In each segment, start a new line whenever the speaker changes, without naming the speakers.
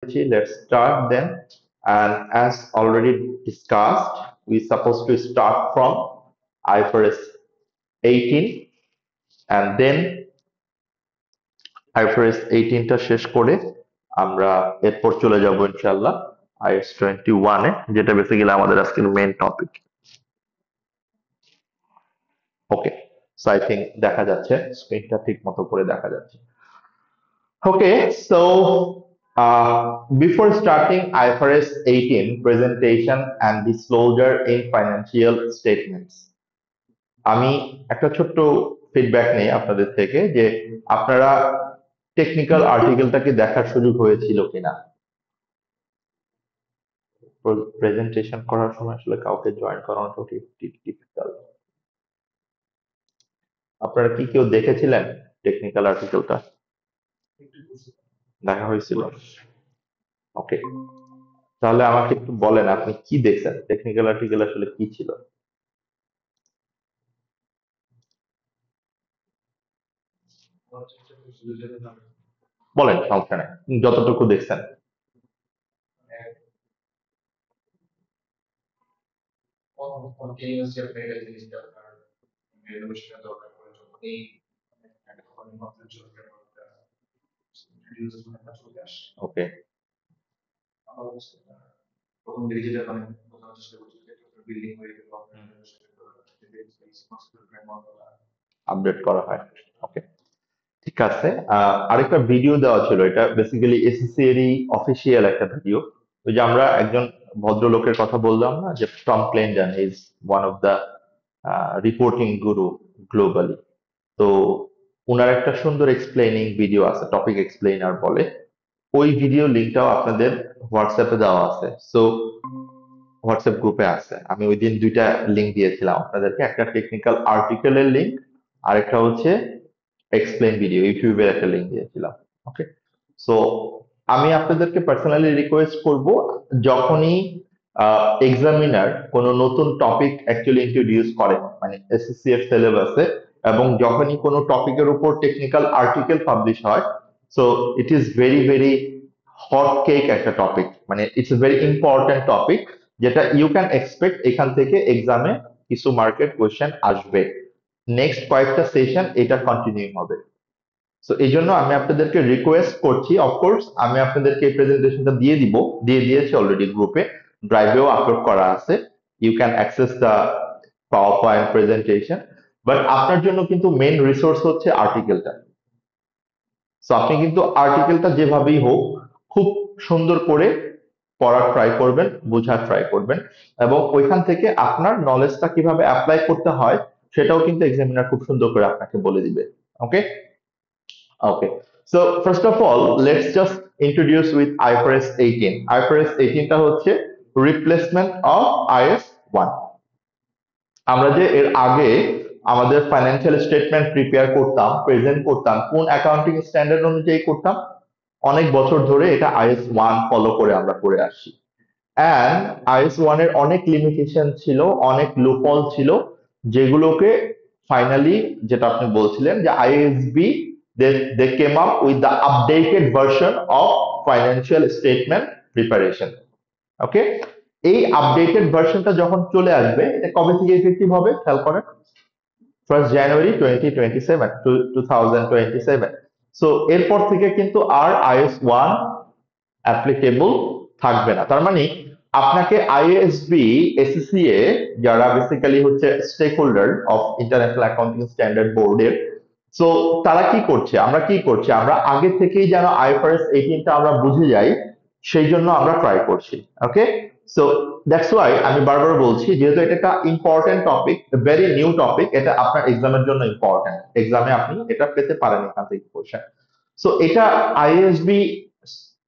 দিচ্ছি, let's start then. And as already discussed, we supposed to start from IFRS 18 and then IFRS 18 টা শেষ করে আমরা এরপর চলে যাব ইনশাআল্লাহ IAS 21 এ, যেটা বেসিক্যালি আমাদের আজকের main topic. Okay, so I think দেখা যাচ্ছে, স্ক্রিনটা ঠিক মতো করে দেখা যাচ্ছে। ওকে, so before starting IFRS 18 presentation and disclosure in financial statements, আমি একটা ছোট্ট ফিডব্যাক নেই আপনাদের থেকে যে আপনারা টেকনিক্যাল আর্টিকেলটাকে দেখার সুযোগ হয়েছিল কিনা। প্রেজেন্টেশন করার সময় আসলে কাউকে জয়েন করানোটা ঠিক ডিফিকাল্ট। আপনারা কি কেউ দেখেছিলেন টেকনিক্যাল আর্টিকেলটা? দেখা হয়েছিল? ওকে, তাহলে আমাকে একটু বলেন আপনি কি দেখছেন, টেকনিক্যাল আর্টিকেল আসলে কি ছিল? বলেন, সমস্যা নেই, যতটুকু দেখছেন। ওকে, আপডেট করা হয়। ওকে, ঠিক আছে। আরেকটা ভিডিও দেওয়া ছিল, এটা বেসিক্যালি এসএসসি এরই অফিসিয়াল একটা ভিডিও। ওই যে আমরা একজন ভদ্রলোকের কথা বললাম না, যে Tom Clenjon is one of the reporting guru globally. তো ওনার একটা সুন্দর এক্সপ্লেনিং ভিডিও আছে, টপিক এক্সপ্লেইনার বলে। ওই ভিডিও লিঙ্কটাও আপনাদের হোয়াটসঅ্যাপে দেওয়া আছে, সো হোয়াটসঅ্যাপ গ্রুপে আছে। আমি ওই দিন দুইটা লিঙ্ক দিয়েছিলাম আপনাদেরকে, একটা টেকনিক্যাল আর্টিকেলের লিঙ্ক, আরেকটা হচ্ছে এক্সপ্লেন ভিডিও, ইউটিউবের একটা লিঙ্ক দিয়েছিলাম। ওকে, সো আমি আপনাদেরকে পার্সোনালি রিকোয়েস্ট করব, যখনই এক্সামিনার কোনো নতুন টপিক অ্যাকচুয়ালি ইন্ট্রোডিউস করে, মানে এসএসসি এর সিলেবাসে, এবং যখনই কোনো টপিকের উপর টেকনিক্যাল আর্টিকেল পাবলিশ হয়, so it is very very hot cake একটা টপিক, মানে it's a very important topic, যেটা ইউ ক্যান এক্সপেক্ট এখান থেকে এক্সামে কিছু মার্কেট কোয়েশ্চেন আসবে। নেক্সট কয়েকটা সেশন এটা কন্টিনিউ হবে। সো এই জন্য আমি আপনাদেরকে রিকোয়েস্ট করছি, অফকোর্স আমি আপনাদেরকে এই প্রেজেন্টেশনটা দিয়ে দিয়েছি অলরেডি গ্রুপে, ড্রাইভেও আপলোড করা আছে, you can access the PowerPoint presentation, but আপনার জন্য কিন্তু মেইন রিসোর্স হচ্ছে আর্টিকেলটা। সো আপনি কিন্তু আর্টিকেলটা যেভাবেই হোক খুব সুন্দর করে পড়ার ট্রাই করবেন, বোঝার ট্রাই করবেন, এবং ওইখান থেকে আপনার নলেজটা কিভাবে অ্যাপ্লাই করতে হয় সেটাও কিন্তু এক্সামিনার খুব সুন্দর করে আপনাকে বলে দিবে। ওকে, okay, so first of all let's just introduce with IFRS 18. IFRS 18 টা হচ্ছে replacement of IAS 1। আমরা যে এর আগে আমাদের ফাইন্যান্সিয়াল স্টেটমেন্ট প্রিপেয়ার করতাম, প্রেজেন্ট করতাম, কোন অ্যাকাউন্টিং স্ট্যান্ডার্ড অনুযায়ী করতাম? অনেক বছর ধরে এটা IAS 1 ফলো করে আমরা করে আসছি। অ্যান্ড IAS 1 এর অনেক লিমিটেশন ছিল, অনেক লুপহোল ছিল, যেগুলোকে ফাইনালি, যেটা আপনি বলছিলেন যে IASB they came up with the updated version of financial statement preparation. ওকে, এই আপডেটেড ভার্সনটা যখন চলে আসবে, এটা কবে থেকে ইফেক্টিভ হবে খেয়াল করেন? 1st January 2027, 2027। সো এরপর থেকে কিন্তু আর IAS 1 অ্যাপ্লিকেবল থাকবে না। তার মানে আপনাকে আইএসবি এসসিএ, যারা বেসিক্যালি হচ্ছে stakeholder of international accounting standard বোর্ডের, সো তারা কি করছে, আমরা আগে থেকেই যেন আইএফআরএস 18 টা আমরা বুঝে যাই, সেই জন্য আমরা ট্রাই করছি। ওকে, সো দ্যাটস ওয়াই আমি বারবার বলছি, যেহেতু এটা একটা important topic, very new topic, এটা আপনার এক্সামের জন্য ইম্পর্টেন্ট, এক্সামে আপনি এটা পেতে পারেন এখান থেকে কোশ্চেন। সো এটা আইএসবি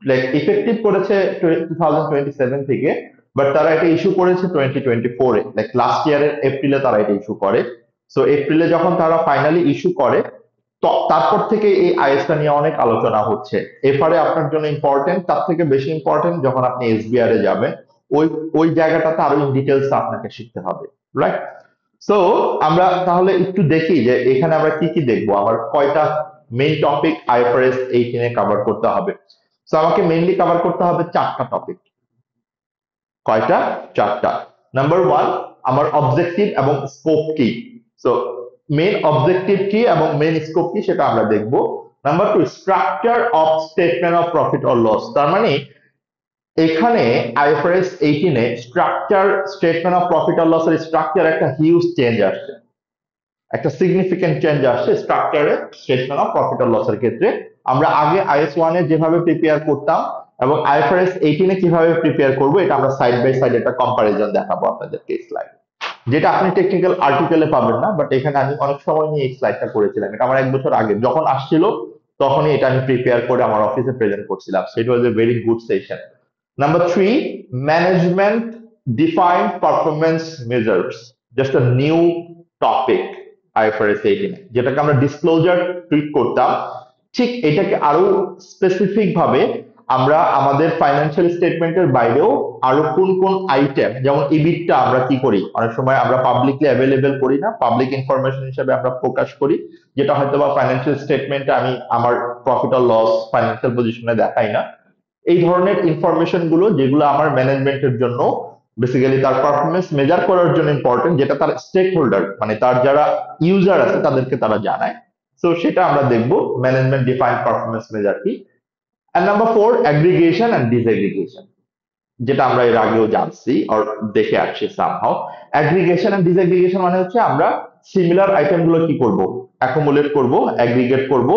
লাইক ইফেক্টিভ করেছে 2027 থেকে, বাট তারা এটা ইস্যু করেছে 2024 এ, লাইক লাস্ট ইয়ারের এপ্রিলে তারা এটা ইস্যু করে। সো এপ্রিলে যখন তারা ফাইনালি ইস্যু করে, তারপর থেকে এই আইএসটা নিয়ে অনেক আলোচনা হচ্ছে। এফআরএ আপনার জন্য ইম্পর্টেন্ট, তার থেকে বেশি ইম্পর্টেন্ট যখন আপনি এসবিআর এ যাবেন, ওই ওই জায়গাটাতে আরো ইন ডিটেলস আপনাকে শিখতে হবে, রাইট? সো আমরা তাহলে একটু দেখি যে এখানে আমরা কি কি দেখবো, আমার কয়টা মেইন টপিক আইএফআরএস 18 এ কভার করতে হবে। সো আমাকে মেইনলি কভার করতে হবে চারটা টপিক। কয়টা? চারটা। নাম্বার ওয়ান, আমার অবজেক্টিভ এবং স্কোপ কি। সো মেইন অবজেক্টিভ কি এবং মেইন স্কোপ কি সেটা আমরা দেখব। Number two, structure of statement of profit or loss. তার মানে এখানে আইএফআরএস 18 এ structure, statement of profit or loss এর স্ট্রাকচার একটা হিউজ চেঞ্জ আসছে, একটা সিগনিফিকেন্ট চেঞ্জ আসছে স্ট্রাকচারে statement of profit or loss এর ক্ষেত্রে। আমরা আগে আইএস 1 এ যেভাবে প্রিপেয়ার করতাম এবং আইএফআরএস 18 এ কিভাবে প্রিপেয়ার করব, এটা আমরা সাইড বাই সাইড একটা কম্পারিজন দেখাবো আপনাদেরকে স্লাইড, যেটা আপনি টেকনিক্যাল আর্টিকেলে পাবেন না, বাট এখানে আমি অনেক সময় নিয়ে এই স্লাইডটা করেছিলাম। এটা আমার 1 বছর আগে যখন আসছিল তখনই এটা আমি প্রিপেয়ার করে আমার অফিসে প্রেজেন্ট করছিলাম। So it was a very good session. Number three, management defined performance measures, just a new topic IFRS 18, যেটাকে আমরা ডিসক্লোজার ট্রিট করতাম, ঠিক এটাকে আরো স্পেসিফিক ভাবে আমরা আমাদের ফাইন্যান্সিয়াল স্টেটমেন্টের বাইরেও আরো কোন কোন আইটেম, যেমন ইবিটটা আমরা কি করি, অনেক সময় আমরা পাবলিকলি অ্যাভেলেবেল করি না, পাবলিক ইনফরমেশন হিসেবে আমরা প্রকাশ করি, যেটা হয়তো বা ফাইন্যান্সিয়াল স্টেটমেন্টে আমি আমার প্রফিট আর লস ফাইন্যান্সিয়াল পজিশনে দেখাই না। এই ধরনের ইনফরমেশন গুলো যেগুলো আমার ম্যানেজমেন্টের জন্য বেসিক্যালি তার পারফরমেন্স মেজার করার জন্য ইম্পর্টেন্ট, যেটা তার স্টেক হোল্ডার মানে তার যারা ইউজার আছে তাদেরকে তারা জানায়। সো সেটা আমরা দেখবো ম্যানেজমেন্ট ডিফাইন্ড পারফরমেন্স মেজার কি। And number four, aggregation and disaggregation, যেটা আমরা এর আগেও জানছি আর দেখে আসছি সামহাও। অ্যাগ্রিগেশন এন্ড ডিসএগ্রিগেশন মানে হচ্ছে আমরা সিমিলার আইটেম গুলো কি করব, অ্যাকুমুলেট করব, অ্যাগ্রিগেট করব,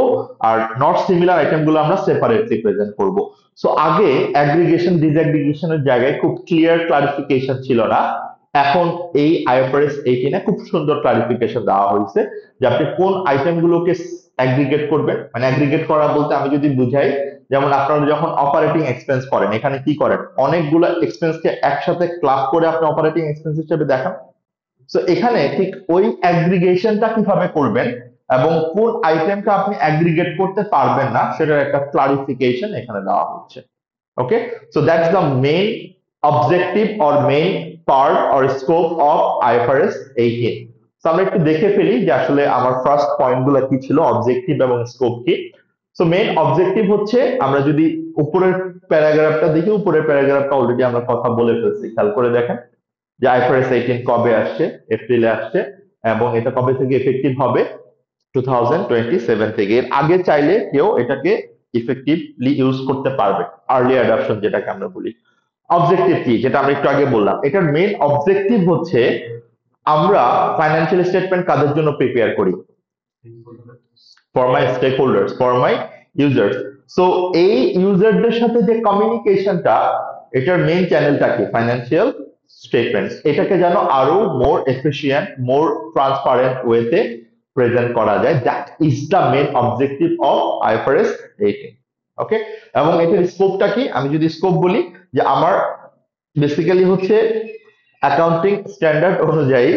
আর নট সিমিলার আইটেম গুলো আমরা সেপারেটলি প্রেজেন্ট করব। সো আগে অ্যাগ্রিগেশন ডিসএগ্রিগেশনের জায়গায় খুব ক্লিয়ার ক্লারিফিকেশন ছিল না, এখন এই আইএফআরএস 18 এ খুব সুন্দর ক্লারিফিকেশন দেওয়া হয়েছে যে আপনি কোন আইটেম গুলোকে অ্যাগ্রিগেট করবেন। মানে অ্যাগ্রিগেট করা বলতে আমি যদি বুঝাই, যেমন আপনারা যখন অপারেটিং এক্সপেন্স করেন, এখানে কি করেন, অনেকগুলো এক্সপেন্সকে একসাথে ক্লাব করে আপনি অপারেটিং এক্সপেন্স হিসেবে দেখান। সো এখানে ঠিক ওই অ্যাগ্রিগেশনটা কিভাবে করবেন এবং কোন আইটেমটা আপনি অ্যাগ্রিগেট করতে পারবেন না সেটার একটা ক্লারিফিকেশন এখানে দেওয়া হচ্ছে। Okay, so that's the main objective or main part or scope of IFRS 18। So আমরা একটু দেখে ফেলি যে আসলে আমার ফার্স্ট পয়েন্টগুলো কি ছিল, অবজেক্টিভ এবং স্কোপ কি। সো মেইন অবজেক্টিভ হচ্ছে, আমরা যদি উপরের প্যারাগ্রাফটা দেখি, উপরের প্যারাগ্রাফটা অলরেডি আমরা কথা বলে ফেলছি, খেয়াল করে দেখেন যে আইফআরএস 18 কবে আসছে, এপ্রিলে আসছে, এবং এটা কবে থেকে এফেক্টিভ হবে, 2027 থেকে। এর আগে চাইলে কেউ এটাকে ইফেক্টিভলি ইউজ করতে পারবে, আর্লি অ্যাডাপশন যেটাকে আমরা বলি। অবজেক্টিভ কি, যেটা আমরা একটু আগে বললাম, এটার মেইন অবজেক্টিভ হচ্ছে আমরা ফাইন্যান্সিয়াল স্টেটমেন্ট কাদের জন্য প্রিপেয়ার করি, for my stakeholders, for my users. So এই ইউজারদের সাথে যে কমিউনিকেশনটা, এটার মেইন চ্যানেলটা কি, ফাইন্যান্সিয়াল স্টেটমেন্টস। এটাকে যেন আরো মোর এফিশিয়েন্ট, মোর ট্রান্সপারেন্ট ওয়েতে প্রেজেন্ট করা যায়, that is the main objective of IFRS 18। ওকে, এবং এটার স্কোপটা কি, আমি যদি স্কোপ বলি যে আমার বেসিক্যালি হচ্ছে অ্যাকাউন্টিং স্ট্যান্ডার্ড অনুযায়ী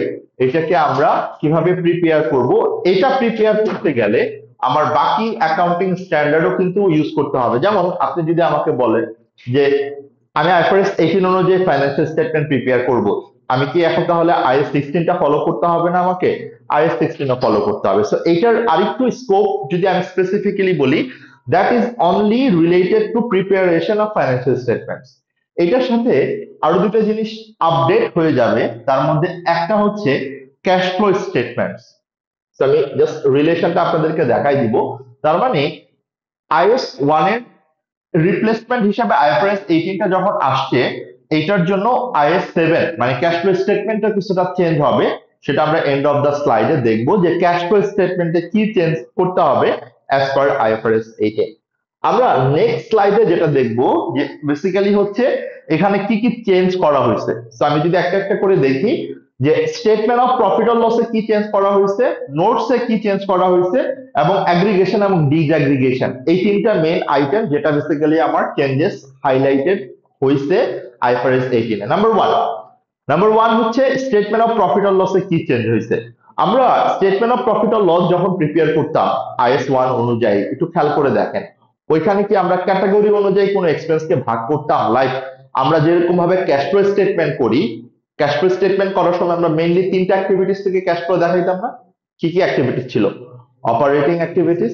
এটাকে আমরা কিভাবে প্রিপেয়ার করব, এটা প্রিপেয়ার করতে গেলে আমার বাকি অ্যাকাউন্টিং স্ট্যান্ডার্ডও কিন্তু ইউজ করতে হবে। যেমন আপনি যদি আমাকে বলেন যে আমি আইএফআরএস 18 অনুযায়ী ফাইন্যান্সিয়াল স্টেটমেন্ট প্রিপেয়ার করব, আমি কি এখন তাহলে আইএস 16টা ফলো করতে হবে না, আমাকে আইএস 16ও ফলো করতে হবে। সো এটার আরেকটু স্কোপ যদি আমি স্পেসিফিক্যালি বলি, that is only related to preparation of financial statements. এটার সাথে আরো দুটো জিনিস আপডেট হয়ে যাবে, তার মধ্যে একটা হচ্ছে ক্যাশ ফ্লো স্টেটমেন্টস। তো আমি জাস্ট রিলেশনটা আপনাদেরকে দেখাই দিব। তার মানে আইএস 1 এর রিপ্লেসমেন্ট হিসাবে আইএফআরএস 18টা যখন আসছে, এটার জন্য আইএস 7 মানে ক্যাশ ফ্লো স্টেটমেন্টটা কিছুটা চেঞ্জ হবে, সেটা আমরা এন্ড অফ দা স্লাইডে দেখবো যে ক্যাশ ফ্লো স্টেটমেন্টে কি চেঞ্জ করতে হবে অ্যাজ পার আইএফআরএস 18। আমরা নেক্সট স্লাইডে যেটা দেখবো যে বেসিক্যালি হচ্ছে এখানে কি কি চেঞ্জ করা হয়েছে। তো আমি যদি একটা একটা করে দেখি যে স্টেটমেন্ট অফ প্রফিট অর লসে কি চেঞ্জ করা হয়েছে, নোটসে কি চেঞ্জ করা হয়েছে, এবং অ্যাগ্রিগেশন এবং ডিসঅ্যাগ্রিগেশন, এই তিনটা মেইন আইটেম যেটা বেসিক্যালি আমার চেঞ্জেস হাইলাইটেড হয়েছে আইএফআরএস 18 এ। নাম্বার ওয়ান হচ্ছে স্টেটমেন্ট অফ প্রফিট অর লসে কি চেঞ্জ হয়েছে। আমরা statement of profit or loss যখন প্রিপেয়ার করতাম আইএস 1 অনুযায়ী, একটু খেয়াল করে দেখেন ওইখানে কি আমরা ক্যাটাগরি অনুযায়ী কোনো এক্সপেন্সকে ভাগ করতাম, লাইক আমরা যেরকম ভাবে ক্যাশ ফ্লো স্টেটমেন্ট করি, ক্যাশ ফ্লো স্টেটমেন্ট করার সময় আমরা মেইনলি তিনটা অ্যাক্টিভিটিস থেকে ক্যাশ ফ্লো দেখাইতাম না? কি কি অ্যাক্টিভিটিস ছিল? Operating activities,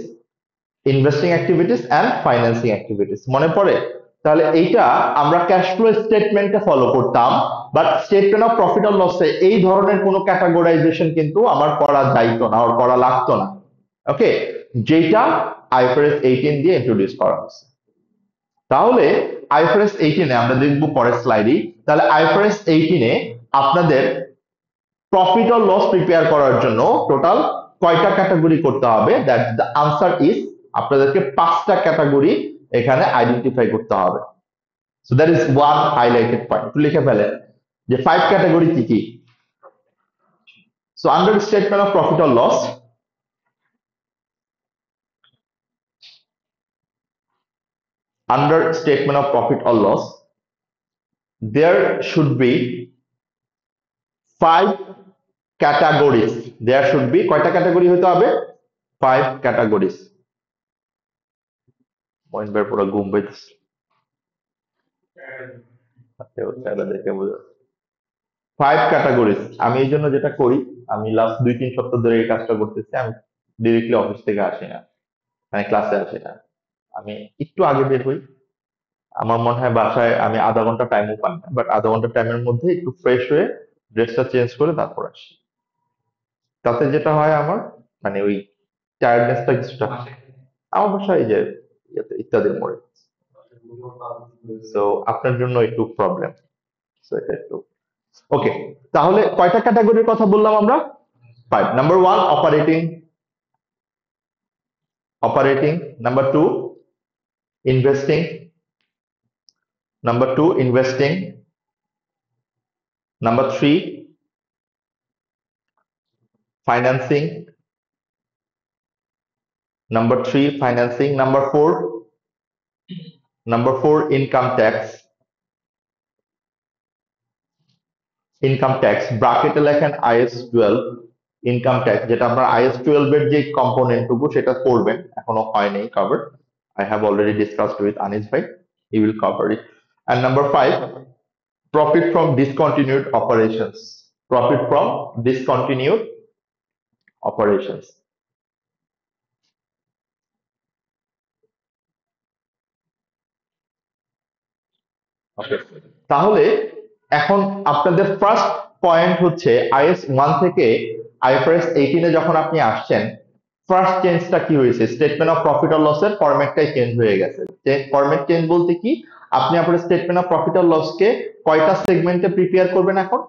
investing activities and financing activities মনে পড়ে? তাহলে এইটা আমরা ক্যাশ ফ্লো স্টেটমেন্টে ফলো করতাম, but statement of profit or লসে এই ধরনের কোনো ক্যাটাগরাইজেশন কিন্তু আমার করা যাইতো না, আর করা লাগতো না। ওকে, যেটা আইফআরএস 18 দিয়ে ইন্ট্রোডিউস করা হয়েছে। তাহলে আইফআরএস 18 এ আমরা দেখবো পরের স্লাইডে, তাহলে আইফআরএস 18 এ আপনাদের প্রফিট অর লস প্রিপেয়ার করার জন্য টোটাল কয়টা ক্যাটাগরি করতে হবে? দ্যাট দ্য আনসার ইজ, আপনাদেরকে 5টা ক্যাটাগরি এখানে আইডেন্টিফাই করতে হবে। So that is one highlighted point, একটু লিখে ফেলেন যে 5 ক্যাটাগরি কি কি। So under statement of profit or loss, under statement of profit or loss, there should be 5 categories. There should be কয়টা ক্যাটাগরি হতে হবে? 5 categories. মইনবার পুরো ঘুম পাইতেছে। দেখে বুঝা 5 categories। আমি এই জন্য যেটা করি, আমি লাস্ট 2-3 সপ্তাহ ধরে এই কাজটা করতেছি, আমি ডিরেক্টলি অফিস থেকে আসি না, মানে ক্লাসে আসি না, আমি একটু আগে বের হই। আমার মনে হয় বাসায় আমি আধা ঘন্টা টাইমও পাই না, বাট আধা ঘন্টা টাইমের মধ্যে একটু ফ্রেশ হয়ে ড্রেসটা চেঞ্জ করে তারপর আসি। তাতে যেটা হয় আমার, মানে ওই টায়ার্ডনেসটা কিছুটা, আমার বাসায় এই যে ইত্যাদির মোড়ে। সো আপনার জন্য একটু প্রবলেম, সো এটা একটু ওকে। তাহলে কয়টা ক্যাটাগরির কথা বললাম আমরা? 5। Number 1 operating, number 2 investing, number 2 investing, number 3 financing, number 4 income tax, ব্র্যাকেটে লেখেন IS-12 ইনকাম ট্যাক্স, যেটা আপনার IS-12 এর যে কম্পোনেন্ট টুকু সেটা করবেন, এখনো হয়নি cover. I have already discussed with Anis bhai, he will cover it. And number 5, profit from discontinued operations, operations. ওকে, তাহলে এখন আপনাদের ফার্স্ট পয়েন্ট হচ্ছে IS-1 থেকে IFRS 18 এ যখন আপনি আসছেন, ফার্স্ট চেঞ্জটা কি হয়েছে? স্টেটমেন্ট অফ প্রফিট অর লসের ফরম্যাটটাই চেঞ্জ হয়ে গেছে। ফরম্যাট চেঞ্জ বলতে কি, আপনি আপনার স্টেটমেন্ট অফ প্রফিট অর লসকে কয়টা সেগমেন্টে প্রিপেয়ার করবেন এখন?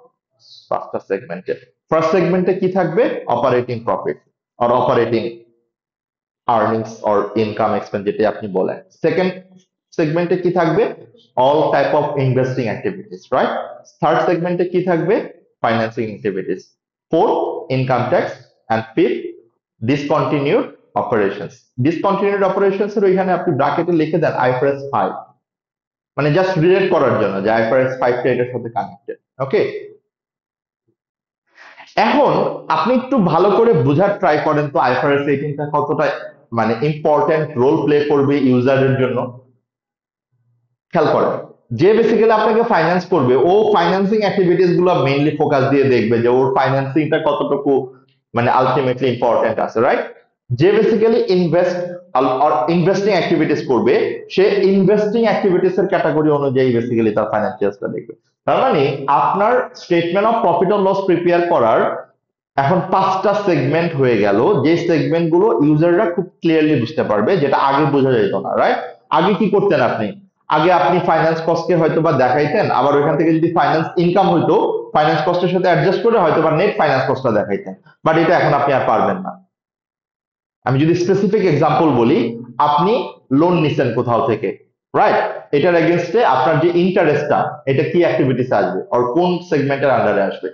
5টা সেগমেন্টে। ফার্স্ট সেগমেন্টে কি থাকবে? Operating profit or operating earnings or income expense, যেটা আপনি বলেন। সেকেন্ড সেগমেন্টে কি থাকবে? All type of investing activities, right? Third সেগমেন্টে কি থাকবে? Financing activities. Fourth income tax, and fifth discontinued operations. Discontinued operations এর ওইখানে আপনি ব্র্যাকেটে লিখে দেন IFRS 5, মানে জাস্ট রিলেট করার জন্য যে IFRS 5 টা এটার সাথে কানেক্টেড। ওকে, এখন আপনি একটু ভালো করে বোঝার ট্রাই করেন তো IFRS 18 টা কতটা মানে ইম্পর্টেন্ট রোল প্লে করবে ইউজারের জন্য। খেয়াল করেন, যে বেসিক্যালি আপনাকে ফাইন্যান্স করবে, ও ফাইন্যান্সিং অ্যাক্টিভিটিস গুলো মেইনলি ফোকাস দিয়ে দেখবে যে ওর ফাইন্যান্সিংটা কতটুকু মানে আলটিমেটলি ইম্পর্টেন্ট আছে, রাইট? যে বেসিক্যালি ইনভেস্টিং অ্যাক্টিভিটিস করবে, সে ইনভেস্টিং অ্যাক্টিভিটিস এর ক্যাটাগরি অনুযায়ী বেসিক্যালি তার ফাইন্যান্সিয়ালসটা দেখবে। তার মানে আপনার statement of profit or loss prepare করার এখন 5টা সেগমেন্ট হয়ে গেল, যে সেগমেন্ট গুলো ইউজাররা খুব ক্লিয়ারলি বুঝতে পারবে, যেটা আগে বোঝা যেত না, রাইট? আগে কি করতেন আপনি? আগে আপনি ফাইন্যান্স কস্টকে হয়তো বা দেখাইতেন, আবার ওইখান থেকে যদি ফাইন্যান্স ইনকাম হইতো ফাইন্যান্স কস্টের সাথে অ্যাডজাস্ট করে হয়তো বা নেট ফাইন্যান্স কস্টটা দেখাইতেন, বাট এটা এখন আপনি আর পারবেন না। আমি যদি স্পেসিফিক এক্সাম্পল বলি, আপনি লোন নিছেন কোথাও থেকে, রাইট? এটার এগেইনস্টে আপনার যে ইন্টারেস্টটা, এটা কি অ্যাক্টিভিটিস আসবে আর কোন সেগমেন্টের আন্ডারে আসবে?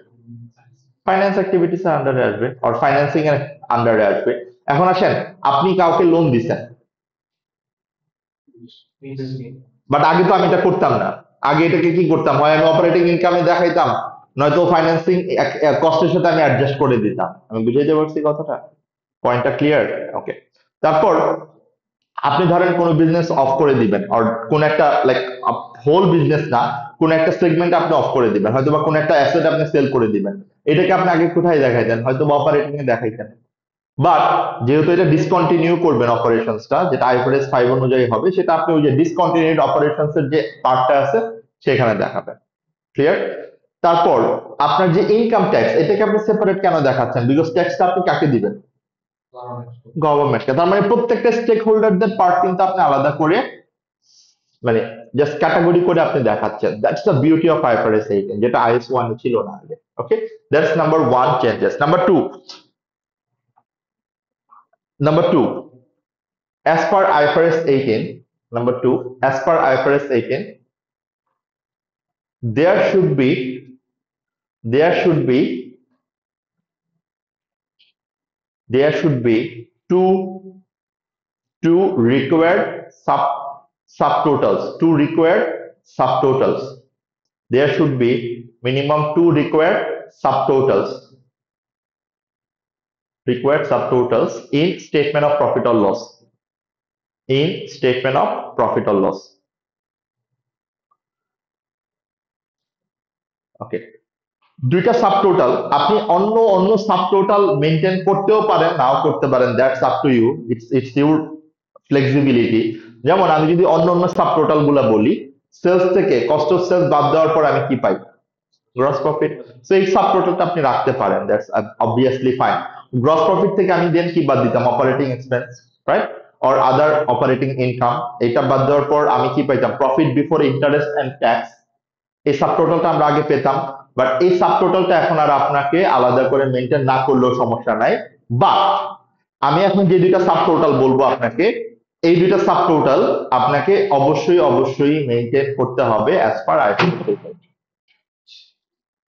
ফাইন্যান্স অ্যাক্টিভিটিস এর আন্ডারে আসবে আর ফাইন্যান্সিং এর আন্ডারে আসবে। এখন আসেন, আপনি কাউকে লোন দিছেন, বাট আগে তো আমি এটা করতাম না। আগে এটাকে কি করতাম? হয় আমি অপারেটিং ইনকামে দেখাইতাম, নয়তো ফাইন্যান্সিং কস্টের সাথে আমি অ্যাডজাস্ট করে দিতাম। আমি বুঝাইতে পারছি কথাটা? পয়েন্টটা ক্লিয়ার? ওকে, তারপর আপনি ধরেন কোনো বিজনেস অফ করে দিবেন, আর কোন একটা লাইক হোল বিজনেস না, কোন একটা সেগমেন্ট আপনি অফ করে দিবেন, হয়তো বা কোন একটা অ্যাসেট আপনি সেল করে দিবেন, এটাকে আপনি আগে কোথায় দেখাইতেন? হয়তো বা অপারেটিং এ দেখাইতেন, বাট যেহেতু এটা ডিসকন্টিনিউ করবেন অপারেশনসটা, যেটা আইফআরএস 5 অনুযায়ী হবে, সেটা আপনি ওই যে ডিসকন্টিনিউড অপারেশনস এর যে পার্টটা আছে সেখানে দেখাবেন। ক্লিয়ার? তারপর আপনার যে ইনকাম ট্যাক্স, এটাকে আপনি সেপারেট কেন দেখাচ্ছেন? বিকজ ট্যাক্সটা আপনি কাকে দিবেন? গভর্নমেন্টকে। তার মানে প্রত্যেকটা স্টেক হোল্ডারদের পার্ট কিন্তু আপনি আলাদা করে, মানে জাস্ট ক্যাটাগরি করে আপনি দেখাচ্ছেন। That's the beauty of IFRS 18, যেটা আইএস 1 এ ছিল না আগে। Okay, that's number 1 changes. Number 2, as per IFRS 18, number 2, as per IFRS 18, there should be there should be there should be two required subtotals. Two required subtotals. There should be minimum two required subtotals. Required subtotals in statement of profit or loss. In statement of profit or loss. Okay. দুইটা subtotal আপনি অন্য অন্য subtotal maintain করতেও পারেন, নাও করতে পারেন, that's up to you, it's your flexibility. যেমন আমি যদি অন্য অন্য সাবটোটাল গুলা বলি, সেলস থেকে কস্ট অফ সেলস বাদ দেওয়ার পর আমি কি পাই? Gross profit. সো এই সাবটোটালটা আপনি রাখতে পারেন, that's obviously fine. Gross profit থেকে আমি দেন কি বাদ দিতাম? Operating expense, right, or other operating income. এটা বাদ দেওয়ার পর আমি কি পাইতাম? Profit before interest and tax. এই সাবটোটালটা আমরা আগে পেতাম, বাট এই সাবটোটালটা এখন আর আপনাকে আলাদা করে মেনটেন না করলেও সমস্যা নাই। বা আমি এখন যে দুইটা সাবটোটাল বলবো আপনাকে, এই দুইটা সাবটোটাল আপনাকে অবশ্যই অবশ্যই মেনটেন করতে হবে অ্যাজ পার আইফআরএস।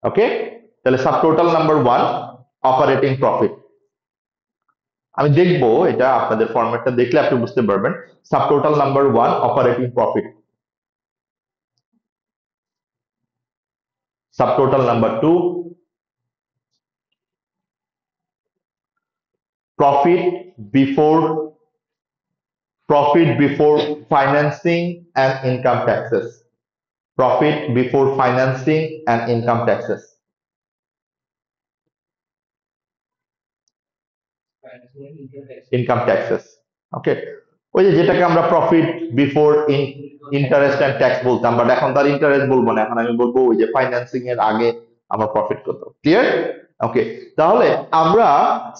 ওকে, তাহলে সাবটোটাল নাম্বার 1 অপারেটিং প্রফিট। আমি দেখবো এটা, আপনাদের ফরম্যাটটা দেখলে আপনি বুঝতে পারবেন। Subtotal number 1 operating profit. Subtotal number 2 profit before financing and income taxes. Profit before financing and income taxes. Income taxes. Okay, ওই যে যেটাকে আমরা profit before interest and tax বলতাম, বাট এখন তার ইন্টারেস্ট বলবো না, এখন আমি বলবো ওই যে ফাইন্যান্সিং এর আগে আমার প্রফিট কত। ক্লিয়ার? ওকে, তাহলে আমরা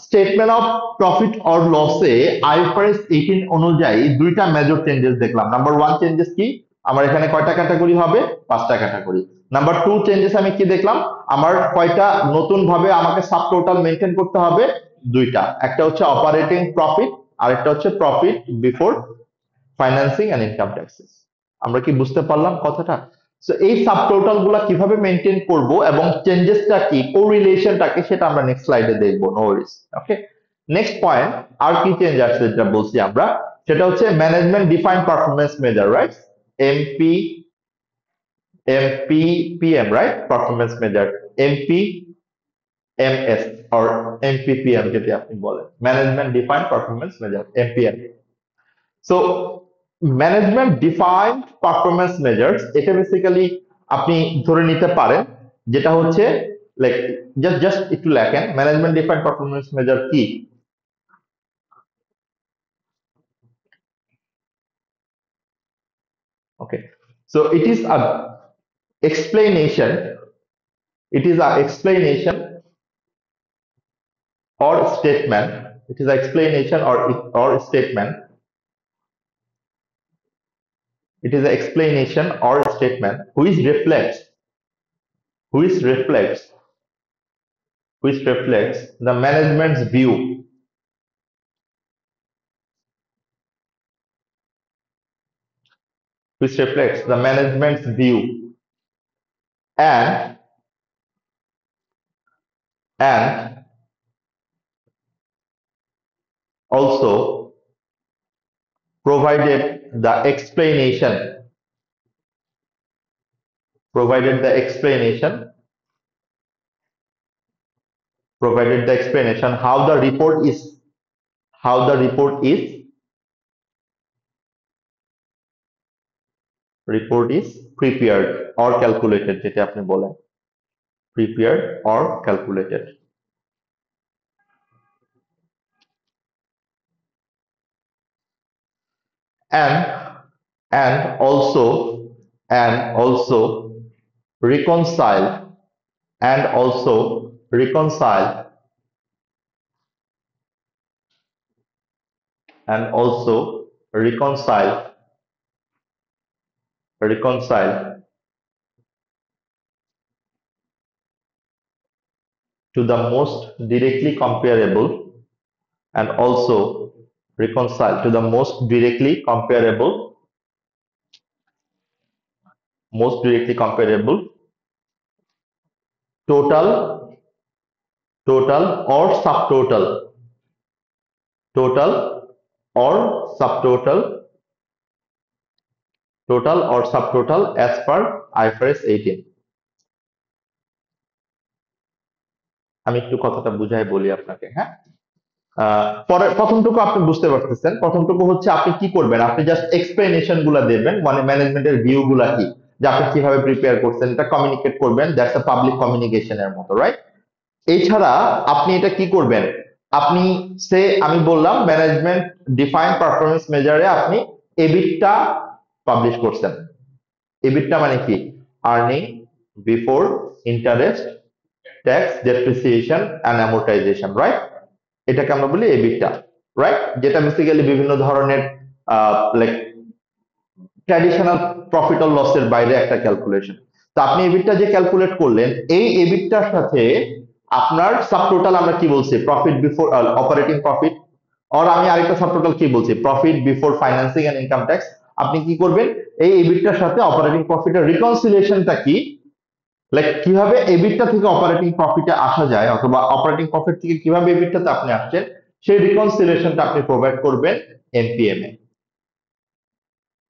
স্টেটমেন্ট অফ প্রফিট অর লসে আইফআরএস 18 অনুযায়ী দুইটা মেজর চেঞ্জেস দেখলাম। নাম্বার 1 চেঞ্জেস কি? আমার এখানে কয়টা ক্যাটাগরি হবে? 5টা ক্যাটাগরি। নাম্বার 2 চেঞ্জেস আমি কি দেখলাম? আমার কয়টা নতুন ভাবে আমাকে সাবটোটাল মেনটেন করতে হবে? দুইটা। একটা হচ্ছে অপারেটিং প্রফিট, আরেকটা হচ্ছে profit before financing and income taxes. আমরা কি বুঝতে পারলাম কথাটা? সো এই সাবটোটাল গুলা কিভাবে মেনটেন করব এবং চেঞ্জেসটা কি, কোরিলেশনটা কি, সেটা আমরা নেক্সট স্লাইডে দেখবো। নো ওয়ারিস। ওকে, নেক্সট পয়েন্ট, আর কি চেঞ্জ আসছে যেটা বলছি আমরা, সেটা হচ্ছে management defined performance measure, right? MP MPPM, right? Performance measure, MP MS or MPPM যেটা আপনি বলেন, management defined performance measure, MPM। So management defined performance measures, এটা বেসিক্যালি আপনি ধরে নিতে পারেন যেটা হচ্ছে লাইক, জাস্ট একটু লেখেন ম্যানেজমেন্ট ডিফাইন্ড পারফরম্যান্স মেজার কি। Okay, so it is a explanation, it is a explanation or statement, it is a explanation or statement, it is an explanation or statement which reflects the management's view, which reflects the management's view and and also provided the explanation provided the explanation how the report is prepared or calculated, যেটা আপনি বলেন prepared or calculated. and and also reconcile and also reconcile and also reconcile to the most directly comparable and also reconcile to the most directly comparable total or subtotal total or subtotal as per IFRS 18। আমি একটু কথাটা বুঝাই বলি আপনাকে, হ্যাঁ। পরে প্রথমটুকু আপনি বুঝতে পারতেছেন, প্রথমটুকু হচ্ছে আপনি কি করবেন, আপনি জাস্ট এক্সপ্লেনেশন গুলা দেবেন, মানে ম্যানেজমেন্টের ভিউ গুলা কি, যে আপনি কিভাবে প্রিপেয়ার করছেন এটা কমিউনিকেট করবেন, দ্যাটস আ পাবলিক কমিউনিকেশনের মতো, রাইট। এছাড়া আপনি এটা কি করবেন, আপনি আমি বললাম ম্যানেজমেন্ট ডিফাইন্ড পারফরমেন্স মেজারে আপনি এবিটটা পাবলিশ করছেন। এবিটটা মানে কি, earning before interest tax depreciation and amortization, right. এটাকে আমরা বলি এবিটটা, রাইট, যেটা বেসিক্যালি বিভিন্ন ধরনের লাইক ট্র্যাডিশনাল প্রফিট অর লসের বাইরে একটা ক্যালকুলেশন। তো আপনি এবিটটা যে ক্যালকুলেট করলেন, এই এবিটটার সাথে আপনার সাবটোটাল আমরা কি বলছি, প্রফিট বিফোর অপারেটিং প্রফিট, আর আমি আরেকটা সাবটোটাল কি বলছি, profit before financing and income tax. আপনি কি করবেন, এই এবিটটার সাথে অপারেটিং প্রফিটের রিকনসিলিয়েশনটা কি, লাইক কিভাবে এবিটটা থেকে অপারেটিং প্রফিটে আসা যায়, অথবা অপারেটিং প্রফিট থেকে কিভাবে এবিটটাতে আপনি আসছেন, সেই রিকনসিলিয়েশনটা আপনি প্রোভাইড করবেন এনপিএম এ,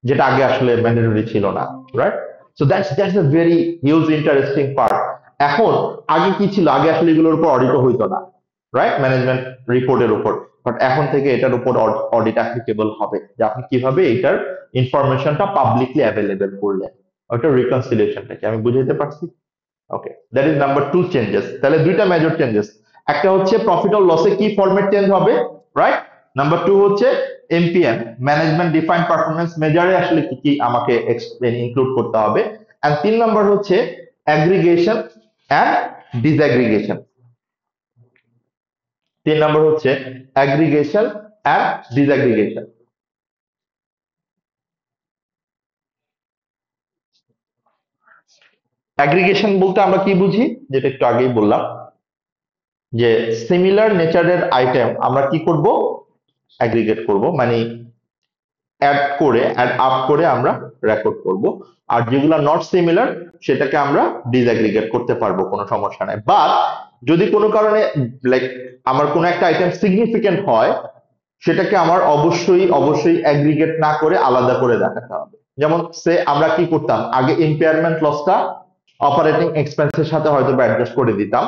যেটা আগে আসলে ম্যান্ডেটরি ছিল না, right. So that's a very huge interesting part. এখন আগে কি ছিল, আগে আসলে এগুলোর উপর অডিটও হইতো না, রাইট, ম্যানেজমেন্ট রিপোর্টের উপর। বাট এখন থেকে এটার উপর অডিট অ্যাপ্লিকেবল হবে, যে আপনি কিভাবে এটার ইনফরমেশনটা পাবলিকলি অ্যাভেলেবল করলেন, ওটা রিকনসিলিয়েশনটা কি, আমি বুঝাইতে পারছি? ওকে, দ্যাট ইজ নাম্বার 2 চেঞ্জেস। তাহলে দুইটা মেজর চেঞ্জেস, একটা হচ্ছে প্রফিট অর লসে কি ফরম্যাট চেঞ্জ হবে, রাইট। নাম্বার 2 হচ্ছে এমপিএম, ম্যানেজমেন্ট ডিফাইন্ড পারফরম্যান্স মেজারে আসলে কি কি আমাকে ইনক্লুড করতে হবে। এন্ড 3 নাম্বার হচ্ছে অ্যাগ্রিগেশন এন্ড ডিসঅ্যাগ্রিগেশন। 3 নাম্বার হচ্ছে অ্যাগ্রিগেশন এন্ড ডিসঅ্যাগ্রিগেশন। অ্যাগ্রিগেশন বলতে আমরা কি বুঝি, যেটা একটু আগেই বললাম, যে সিমিলার নেচারের আইটেম আমরা কি করব, অ্যাগ্রিগেট করব, মানে অ্যাড আপ করে আমরা রেকর্ড করব। আর যেগুলো নট সিমিলার সেটাকে আমরা ডিসঅ্যাগ্রিগেট করতে পারবো, কোনো সমস্যা নাই। বাট যদি কোনো কারণে লাইক আমার কোনো একটা আইটেম সিগনিফিকেন্ট হয়, সেটাকে আমার অবশ্যই অ্যাগ্রিগেট না করে আলাদা করে দেখাতে হবে। যেমন আমরা কি করতাম, আগে ইম্পেয়ারমেন্ট লসটা অপারেটিং এক্সপেন্সের সাথে হয়তো অ্যাডজাস্ট করে দিতাম,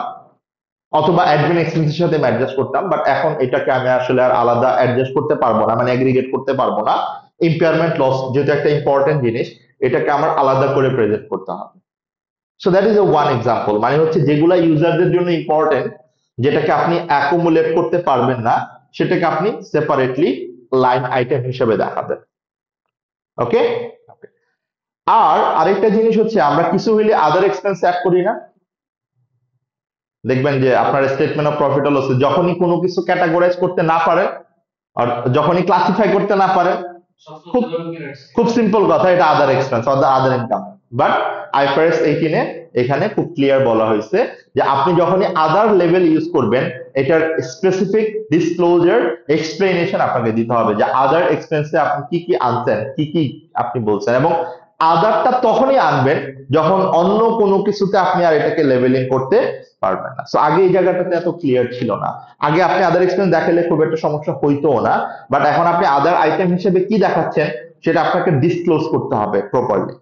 অথবা অ্যাডমিন এক্সপেন্সের সাথে আমি অ্যাডজাস্ট করতাম, বাট এখন এটাকে আমি আসলে আর আলাদা অ্যাডজাস্ট করতে পারবো না, মানে অ্যাগ্রিগেট করতে পারবো না। ইম্পেয়ারমেন্ট লস যেহেতু একটা ইম্পর্টেন্ট জিনিস, এটাকে আমার আলাদা করে প্রেজেন্ট করতে হবে। So that is a one example, মানে হচ্ছে যেগুলা ইউজারদের জন্য ইম্পর্টেন্ট, যেটাকে আপনি অ্যাকুমুলেট করতে পারবেন না, সেটাকে আপনি সেপারেটলি লাইন আইটেম হিসেবে দেখাবেন। ওকে। আর আরেকটা জিনিস হচ্ছে, আমরা কিছু হইলে আদার এক্সপেন্স অ্যাড করি না। দেখবেন যে আপনার statement of profit or loss যখনই কোনো কিছু ক্যাটাগরাইজ করতে না পারেন, আর যখনই ক্লাসিফাই করতে না পারেন, খুব খুব সিম্পল কথা, এটা other expense or other income. But IFRS 18 এ এখানে খুব ক্লিয়ার বলা হয়েছে যে আপনি যখনই আদার লেভেল ইউজ করবেন, এটার স্পেসিফিক ডিসক্লোজার এক্সপ্লেনেশন আপনাকে দিতে হবে, যে আদার এক্সপেন্সে আপনি কি কি আনছেন, কি কি আপনি বলছেন, এবং আদারটা তখনই আনবেন যখন অন্য কোনো কিছুতে আপনি আর এটাকে লেভেলিং করতে পারবেন না। সো আগে এই জায়গাটাতে এত ক্লিয়ার ছিল না, আগে আপনি আদার এক্সপেন্স দেখালে খুব একটা সমস্যা হইতো না, বাট এখন আপনি আদার আইটেম হিসেবে কি দেখাচ্ছেন সেটা আপনাকে ডিসক্লোজ করতে হবে প্রপারলি।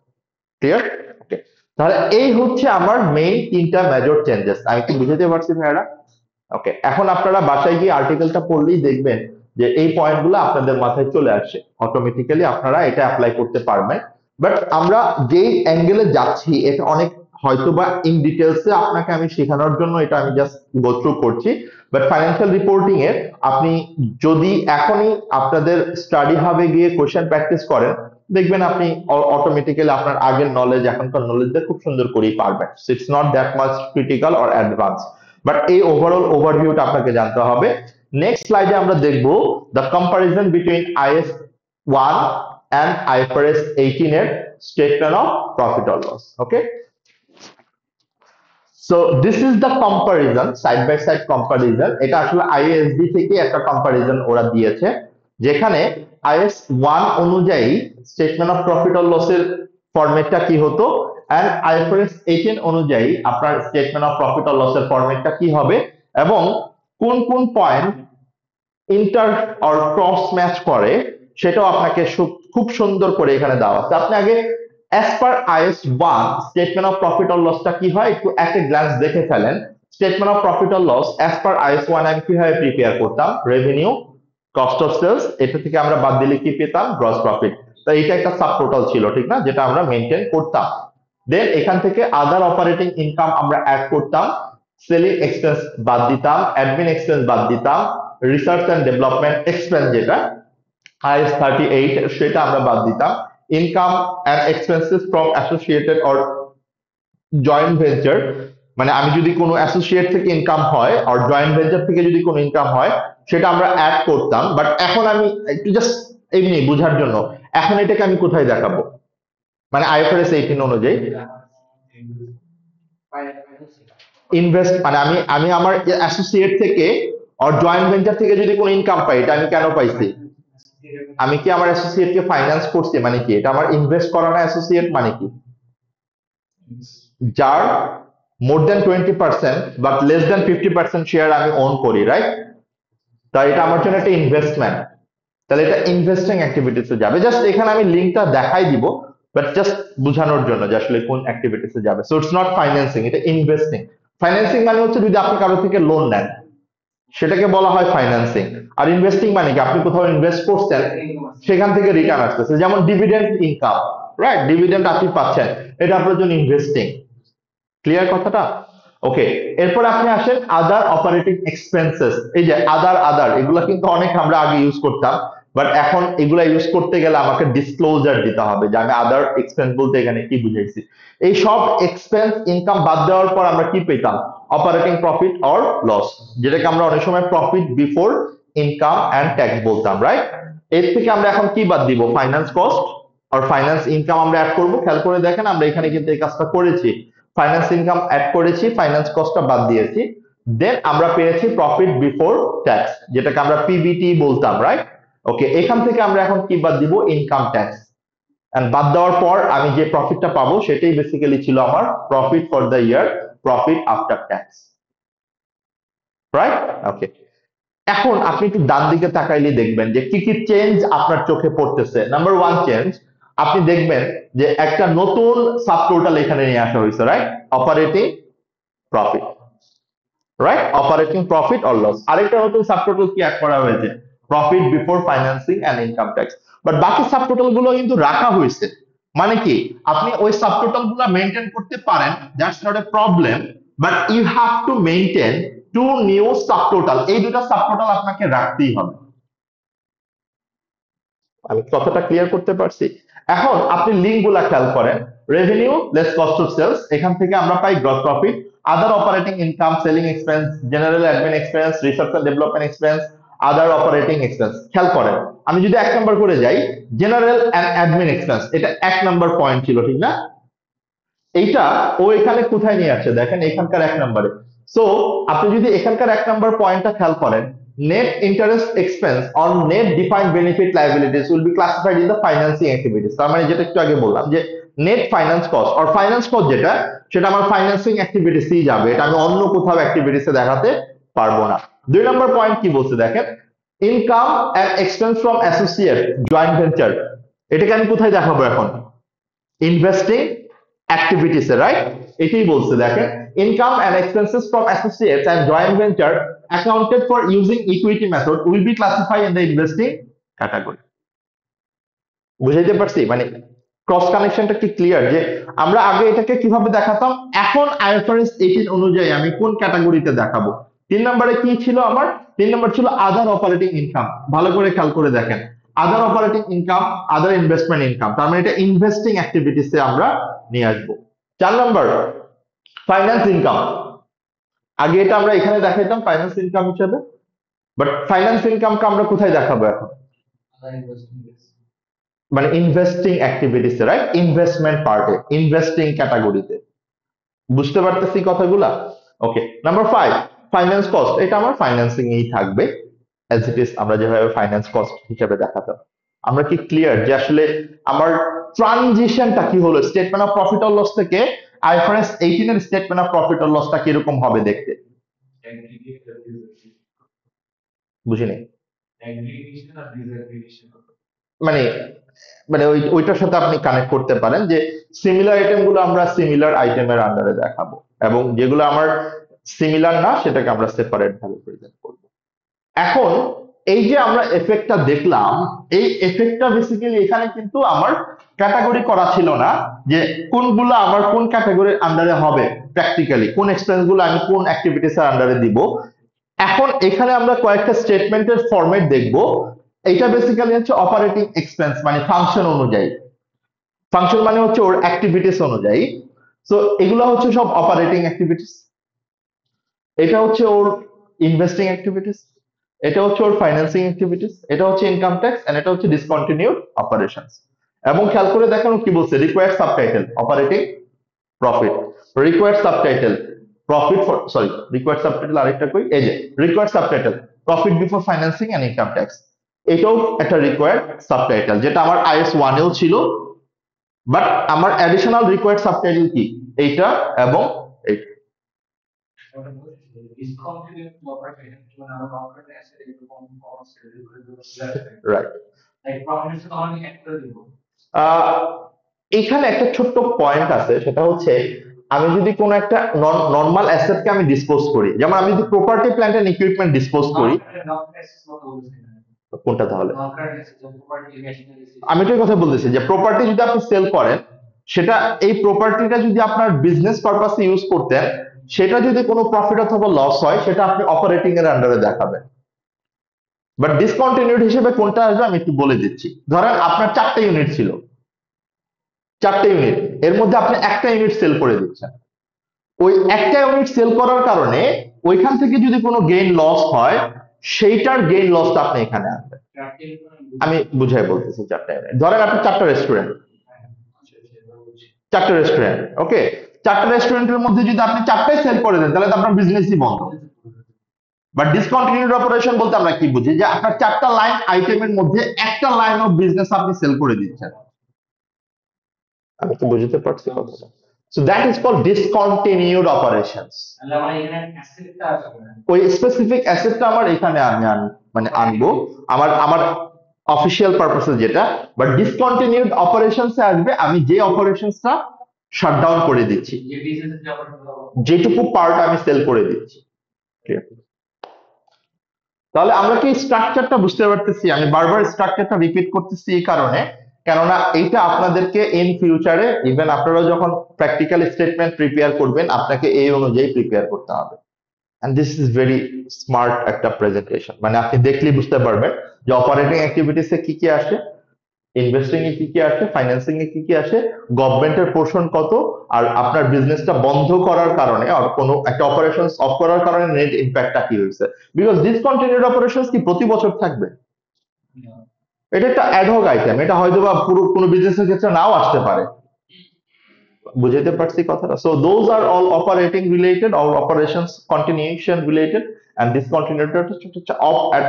ক্লিয়ার? ওকে, তাহলে এই হচ্ছে আমার মেইন 3টা মেজর চেঞ্জেস। আমি কি বুঝাতে পারছি ভাইরা? ওকে, এখন আপনারা বাসায় গিয়ে আর্টিকেলটা পড়লেই দেখবেন যে এই পয়েন্টগুলো আপনাদের মাথায় চলে আসে, অটোমেটিক্যালি আপনারা এটা অ্যাপ্লাই করতে পারবেন। বাট আমরা যেই অ্যাঙ্গেলে যাচ্ছি এটা অনেক হয়তোবা ইন ডিটেলসে আপনাকে আমি শেখানোর জন্য এটা আমি জাস্ট গো থ্রু করছি, বাট ফাইন্যান্সিয়াল রিপোর্টিং এর আপনি যদি এখনই আপনাদের স্টাডি হাবে গিয়ে কোশ্চেন প্র্যাকটিস করেন, দেখবেন আপনি অটোমেটিক্যালি আপনার আগের নলেজ এখনকার নলেজ দিয়ে খুব সুন্দর করেই পারবেন। It's not that much critical or advance, but এই ওভারঅল ওভারভিউটা আপনাকে জানতে হবে। নেক্সট স্লাইডে আমরা দেখব the comparison between IS 1 and IFRS 18 এর statement of profit or loss. Okay, so this is the comparison, side by side comparison. এটা আসলে আইএসবি থেকে একটা কম্পারিজন ওরা দিয়েছে, যেখানে আইএস 1 অনুযায়ী স্টেটমেন্ট অফ প্রফিট অর লসের ফরম্যাটটা কি হতো এন্ড আইএফআরএস 18 অনুযায়ী আপনার স্টেটমেন্ট অফ প্রফিট অর লসের ফরম্যাটটা কি হবে, এবং কোন কোন point inter or cross match করে সেটাও আপনাকে খুব সুন্দর করে এখানে দেওয়া আছে। আপনি আগে as per IS 1 statement of profit or লসটা কি হয় একটু এক গ্ল্যান্স দেখে ফেলেন। Statement of profit or loss as per IS 1 আমি কিভাবে প্রিপেয়ার করতাম, রেভিনিউ, কস্ট অফ সেলস, এটা থেকে আমরা বাদ দিলে কি পেতাম, গ্রস প্রফিট। তো এটা একটা সাব টোটাল ছিল, ঠিক না, যেটা আমরা মেনটেন করতাম। দেন এখান থেকে আদার অপারেটিং ইনকাম আমরা অ্যাড করতাম, সেলিং এক্সপেন্স বাদ দিতাম, অ্যাডমিন এক্সপেন্স বাদ দিতাম, রিসার্চ এন্ড ডেভেলপমেন্ট এক্সপেন্স যেটা আইএস 38 সেটা আমরা বাদ দিতাম, income and expenses from associated or joint venture, মানে আমি যদি কোনো অ্যাসোসিয়েট থেকে ইনকাম হয় আর জয়েন্ট ভেঞ্চার থেকে যদি কোনো ইনকাম হয় সেটা আমরা অ্যাড করতাম। বাট এখন আমি একটু জাস্ট এমনি বোঝার জন্য, এখন এটাকে আমি কোথায় দেখাবো, মানে আইএফআরএস 18 অনুযায়ী ইনভেস্ট, মানে আমি আমি আমার অ্যাসোসিয়েট থেকে আর জয়েন্ট ভেঞ্চার থেকে যদি কোনো ইনকাম পাই, এটা আমি কেন পাইছি, আমি কি আমার অ্যাসোসিয়েট কে ফাইন্যান্স করছি, মানে কি এটা আমার ইনভেস্ট করা না, অ্যাসোসিয়েট মানে কি যার মোর দেন 20% বাট লেস দেন 50% শেয়ার আমি ওন করি, রাইট? তাই এটা আমার জন্য একটা ইনভেস্টমেন্ট, তাহলে এটা ইনভেস্টিং অ্যাক্টিভিটিসে যাবে। জাস্ট এখানে আমি লিঙ্কটা দেখাই দিব, বাট জাস্ট বোঝানোর জন্য যে আসলে কোন অ্যাক্টিভিটিসে যাবে। সো ইটস নট ফাইন্যান্সিং, এটা ইনভেস্টিং। ফাইন্যান্সিং মানে হচ্ছে যদি আপনি কারো থেকে লোন নেন সেটাকে বলা হয় ফাইন্যান্সিং, আর ইনভেস্টিং মানে কি আপনি কোথাও ইনভেস্ট করছেন সেখান থেকে রিটার্ন আসতেছে, যেমন ডিভিডেন্ড ইনকাম, রাইট, ডিভিডেন্ড আপনি পাচ্ছেন, এটা আপনার জন্য ইনভেস্টিং। ক্লিয়ার কথাটা? ওকে, এরপর আপনি আসেন আদার অপারেটিং এক্সপেন্সেস। এই যে আদার আদার এগুলা কিন্তু অনেক আমরা আগে ইউজ করতাম, বাট এখন এগুলা ইউজ করতে গেলে আমাকে ডিসক্লোজার দিতে হবে যে আমি আদার এক্সপেন্স বলতে এখানে কি বুঝাইছি। এই সব এক্সপেন্স ইনকাম বাদ দেওয়ার পর আমরা কি পেতাম, অপারেটিং প্রফিট অর লস, যেটাকে আমরা অনেক সময় profit before income and tax বলতাম, রাইট? এর থেকে আমরা এখন কি বাদ দিব, ফাইন্যান্স কস্ট আর ফাইন্যান্স ইনকাম আমরা অ্যাড করব। খেয়াল করে দেখেন আমরা এখানে কিন্তু এই কাজটা করেছি, ফাইন্যান্স ইনকাম অ্যাড করেছি, ফাইন্যান্স কস্টটা বাদ দিয়েছি, দেন আমরা পেয়েছি প্রফিট বিফোর ট্যাক্স, যেটাকে আমরা পিবিটি বলতাম, রাইট? ওকে, এখান থেকে আমরা এখন কি বাদ দিব, ইনকাম ট্যাক্স, এন্ড বাদ দেওয়ার পর আমি যে প্রফিটটা পাবো সেটাই বেসিক্যালি ছিল আমার profit for the year, profit after tax, right? Okay, এখন আপনি একটু ডান দিকে তাকাইলে দেখবেন যে কি কি চেঞ্জ আপনার চোখে পড়তেছে। নাম্বার ওয়ান চেঞ্জ, আপনি দেখবেন যে একটা নতুন সাবটোটাল এখানে নিয়ে আসা হয়েছে, right? Operating profit, right? Operating profit or loss, আরেকটা নতুন সাবটোটাল কি অ্যাড করা হয়েছে, profit before financing and income tax. But বাকি সাবটোটাল গুলো কিন্তু রাখা হয়েছে, মানে কি আপনি ওই সাবটোটাল গুলো মেনটেন করতে পারেন, that's not a problem, but you have to maintain two new subtotal. এই দুটো সাবটোটাল আপনাকে রাখতেই হবে। আমি কথাটা ক্লিয়ার করতে পারছি? এখন আপনি লিঙ্ক গুলা খেয়াল করেন, revenue less cost of sales, এখান থেকে আমরা পাই gross profit, other operating income, selling expense, general admin expense, research and development expense, other operating expense. খেয়াল করেন আমি যদি এক নাম্বার করে যাই, জেনারেল এন্ড অ্যাডমিন এক্সপেন্স, এটা এক নাম্বার পয়েন্ট ছিল, ঠিক না? এইটা ও এখানে কোথায় নিয়ে আসছে দেখেন, এখানকার এক নম্বরে। সো আপনি যদি এখানকার এক নম্বর পয়েন্টটা খেয়াল করেন, net interest expense on net defined benefit liabilities will be classified in the financing activities. তার মানে যেটা একটু আগে বললাম যে নেট ফাইন্যান্স কস্ট আর ফাইন্যান্স কস্ট যেটা, সেটা আমার ফাইন্যান্সিং অ্যাক্টিভিটিসই যাবে, এটা আমি অন্য কোথাও অ্যাক্টিভিটিসে দেখাতে পারবো না। দুই নম্বর পয়েন্ট কি বলছে দেখেন, income and expense from associate joint venture, এটাকে আমি কোথায় দেখাবো এখন, ইনভেস্টিং অ্যাক্টিভিটিস, রাইট? এটাই বলছে দেখেন, income and expenses from associates and joint venture accounted for using equity method will be classified in the investing category. বুঝাইতে পারছি? মানে ক্রস কানেকশনটা কি ক্লিয়ার? যে আমরা আগে এটাকে কিভাবে দেখাতাম, এখন আইএফআরএস 18 অনুযায়ী আমি কোন ক্যাটাগরিতে দেখাবো। 3 নম্বরে কি ছিল আমার? 3 নম্বর ছিল আদার অপারেটিং ইনকাম। ভালো করে খেয়াল করে দেখেন, আদার অপারেটিং ইনকাম, আদার ইনভেস্টমেন্ট ইনকাম, তার মানে এটা ইনভেস্টিং অ্যাক্টিভিটিসে আমরা নিয়ে আসবো। 4 নম্বর ফাইন্যান্স ইনকাম। আগে এটা আমরা এখানে দেখাইতাম ফাইন্যান্স ইনকাম হিসেবে, বাট ফাইন্যান্স ইনকামকে আমরা কোথায় দেখাবো এখন? মানে ইনভেস্টিং অ্যাক্টিভিটিসে, রাইট? ইনভেস্টমেন্ট পার্টে, ইনভেস্টিং ক্যাটাগরিতে। বুঝতে পারতেছি কথাগুলা? ওকে। নাম্বার 5 ফাইন্যান্স কস্ট, এটা আমার ফাইন্যান্সিং এই থাকবে অ্যাজ ইট ইজ, আমরা যেভাবে ফাইন্যান্স কস্ট হিসেবে দেখাতাম। আমরা কি ক্লিয়ার যে আসলে আমার ট্রানজিশনটা কি হলো statement of profit or loss থেকে আইএফআরএস 18 এর স্টেটমেন্ট অফ প্রফিট অর লসটা কিরকম হবে দেখতে? বুঝিনি। মানে মানে ওইটার সাথে আপনি কানেক্ট করতে পারেন যে সিমিলার আইটেম গুলো আমরা সিমিলার আইটেমের আন্ডারে দেখাবো, এবং যেগুলো আমার সিমিলার না সেটাকে আমরা সেপারেট ভাবে প্রেজেন্ট করবো। এখন এই যে আমরা এফেক্টটা দেখলাম, এই এফেক্টটা বেসিক্যালি এখানে কিন্তু আমার ক্যাটাগরি করা ছিল না যে কোনগুলো আমার কোন ক্যাটাগরির আন্ডারে হবে, প্র্যাকটিক্যালি কোন এক্সপেন্স গুলো আমি কোন অ্যাক্টিভিটিস এর আন্ডারে দিব। এখন এখানে আমরা কয়েকটা স্টেটমেন্টের ফরম্যাট দেখব। এটা বেসিক্যালি হচ্ছে অপারেটিং এক্সপেন্স, মানে ফাংশন অনুযায়ী, ফাংশন মানে হচ্ছে ওর অ্যাক্টিভিটিস অনুযায়ী। সো এগুলো হচ্ছে সব অপারেটিং অ্যাক্টিভিটিস, এটা হচ্ছে ওর ইনভেস্টিং অ্যাক্টিভিটিস, এটা হচ্ছে ওর ফাইন্যান্সিং অ্যাক্টিভিটিস, এটা হচ্ছে ইনকাম ট্যাক্স, এন্ড এটা হচ্ছে ডিসকন্টিনিউড অপারেশনস। এবং খেয়াল করে দেখেন কি বলছে, required subtitle operating profit, required subtitle profit for, sorry required subtitle আরেকটা কই, এই যে required subtitle profit before financing and income tax. এটাও একটা রিকোয়ার্ড সাবটাইটেল, যেটা আমার আইএস 1 এও ছিল, বাট আমার অ্যাডিশনাল রিকোয়ার্ড সাবটাইটেল কি এইটা এবং এইটা। রাইট। এখানে একটা ছোট্ট পয়েন্ট আছে, সেটা হচ্ছে আমি যদি কোনো একটা নর্মাল অ্যাসেটকে আমি ডিসপোজ করি, যেমন আমি যদি property plant and equipment dispose করি, কোনটা তাহলে? আমি তো এই কথা বলতেছি যে প্রপার্টি যদি আপনি সেল করেন, সেটা এই প্রপার্টিটা যদি আপনার বিজনেস পারপাসে ইউজ করতেন, সেটা যদি কোনো প্রফিট অথবা লস হয়, সেটা আপনি অপারেটিং এর আন্ডারে দেখাবেন। বাট ডিসকন্টিনিউড হিসেবে কোনটা আসবে আমি একটু বলে দিচ্ছি। ধরেন আপনার 4টা ইউনিট ছিল, 4টে ইউনিট, এর মধ্যে আপনি একটা ইউনিট সেল করে দিচ্ছেন। ওই একটা ইউনিট সেল করার কারণে ওইখান থেকে যদি কোনো গেইন লস হয়, সেইটার গেইন লসটা আপনি এখানে আনবেন। আমি বুঝাই বলতেছি। 4টা ইউনিট, ধরেন আপনি 4টা রেস্টুরেন্ট, 4টা রেস্টুরেন্ট, ওকে। 4টা রেস্টুরেন্টের মধ্যে যদি আপনি 4টাই সেল করে দেন, তাহলে তো আপনার বিজনেসই বন্ধ। বাট ডিসকন্টিনিউড অপারেশন বলতে আমরা কি বুঝি, যে আপনার 4টা লাইন আইটেমের মধ্যে একটা লাইন অফ বিজনেস আপনি সেল করে দিচ্ছেন। আমি কি বুঝতে পারছি কথাটা? So that is called discontinued operations. ওই স্পেসিফিক অ্যাসেটটা আমার এখানে আমি মানে আনবো আমার আমার অফিসিয়াল পারপাসে যেটা, বাট ডিসকন্টিনিউড অপারেশনস এ আসবে আমি যে অপারেশনসটা শাটডাউন করে দিচ্ছি, যেটুকু পার্ট আমি সেল করে দিচ্ছি। তাহলে আমরা কি স্ট্রাকচারটা বুঝতে পারতেছি? আমি বারবার স্ট্রাকচারটা রিপিট করতেছি এই কারণে, কেননা এইটা আপনাদেরকে ইন ফিউচারে ইভেন আপনারা যখন প্র্যাকটিক্যাল স্টেটমেন্ট প্রিপেয়ার করবেন, আপনাকে এই অনুযায়ী প্রিপেয়ার করতে হবে। And this is very smart একটা প্রেজেন্টেশন, মানে আপনি দেখলেই বুঝতে পারবেন যে অপারেটিং অ্যাক্টিভিটিসে কি কি আসে, ইনভেস্টিং এ কি কি আসে, ফাইন্যান্সিং এ কি কি আসে, গভর্নমেন্টের পোর্শন কত, আর আপনার বিজনেসটা বন্ধ করার কারণে আর কোনো একটা অপারেশনস অফ করার কারণে নেট ইমপ্যাক্টটা কি হয়েছে। বিকজ ডিসকন্টিনিউড অপারেশনস কি প্রতি বছর থাকবে? এটা একটা অ্যাডহক আইটেম, এটা হয়তো বা পুরো কোনো বিজনেসের ক্ষেত্রে নাও আসতে পারে। বুঝাইতে পারছি কথাটা? So those are all operating related or operations continuation related, and discontinued হচ্ছে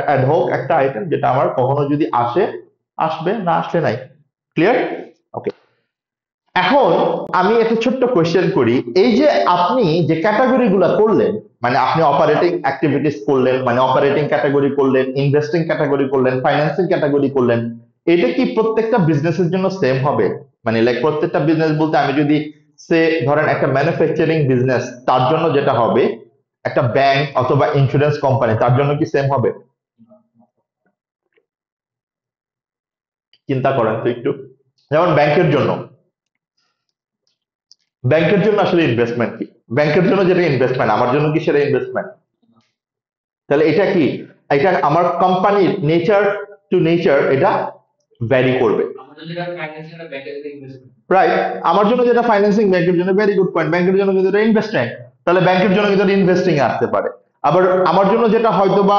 অ্যাডহক একটা আইটেম, যেটা আমার কখনো যদি আসে আসবে, না আসলে নাই। ক্লিয়ার? ওকে। এখন আমি একটা ছোট্ট কোয়েশ্চেন করি, এই যে আপনি যে ক্যাটাগরি গুলা করলেন, মানে আপনি অপারেটিং অ্যাক্টিভিটিস করলেন, মানে অপারেটিং ক্যাটাগরি করলেন, ইনভেস্টিং ক্যাটাগরি করলেন, ফাইন্যান্সিং ক্যাটাগরি করলেন, এটা কি প্রত্যেকটা বিজনেসের জন্য সেম হবে? মানে লাইক প্রত্যেকটা বিজনেস বলতে আমি যদি সে ধরেন একটা ম্যানুফ্যাকচারিং বিজনেস, তার জন্য যেটা হবে, একটা ব্যাংক অথবা ইন্স্যুরেন্স কোম্পানি, তার জন্য কি সেম হবে? চিন্তা করেন তো একটু। যেমন ব্যাংকের জন্য ব্যাংকের জন্য আসলে ইনভেস্টমেন্ট কি? ব্যাংকের জন্য যেটা ইনভেস্টমেন্ট, আমার জন্য কি সেটা ইনভেস্টমেন্ট? তাহলে এটা কি? এটা আমার কোম্পানির নেচার টু নেচার এটা ভ্যারি করবে, রাইট? আমার জন্য যেটা ফাইন্যান্সিং, ব্যাংকের জন্য ভেরি গুড পয়েন্ট, ব্যাংকের জন্য কিন্তু এটা ইনভেস্টিং, তাহলে ব্যাংকের জন্য কিন্তু ইনভেস্টিং আসতে পারে। আবার আমার জন্য যেটা হয়তো বা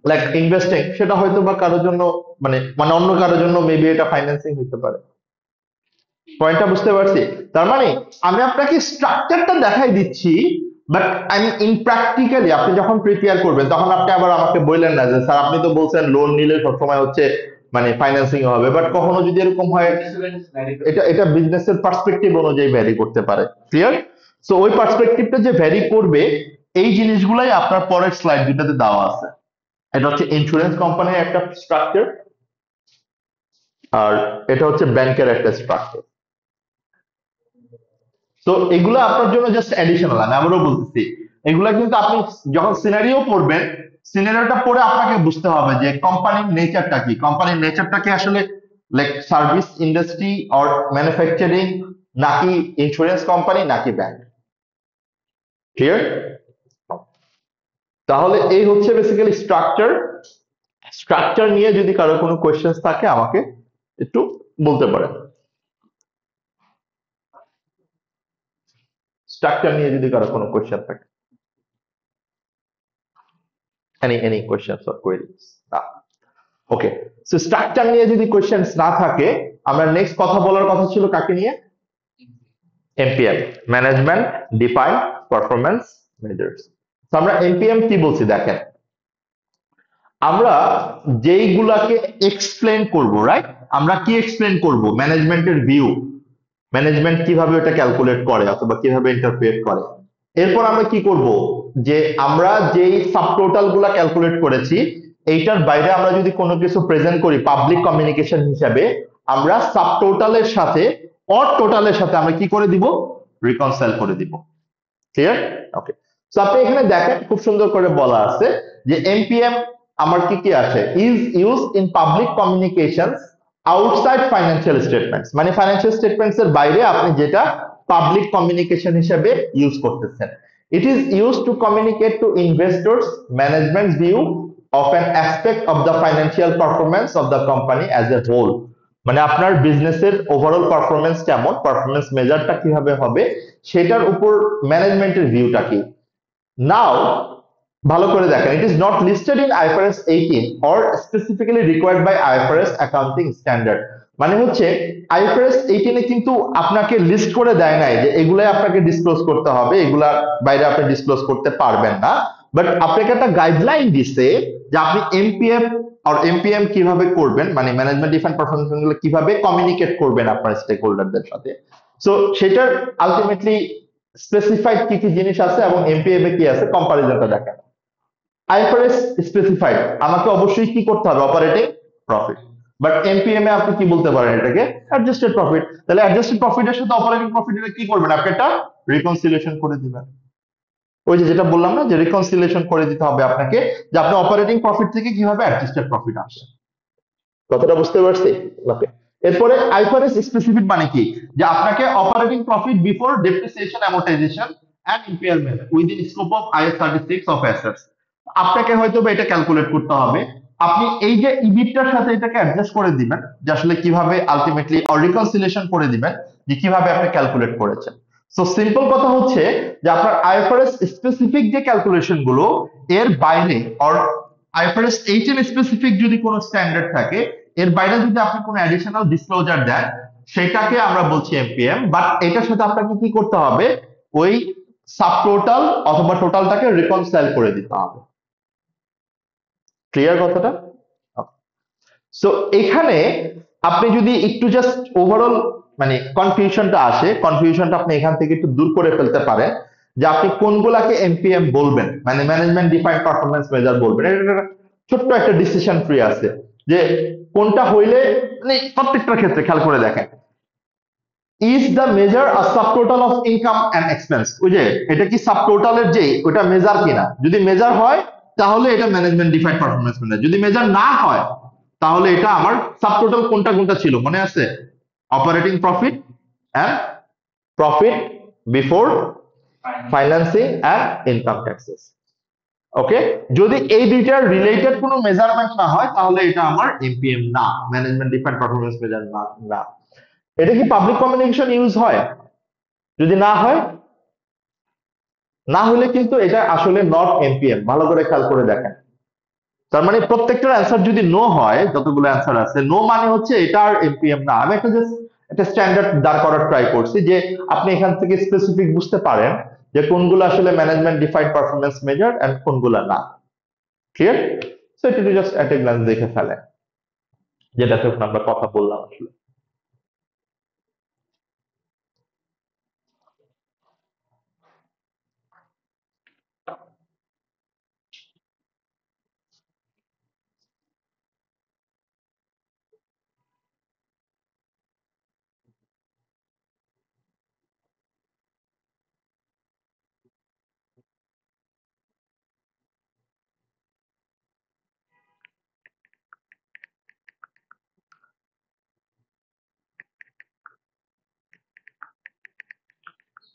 লাইক ইনভেস্টিং, সেটা হয়তো বা কারোর জন্য মানে মানে অন্য কারোর জন্য মেবি এটা ফাইন্যান্সিং হতে পারে। পয়েন্টটা বুঝতে পারছি? তার মানে আমি আপনাকে স্ট্রাকচারটা দেখাই দিচ্ছি, বাট আমি ইন প্র্যাকটিক্যালি আপনি যখন প্রিপেয়ার করবেন তখন আপনি আবার আমাকে বললেন না যে স্যার আপনি তো বলছেন লোন নিলে সবসময় হচ্ছে মানে ফাইন্যান্সিং হবে, বাট কখনো যদি এরকম হয়, এটা এটা বিজনেসের পার্সপেক্টিভ অনুযায়ী ভ্যারি করতে পারে। ক্লিয়ার? সো ওই পার্সপেক্টিভটা যে ভ্যারি করবে, এই জিনিসগুলাই আপনার পরের স্লাইড দুটাতে দেওয়া আছে। এটা হচ্ছে ইন্স্যুরেন্স কোম্পানির একটা স্ট্রাকচার, আর এটা হচ্ছে ব্যাংকের একটা স্ট্রাকচার। তো এগুলো আপনার জন্য জাস্ট অ্যাডিশনাল, আমি আবারও বলতেছি, এগুলা কিন্তু আপনি যখন সিনারিও পড়বেন, সিনারিওটা পড়ে আপনাকে বুঝতে হবে যে কোম্পানির নেচারটা কি, কোম্পানির নেচারটা কি আসলে like service industry or manufacturing, নাকি ইন্স্যুরেন্স কোম্পানি, নাকি ব্যাংক। ক্লিয়ার? তাহলে এই হচ্ছে বেসিক্যালি স্ট্রাকচার। স্ট্রাকচার নিয়ে যদি কারো কোনো কোয়েশ্চেন্স থাকে আমাকে একটু বলতে পারেন। স্ট্রাকচার নিয়ে যদি কারো কোনো কোয়েশ্চেন থাকে, any questions or queries? Okay, so structure নিয়ে যদি কোয়েশ্চেন্স না থাকে, আমরা নেক্সট কথা বলার কথা ছিল কাকে নিয়ে? MPM, management define performance measures. তো আমরা এমপিএম কি বলছি দেখেন, আমরা যেইগুলাকে এক্সপ্লেন করব, রাইট? আমরা কি এক্সপ্লেন করব? ম্যানেজমেন্টের ভিউ, ম্যানেজমেন্ট কিভাবে এটা ক্যালকুলেট করে অথবা কিভাবে ইন্টারপ্রেট করে। এরপর আমরা কি করব, যে আমরা যেই সাবটোটাল গুলা ক্যালকুলেট করেছি, এইটার বাইরে আমরা যদি কোনো কিছু প্রেজেন্ট করি পাবলিক কমিউনিকেশন হিসাবে, আমরা সাবটোটালের সাথে অর টোটালের সাথে আমরা কি করে দিব? রিকনসাইল করে দিব। ক্লিয়ার? ওকে, সো আপনি এখানে দেখেন খুব সুন্দর করে বলা আছে যে এমপিএম আমার কি কি আছে, is use in public communications outside financial statements, মানে ফাইন্যান্সিয়াল স্টেটমেন্টস এর বাইরে আপনি যেটা পাবলিক কমিউনিকেশন হিসেবে ইউজ করতেছেন। It is use to communicate to investors management view of an aspect of the financial performance of the company as a whole, মানে আপনার বিজনেসের ওভারঅল পারফরমেন্স কেমন, পারফরমেন্স মেজারটা কিভাবে হবে, সেটার উপর ম্যানেজমেন্টের ভিউটা কি। নাও ভালো করে দেখেন, it is not listed in IFRS 18 or specifically required by IFRS accounting standard. মানে হচ্ছে আইএফআরএস 18 এ কিন্তু আপনাকে লিস্ট করে দেয় নাই যে এগুলাই আপনাকে ডিসক্লোজ করতে হবে, এগুলার বাইরে আপনি ডিসক্লোজ করতে পারবেন না, বাট আপনাকে একটা গাইডলাইন দিছে যে আপনি এমপিএফ আর এমপিএম কিভাবে করবেন, মানে ম্যানেজমেন্ট ডিফাইন্ড পারফরম্যান্স গুলো কিভাবে কমিউনিকেট করবেন আপনার স্টেক হোল্ডারদের সাথে। সো সেটার আলটিমেটলি স্পেসিফাইড কি কি জিনিস আছে এবং এমপিএম এ কি আছে, কম্পারিজনটা দেখেন। আইএফআরএস স্পেসিফাইড আমাকে অবশ্যই কি করতে হবে? Operating profit. বাট এমপিএম এ আপনি কি বলতে পারেন এটাকে? Adjusted profit. তাহলে অ্যাডজাস্টেড প্রফিটের সাথে অপারেটিং প্রফিট কি করবেন? আপনি একটা রিকনসিলিয়েশন করে দিবেন। ওই যে যেটা বললাম না, যে রিকনসিলিয়েশন করে দিতে হবে আপনাকে, যে আপনি অপারেটিং প্রফিট থেকে কিভাবে অ্যাডজাস্টেড প্রফিট আসে। কথাটা বুঝতে পারছি? ওকে, এরপরে আইফআরএস স্পেসিফিক মানে কি, যে আপনাকে operating profit before depreciation amortization and impairment within scope of IS 36 of assets, আপনাকে হয়তো বা এটা ক্যালকুলেট করতে হবে। আপনি এই যে ইবিটটার সাথে এটাকে অ্যাডজাস্ট করে দিবেন, যে আসলে কিভাবে আলটিমেটলি অর রিকনসিলিয়েশন করে দিবেন যে কিভাবে আপনি ক্যালকুলেট করেছেন। সো সিম্পল কথা হচ্ছে যে আপনার আইএফআরএস স্পেসিফিক যে ক্যালকুলেশন গুলো, এর বাইরে অর আইএফআরএস 18 স্পেসিফিক যদি কোনো স্ট্যান্ডার্ড থাকে, এর বাইরে যদি আপনি কোনো অ্যাডিশনাল ডিসক্লোজার দেন, সেটাকে আমরা বলছি এমপিএম, বাট এটার সাথে আপনাকে কি করতে হবে? ওই সাবটোটাল অথবা টোটালটাকে রিকনসাইল করে দিতে হবে। ক্লিয়ার কথাটা? সো এখানে আপনি যদি একটু জাস্ট ওভারঅল মানে কনফিউশনটা আসে, কনফিউশনটা আপনি এখান থেকে একটু দূর করে ফেলতে পারেন, যে আপনি কোনগুলাকে এমপিএম বলবেন, মানে ম্যানেজমেন্ট ডিফাইন্ড পারফরম্যান্স মেজার বলবেন। এটা ছোট্ট একটা ডিসিশন ট্রি আছে, যে কোনটা হইলে মানে প্রত্যেকটার ক্ষেত্রে খেয়াল করে দেখেন, is the measure a subtotal of income and expense, ওই যে এটা কি সাবটোটালের যে ওটা মেজার কিনা, যদি মেজার হয় তাহলে এটা ম্যানেজমেন্ট ডিফাইন্ড পারফরম্যান্স মেজার, যদি মেজার না হয় তাহলে এটা আমার সাবটোটাল কোনটা কোনটা ছিল মনে আছে? Operating profit and profit before financing and income taxes. Okay, যদি এই দুইটার রিলেটেড কোনো মেজারমেন্ট না হয় তাহলে এটা আমার এমপিএম না, ম্যানেজমেন্ট ডিফাইন্ড পারফরম্যান্স মেজার না। না, এটা কি পাবলিক কমিউনিকেশন ইউজ হয়? যদি না হয়, না হলে কিন্তু এটা আসলে নট এমপিএম। ভালো করে খেয়াল করে দেখেন। তার মানে প্রত্যেকটার অ্যান্সার যদি নো হয়, যতগুলো অ্যান্সার আছে, নো মানে হচ্ছে এটা আর এমপিএম না। আমি একটা জাস্ট একটা স্ট্যান্ডার্ড দাঁড় করার ট্রাই করছি যে আপনি এখান থেকে স্পেসিফিক বুঝতে পারেন যে কোনগুলো আসলে management defined performance measure and কোনগুলো না। ক্লিয়ার? সো এটা জাস্ট এট এ গ্লান্স দেখে ফেলেন, যেটাতে আমরা কথা বললাম আসলে।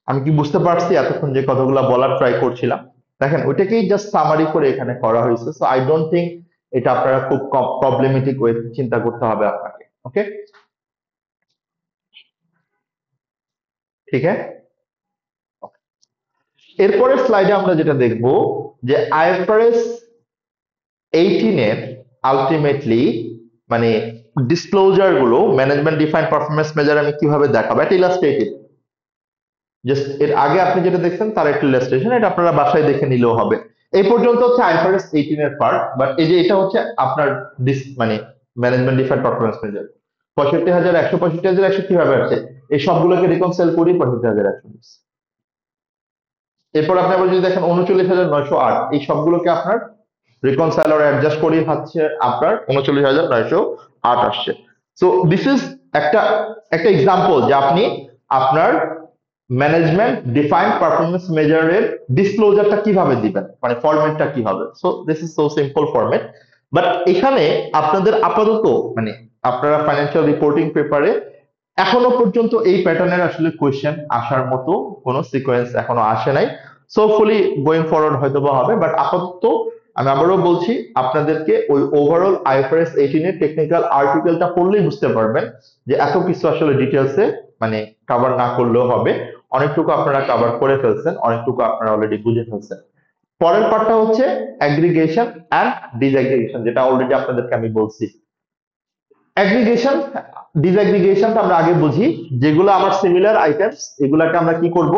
আমি কি বুঝতে পারছি এতক্ষণ যে কথাগুলো বলার ট্রাই করছিলাম? দেখেন, ওইটাকেই জাস্ট সামারি করে এখানে করা হয়েছে। সো আই ডোন্ট থিঙ্ক এটা আপনারা খুব প্রবলেমেটিক ওয়ে চিন্তা করতে হবে আপনাকে। ওকে, ঠিক আছে। এরপরের স্লাইডে আমরা যেটা দেখব যে আইএফআরএস 18 এর আলটিমেটলি মানে ডিসক্লোজার গুলো, ম্যানেজমেন্ট ডিফাইন্ড পারফরম্যান্স মেজার আমি কিভাবে দেখাবো, এটা ইলাস্ট্রেটিভ। জাস্ট এর আগে আপনি যেটা দেখছেন তার একটা ইলাস্ট্রেশন, এটা আপনারা বাসায় দেখে নিলেও হবে। এই পর্যন্ত হচ্ছে আইএফআরএস 18 এর পার্ট, বাট এই যে এটা হচ্ছে আপনার মানে ম্যানেজমেন্ট ডিফাইন্ড পারফরম্যান্স মেজার। 65,100 65,100 কিভাবে আছে? এই সবগুলোকে রিকনসাইল করি 65,100। এরপর আপনি আবার যদি দেখেন 39,908, এই সবগুলোকে আপনার রিকনসাইলার অ্যাডজাস্ট করি হচ্ছে আপনার 39,908 আসছে। সো দিস ইজ একটা একটা এক্সাম্পল যে আপনি আপনার ম্যানেজমেন্ট ডিফাইন্ড পারফরম্যান্স মেজারের ডিসক্লোজারটা কিভাবে দিবেন, মানে ফরম্যাটটা কি হবে। So this is so simple format. But এখানে আপনাদের আপাতত মানে আপনারা ফাইন্যান্সিয়াল রিপোর্টিং পেপারে এখনো পর্যন্ত এই প্যাটার্নের আসলে কোয়েশ্চেন আসার মতো কোনো সিকোয়েন্স এখনো আসে নাই। সো ফুলি গোয়িং ফরওয়ার্ড হয়তো বা হবে, বাট আপাতত আমি আবারও বলছি আপনাদেরকে ওই ওভারঅল আইএফআরএস 18 এর টেকনিক্যাল আর্টিকেলটা পড়লেই বুঝতে পারবেন যে এত কিছু আসলে ডিটেলসে মানে কভার না করলেও হবে। অনেকটুকু আপনারা কভার করে ফেলছেন, অনেকটুকু আপনারা অলরেডি বুঝে ফেলছেন। পরের পার্টটা হচ্ছে অ্যাগ্রিগেশন অ্যান্ড ডিসঅ্যাগ্রিগেশন, যেটা অলরেডি আপনাদেরকে আমি বলছি। অ্যাগ্রিগেশন ডিসঅ্যাগ্রিগেশনটা আমরা আগে বুঝি। যেগুলো আমার সিমিলার আইটেমস, এগুলাকে আমরা কি করব,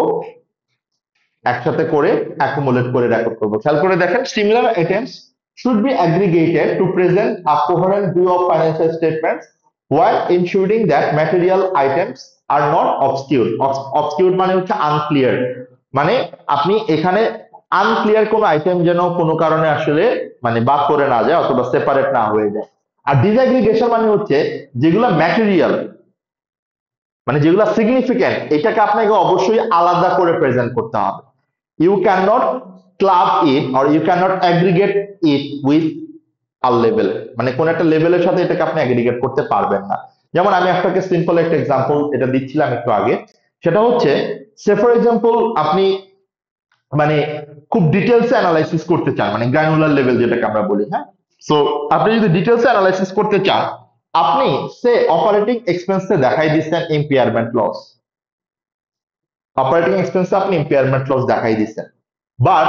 একসাথে করে অ্যাকুমুলেট করে রেকর্ড করব। খেয়াল করে দেখেন, similar items should be aggregated to present a coherent view of financial statements while ensuring that material items are not obscure. Obscure মানে হচ্ছে unclear, মানে আপনি এখানে আনক্লিয়ার কোন আইটেম যেন কোনো কারণে আসলে মানে বাদ করে না যায় অথবা সেপারেট না হয়ে যায়। আর ডিসঅ্যাগ্রিগেশন মানে হচ্ছে যেগুলো ম্যাটেরিয়াল, মানে যেগুলো সিগনিফিক্যান্ট, এটাকে আপনাকে অবশ্যই আলাদা করে প্রেজেন্ট করতে হবে। You cannot club it or you cannot aggregate it with a level, মানে কোন একটা লেভেলের সাথে এটাকে আপনি অ্যাগ্রিগেট করতে পারবেন না। যেমন আমি আপনাকে সিম্পল একটা এক্সাম্পল এটা দিচ্ছিলাম একটু আগে, সেটা হচ্ছে সে ফর এক্সাম্পল আপনি মানে খুব ডিটেলসে অ্যানালাইসিস করতে চান, মানে গ্রানুলার লেভেল যেটাকে আমরা বলি। হ্যাঁ, সো আপনি যদি ডিটেলসে অ্যানালাইসিস করতে চান, আপনি সে অপারেটিং এক্সপেন্সে দেখাই দিচ্ছেন ইম্পেয়ারমেন্ট লস, অপারেটিং এক্সপেন্সে আপনি ইম্পেয়ারমেন্ট লস দেখাই দিচ্ছেন। বাট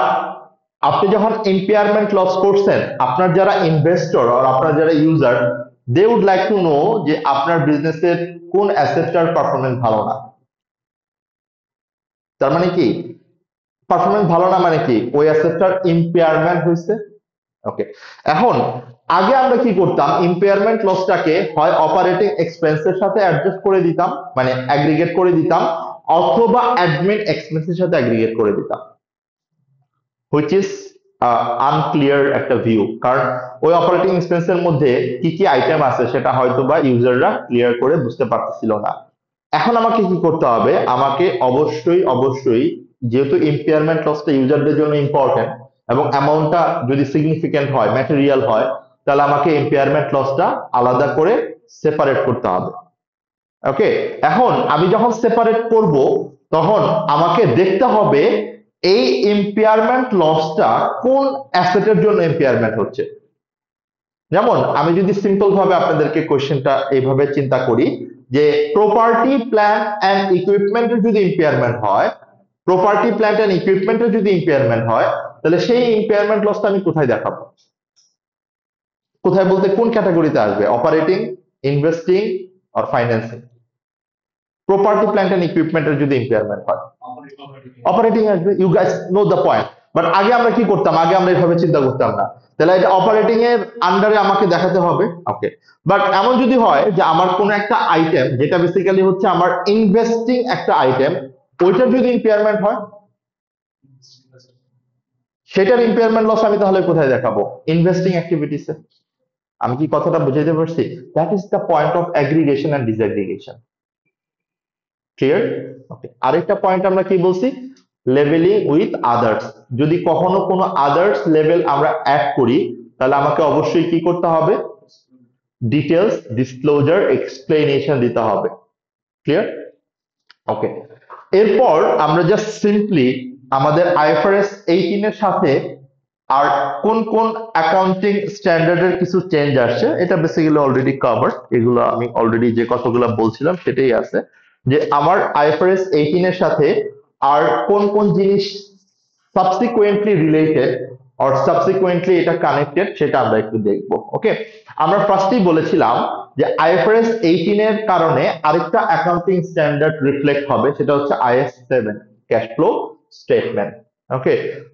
আপনি যখন ইম্পেয়ারমেন্ট লস করছেন, আপনার যারা ইনভেস্টর আর আপনার যারা user, they would like to know যে আপনার বিজনেসের কোন অ্যাসেটটার পারফরমেন্স ভালো না। তার মানে কি পারফরমেন্স ভালো না মানে কি ওই অ্যাসেটটার ইম্পেয়ারমেন্ট হয়েছে। ওকে, এখন আগে আমরা কি করতাম, ইম্পেয়ারমেন্ট লসটাকে হয় অপারেটিং এক্সপেন্সের সাথে অ্যাডজাস্ট করে দিতাম মানে অ্যাগ্রিগেট করে দিতাম, অথবা অ্যাডমিন এক্সপেন্সের সাথে অ্যাগ্রিগেট করে দিতাম, হুইচ ইজ আনক্লিয়ার একটা ভিউ। কারণ ওই অপারেটিং এক্সপেন্সের মধ্যে কি কি আইটেম আছে সেটা হয়তো বা ইউজাররা ক্লিয়ার করে বুঝতে পারতেছিল না। এখন আমাকে কি করতে হবে, আমাকে অবশ্যই অবশ্যই যেহেতু ইম্পেয়ারমেন্ট লসটা ইউজারদের জন্য ইম্পর্টেন্ট এবং অ্যামাউন্টটা যদি সিগনিফিক্যান্ট হয়, ম্যাটেরিয়াল হয়, তাহলে আমাকে ইম্পেয়ারমেন্ট লসটা আলাদা করে সেপারেট করতে হবে। ওকে, এখন আমি যখন সেপারেট করব তখন আমাকে দেখতে হবে এই ইম্পেয়ারমেন্ট লসটা কোন অ্যাসেটের জন্য ইম্পেয়ারমেন্ট হচ্ছে। যেমন আমি যদি সিম্পল ভাবে আপনাদেরকে কোশ্চেনটা এইভাবে চিন্তা করি যে প্রপার্টি প্ল্যান্ট এন্ড ইকুইপমেন্টের যদি ইম্পেয়ারমেন্ট হয়, প্রপার্টি প্ল্যান্ট এন্ড ইকুইপমেন্টের যদি ইম্পেয়ারমেন্ট হয়, তাহলে সেই ইম্পেয়ারমেন্ট লসটা আমি কোথায় দেখাবো? কোথায় বলতে কোন ক্যাটাগরিতে আসবে? অপারেটিং, ইনভেস্টিং আর ফাইন্যান্সিং? প্রপার্টি প্ল্যান্ট এন্ড ইকুইপমেন্টের যদি ইম্পেয়ারমেন্ট হয় অপারেটিং আসবে। You guys know the point. But আগে আমরা কি করতাম? আগে আমরা এইভাবে চিন্তা করতাম না। তাহলে এটা অপারেটিং এর আন্ডারে আমাকে দেখাতে হবে। ওকে, বাট এমন যদি হয় যে আমার কোন একটা আইটেম যেটা বেসিক্যালি হচ্ছে আমার ইনভেস্টিং একটা আইটেম, ওইটার যদি ইম্পেয়ারমেন্ট হয়, সেটার ইম্পেয়ারমেন্ট লস আমি তাহলে কোথায় দেখাবো? ইনভেস্টিং অ্যাক্টিভিটিসে। আমি কি কথাটা বুঝাইতে পারছি? That is the point of aggregation and disaggregation. Clear? Okay, আরেকটা পয়েন্ট আমরা কি বলছি? Levelling with others. যদি কখনো কোনো আদার্স লেভেল আমরা অ্যাড করি, তাহলে আমাকে অবশ্যই কি করতে হবে? ডিটেলস, ডিসক্লোজার, এক্সপ্লেনেশন দিতে হবে। ক্লিয়ার? ওকে, এরপর আমরা জাস্ট সিম্পলি আমাদের আইএফআরএস 18 এর সাথে আর কোন কোন অ্যাকাউন্টিং স্ট্যান্ডার্ডের কিছু চেঞ্জ আসছে এটা বেসিক্যালি অলরেডি কভার্ড। এগুলো আমি অলরেডি যে কথাগুলো বলছিলাম সেটাই আছে, যে আমার আইএফআরএস 18 এর সাথে আর কোন কোন জিনিস সাবসিকুয়েন্টলি রিলেটেড আর সাবসিকুয়েন্টলি এটা কানেক্টেড সেটা আমরা একটু দেখবো। ওকে, আমরা ফার্স্টেই বলেছিলাম যে আইএফআরএস 18 এর কারণে আরেকটা অ্যাকাউন্টিং স্ট্যান্ডার্ড রিফ্লেক্ট হবে, সেটা হচ্ছে is 7, cash flow statement. Okay,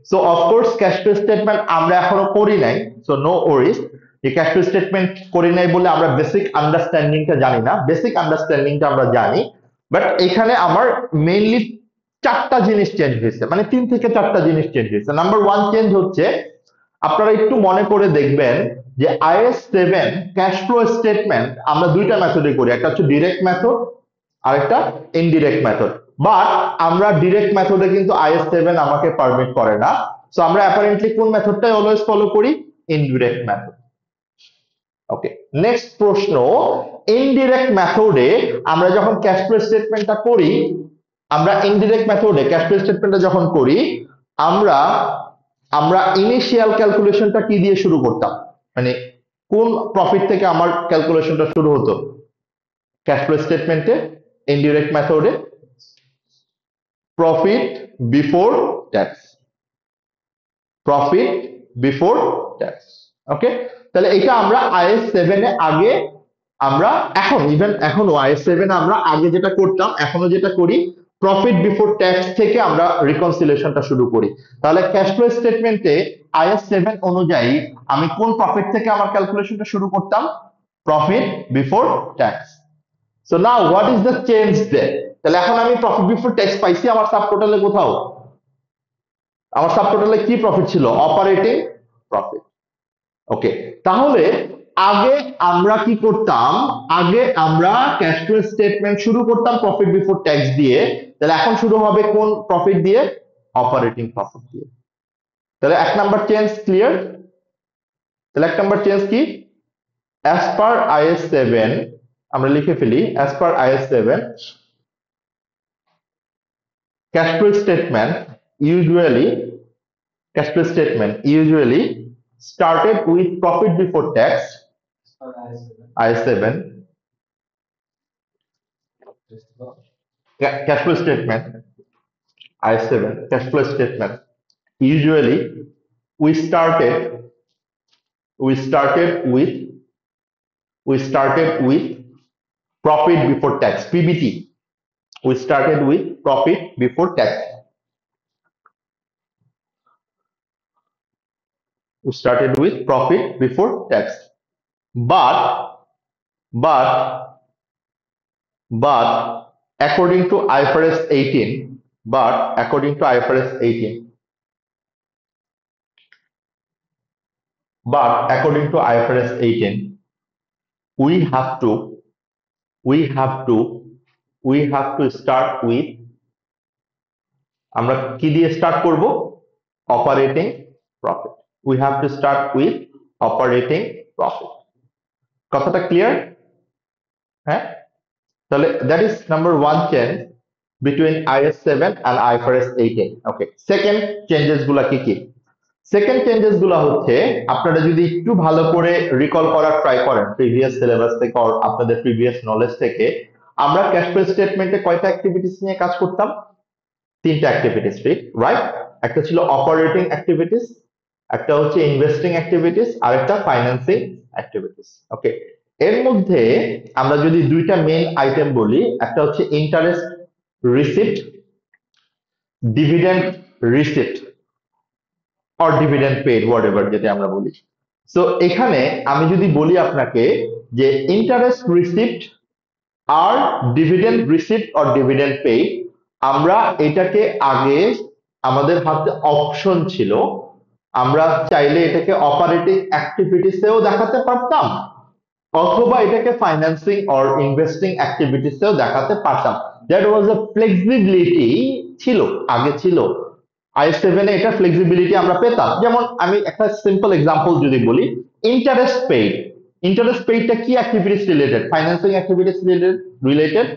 so of course cash flow statement আমরা এখনো করি নাই, সো নো ওয়ারিজ। যে ক্যাশ ফ্লো স্টেটমেন্ট করি নাই বলে আমরা বেসিক আন্ডারস্ট্যান্ডিংটা জানি না, বেসিক আন্ডারস্ট্যান্ডিংটা আমরা জানি। বাট এখানে আমার মেইনলি চারটা জিনিস চেঞ্জ হয়েছে, মানে 3 থেকে 4টা জিনিস চেঞ্জ হয়েছে। নাম্বার 1 চেঞ্জ হচ্ছে, আপনারা একটু মনে করে দেখবেন যে আইএস 7 ক্যাশ ফ্লো স্টেটমেন্ট আমরা দুইটা মেথডে করি, একটা হচ্ছে ডিরেক্ট মেথড আর একটা ইনডিরেক্ট মেথড। বাট আমরা ডিরেক্ট মেথডে কিন্তু আইএস 7 আমাকে পারমিট করে না, সো আমরা অ্যাপারেন্টলি কোন মেথডটাই অলওয়েজ ফলো করি? Indirect method. ওকে, নেক্সট প্রশ্ন, ইনডিরেক্ট মেথডে আমরা যখন ক্যাশ ফ্লো স্টেটমেন্টটা করি, আমরা ইনডিরেক্ট মেথডে ক্যাশ ফ্লো স্টেটমেন্টটা যখন করি, আমরা আমরা ইনিশিয়াল ক্যালকুলেশনটা কি দিয়ে শুরু করতাম? মানে কোন প্রফিট থেকে আমার ক্যালকুলেশনটা শুরু হতো ক্যাশ ফ্লো স্টেটমেন্টে? ইনডিরেক্ট মেথডে profit before tax, profit before tax. Okay, তাহলে এটা আমরা আইএস 7 এ আগে আমরা এখন ইভেন এখনো আইএস 7 আমরা আগে যেটা করতাম এখনো যেটা করি, প্রফিট বিফোর ট্যাক্স থেকে আমরা রিকনসিলিয়েশনটা শুরু করি। তাহলে ক্যাশ ফ্লো স্টেটমেন্টে আইএস 7 অনুযায়ী আমি কোন প্রফিট থেকে আমার ক্যালকুলেশনটা শুরু করতাম? Profit before tax. So now what is the change there? তাহলে এখন আমি প্রফিট বিফোর ট্যাক্স পাইছি আমার সাবটোটালে কোথাও। আমার সাবটোটালে কি প্রফিট ছিল? Operating profit. ওকে, তাহলে আগে আমরা কি করতাম? আগে আমরা ক্যাশ ফ্লো স্টেটমেন্ট শুরু করতাম প্রফিট বিফোর ট্যাক্স দিয়ে, তাহলে এখন শুরু হবে কোন প্রফিট দিয়ে? অপারেটিং প্রফিট দিয়ে। তাহলে এক নাম্বার চেঞ্জ ক্লিয়ার? তাহলে এক নাম্বার চেঞ্জ কি? অ্যাজ পার আইএস 7 আমরা লিখে ফেলি, as per is 7 cash flow statement usually cash flow statement usually started with profit before tax. I7 cash flow statement, I7 cash flow statement usually we started with profit before tax, PBT. We started with profit before tax. We started with profit before tax. But according to IFRS 18, we have to start with, আমরা কি দিয়ে start করব? Operating profit. We have to start with operating profit. কথাটা clear? হ্যাঁ, তাহলে that is number 1 change. between IAS 7 and IFRS 18. Okay, second changes গুলা কি কি? সেকেন্ড চেঞ্জেস গুলা হচ্ছে, আপনারা যদি একটু ভালো করে রিকল করার ট্রাই করেন প্রিভিয়াস সিলেবাস থেকে আর আপনাদের প্রিভিয়াস নলেজ থেকে, আমরা ক্যাশ ফ্লো স্টেটমেন্টে কয়টা অ্যাক্টিভিটিস নিয়ে কাজ করতাম? তিনটা অ্যাক্টিভিটিস, রাইট? একটা ছিল অপারেটিং অ্যাক্টিভিটিস, একটা হচ্ছে ইনভেস্টিং অ্যাক্টিভিটিস, আর একটা ফাইন্যান্সিং অ্যাক্টিভিটিস। ওকে, এর মধ্যে আমরা যদি দুইটা মেইন আইটেম বলি, একটা হচ্ছে interest receipt, dividend receipt or dividend paid, whatever যেটা আমরা বলি। সো এখানে আমি যদি বলি আপনাকে যে ইন্টারেস্ট রিসিপ্ট আর dividend receipt or dividend paid, আমরা এটাকে আগে আমাদের হাতে অপশন ছিল, আমরা চাইলে এটাকে অপারেটিং অ্যাক্টিভিটিসেও দেখাতে পারতাম, অথবা এটাকে ফাইন্যান্সিং অর ইনভেস্টিং অ্যাক্টিভিটিসেও দেখাতে পারতাম। দ্যাট ওয়াজ আ ফ্লেক্সিবিলিটি ছিল, আগে ছিল। i7 এ এটা ফ্লেক্সিবিলিটি আমরা পেতাম। যেমন আমি একটা সিম্পল এক্সাম্পল যদি বলি, ইন্টারেস্ট পেইড। ইন্টারেস্ট পেইডটা কি activities related? Financing activities related.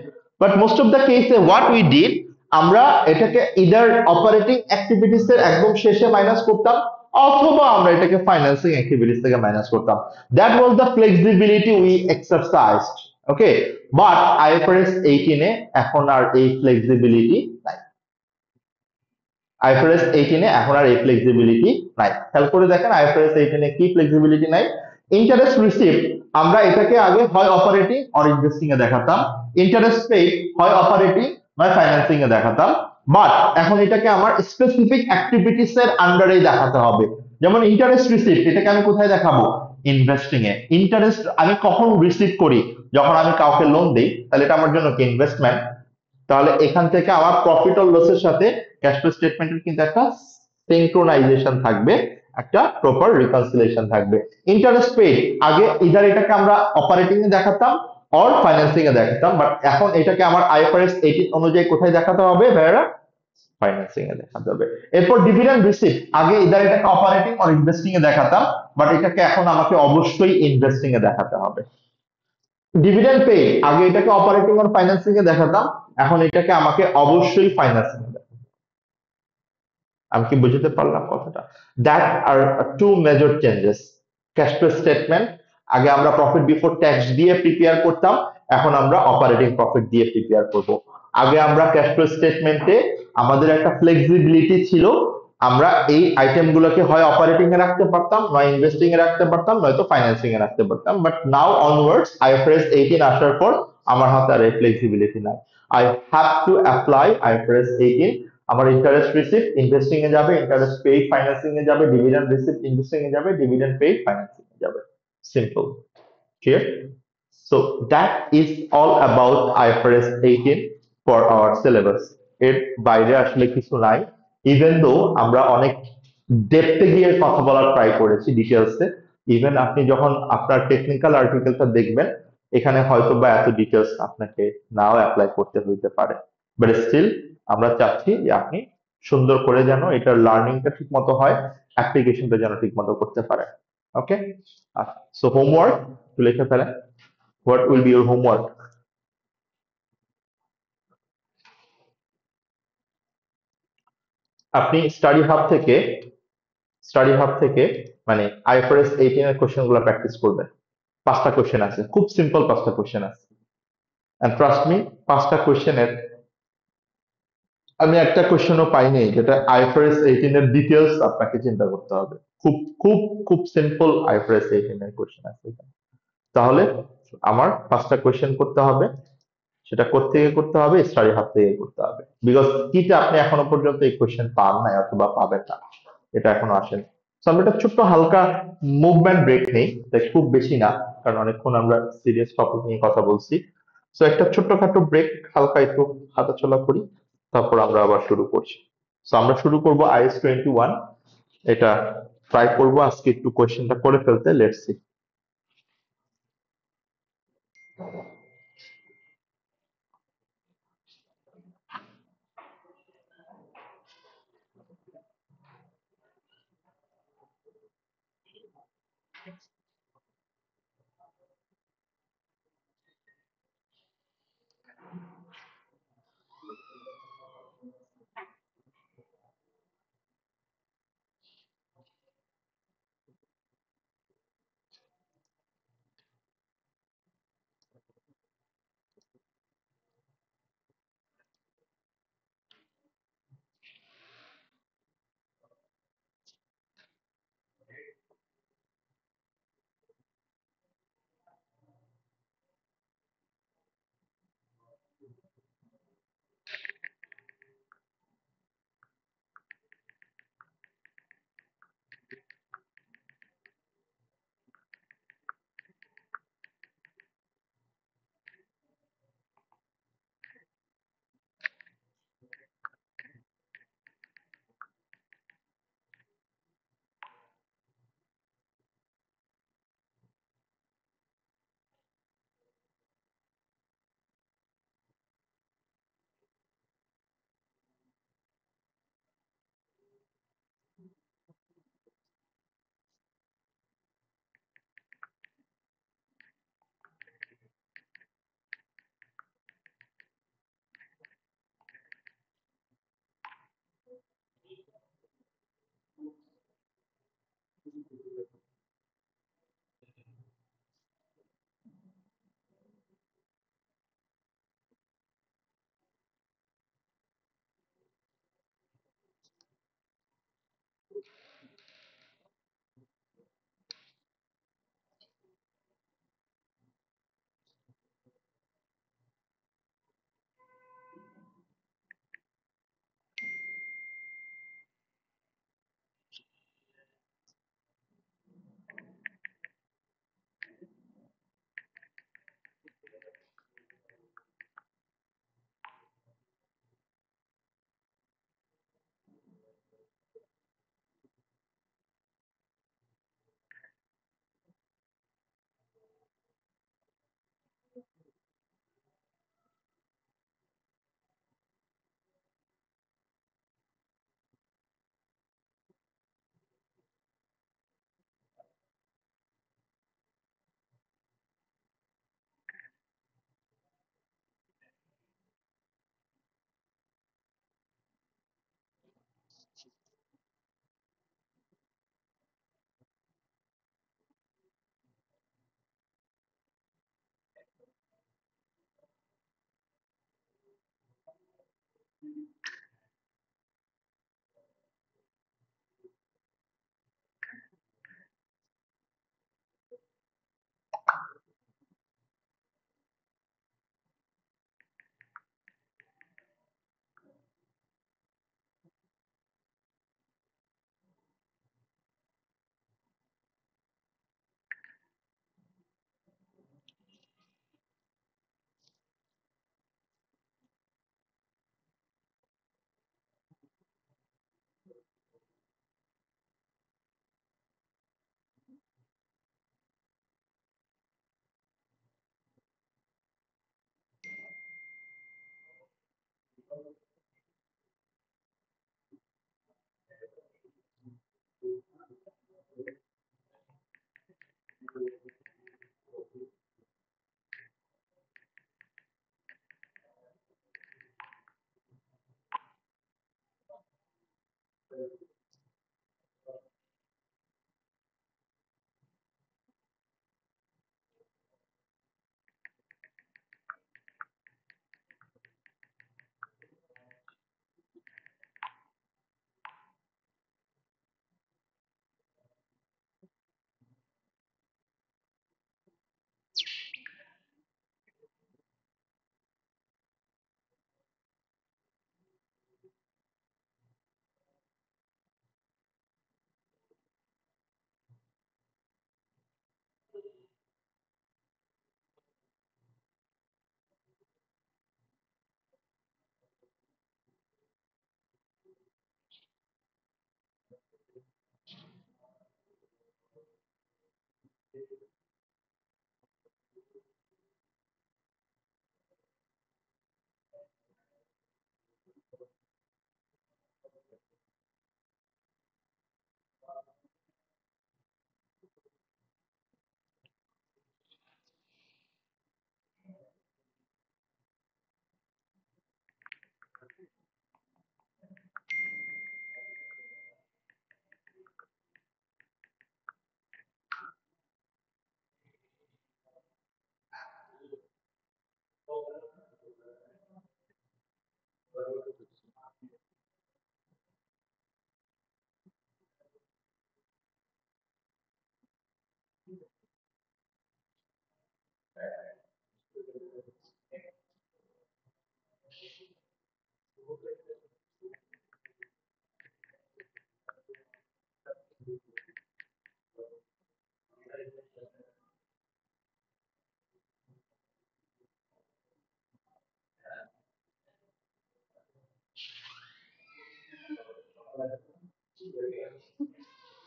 But most of the কেসে হোয়াট উই ডিড, আমরা এটাকে ইদার অপারেটিং অ্যাক্টিভিটিস এর একদম শেষে মাইনাস করতাম, অথবা আমরা এটাকে ফাইন্যান্সিং অ্যাক্টিভিটিস থেকে মাইনাস করতাম। That was the flexibility we exercised. Okay, but IFRS 18 এ এখন আর এই ফ্লেক্সিবিলিটি নাই। আইএফআরএস 18 এ এখন আর এই ফ্লেক্সিবিলিটি নাই। খেয়াল করে দেখেন আইএফআরএস 18 এ কি ফ্লেক্সিবিলিটি নাই? ইন্টারেস্ট রিসিপ্ট, আমরা এটাকে আগে হয় অপারেটিং অর ইনভেস্টিং এ দেখাতাম, ইন্টারেস্ট পেইড হয় অপারেটিং নয় ফাইন্যান্সিং এ দেখাতাম, বাট এখন এটাকে আমার স্পেসিফিক অ্যাক্টিভিটিস এর আন্ডারেই দেখাতে হবে। যেমন ইন্টারেস্ট রিসিপ্ট, এটাকে আমি কোথায় দেখাবো? ইনভেস্টিং এ। ইন্টারেস্ট আমি কখন রিসিভ করি? যখন আমি কাউকে লোন দিই, তাহলে এটা আমার জন্য কি? ইনভেস্টমেন্ট। তাহলে এখান থেকে আমার প্রফিট অর লসের সাথে ক্যাশ ফ্লো স্টেটমেন্টের কিন্তু একটা সিনক্রোনাইজেশন থাকবে, একটা প্রপার রিকনসিলিয়েশন থাকবে। ইন্টারেস্ট পেইড, আগে ইদার এটাকে আমরা অপারেটিং এ দেখাতাম অর ফাইন্যান্সিং এ দেখাতাম, বাট এখন এটাকে আমার আইএফআরএস 18 অনুযায়ী কোথায় দেখাতে হবে ভাইরা? ফাইন্যান্সিং এ দেখাতে হবে। এরপর ডিভিডেন্ড রিসিপ্ট, আগে ইদার এটাকে অপারেটিং অর ইনভেস্টিং এ দেখাতাম, বাট এটাকে এখন আমাকে অবশ্যই ইনভেস্টিং এ দেখাতে হবে। ডিভিডেন্ড পে, আগে এটাকে অপারেটিং আর ফাইন্যান্সিং এ দেখাতাম, এখন এটাকে আমাকে অবশ্যই ফাইন্যান্সিং এ দেখাতে হবে। আমি কি বুঝতে পারলাম কথাটা? That are two major changes. Cash flow statement, আগে আমরা প্রফিট বিফোর ট্যাক্স দিয়ে প্রিপেয়ার করতাম, এখন আমরা অপারেটিং প্রফিট দিয়ে প্রিপেয়ার করব। আগে আমরা ক্যাশ ফ্লো স্টেটমেন্টে আমাদের একটা ফ্লেক্সিবিলিটি ছিল, আমরা এই আইটেম গুলোকে হয় অপারেটিং এ রাখতে পারতাম, নয় ইনভেস্টিং এ রাখতে পারতাম, নয়তো ফাইন্যান্সিং এ রাখতে পারতাম। বাট নাও অনওয়ার্ডস আইএফআরএস 18 আসার পর আমার হাতে আর এই ফ্লেক্সিবিলিটি নাই। I have to apply IFRS 18। আমার ইন্টারেস্ট রিসিপ্ট ইনভেস্টিং এ যাবে, ইন্টারেস্ট পেইড ফাইন্যান্সিং এ যাবে, ডিভিডেন্ড রিসিপ্ট ইনভেস্টিং এ যাবে, ডিভিডেন্ড পেইড ফাইন্যান্সিং এ যাবে। Simple, clear? So that is all about IFRS 18 for our syllabus. এর বাইরে আসলে কিছু নাই। ইভেন দো আমরা অনেক ডেপথে গিয়ে কথা বলার ট্রাই করেছি ডিটেলসে, ইভেন আপনি যখন আপনার টেকনিক্যাল আর্টিকেলটা দেখবেন, এখানে হয়তো বা এত ডিটেলস আপনাকে নাও অ্যাপ্লাই করতে হইতে পারে, বাট স্টিল আমরা চাচ্ছি যে আপনি সুন্দর করে যেন এটার লার্নিংটা ঠিক মতো হয়, অ্যাপ্লিকেশনটা যেন ঠিক মতো করতে পারে। ওকে, সো হোমওয়ার্ক লিখে ফেলেন। What will be your homework? আপনি স্টাডি হাব থেকে মানে আইএফআরএস 18 এর কোশ্চেন গুলো প্র্যাকটিস করবেন। 5টা কোশ্চেন আছে, খুব সিম্পল 5টা কোশ্চেন আছে। এন্ড ট্রাস্ট মি, 5টা কোশ্চেনের আমি একটা কোশ্চেনও পাইনি যেটা আইএফআরএস 18 এর ডিটেলস আপনাকে চিন্তা করতে হবে। খুব খুব খুব সিম্পল আইএফআরএস 18 এর কোশ্চেন আছে এখানে। তাহলে আমার 5টা কোশ্চেন করতে হবে, সেটা কোত্থেকে করতে হবে? স্টাডি হাব থেকে করতে হবে। বিকজ কিটা আপনি এখনো পর্যন্ত এই কোশ্চেন পান নাই অথবা পাবেন না, এটা এখনো আসেনি। তো আমরা একটা ছোট্ট হালকা মুভমেন্ট ব্রেক নেই, তাই খুব বেশি না, কারণ অনেকক্ষণ আমরা সিরিয়াস টপিক নিয়ে কথা বলছি। তো একটা ছোট্টখাটো ব্রেক, হালকা একটু হাঁটাচলা করি, তারপর আমরা আবার শুরু করছি। তো আমরা শুরু করব IS-21, এটা ট্রাই করব আজকে একটু কোয়েশ্চেনটা করে ফেলতে। Let's see.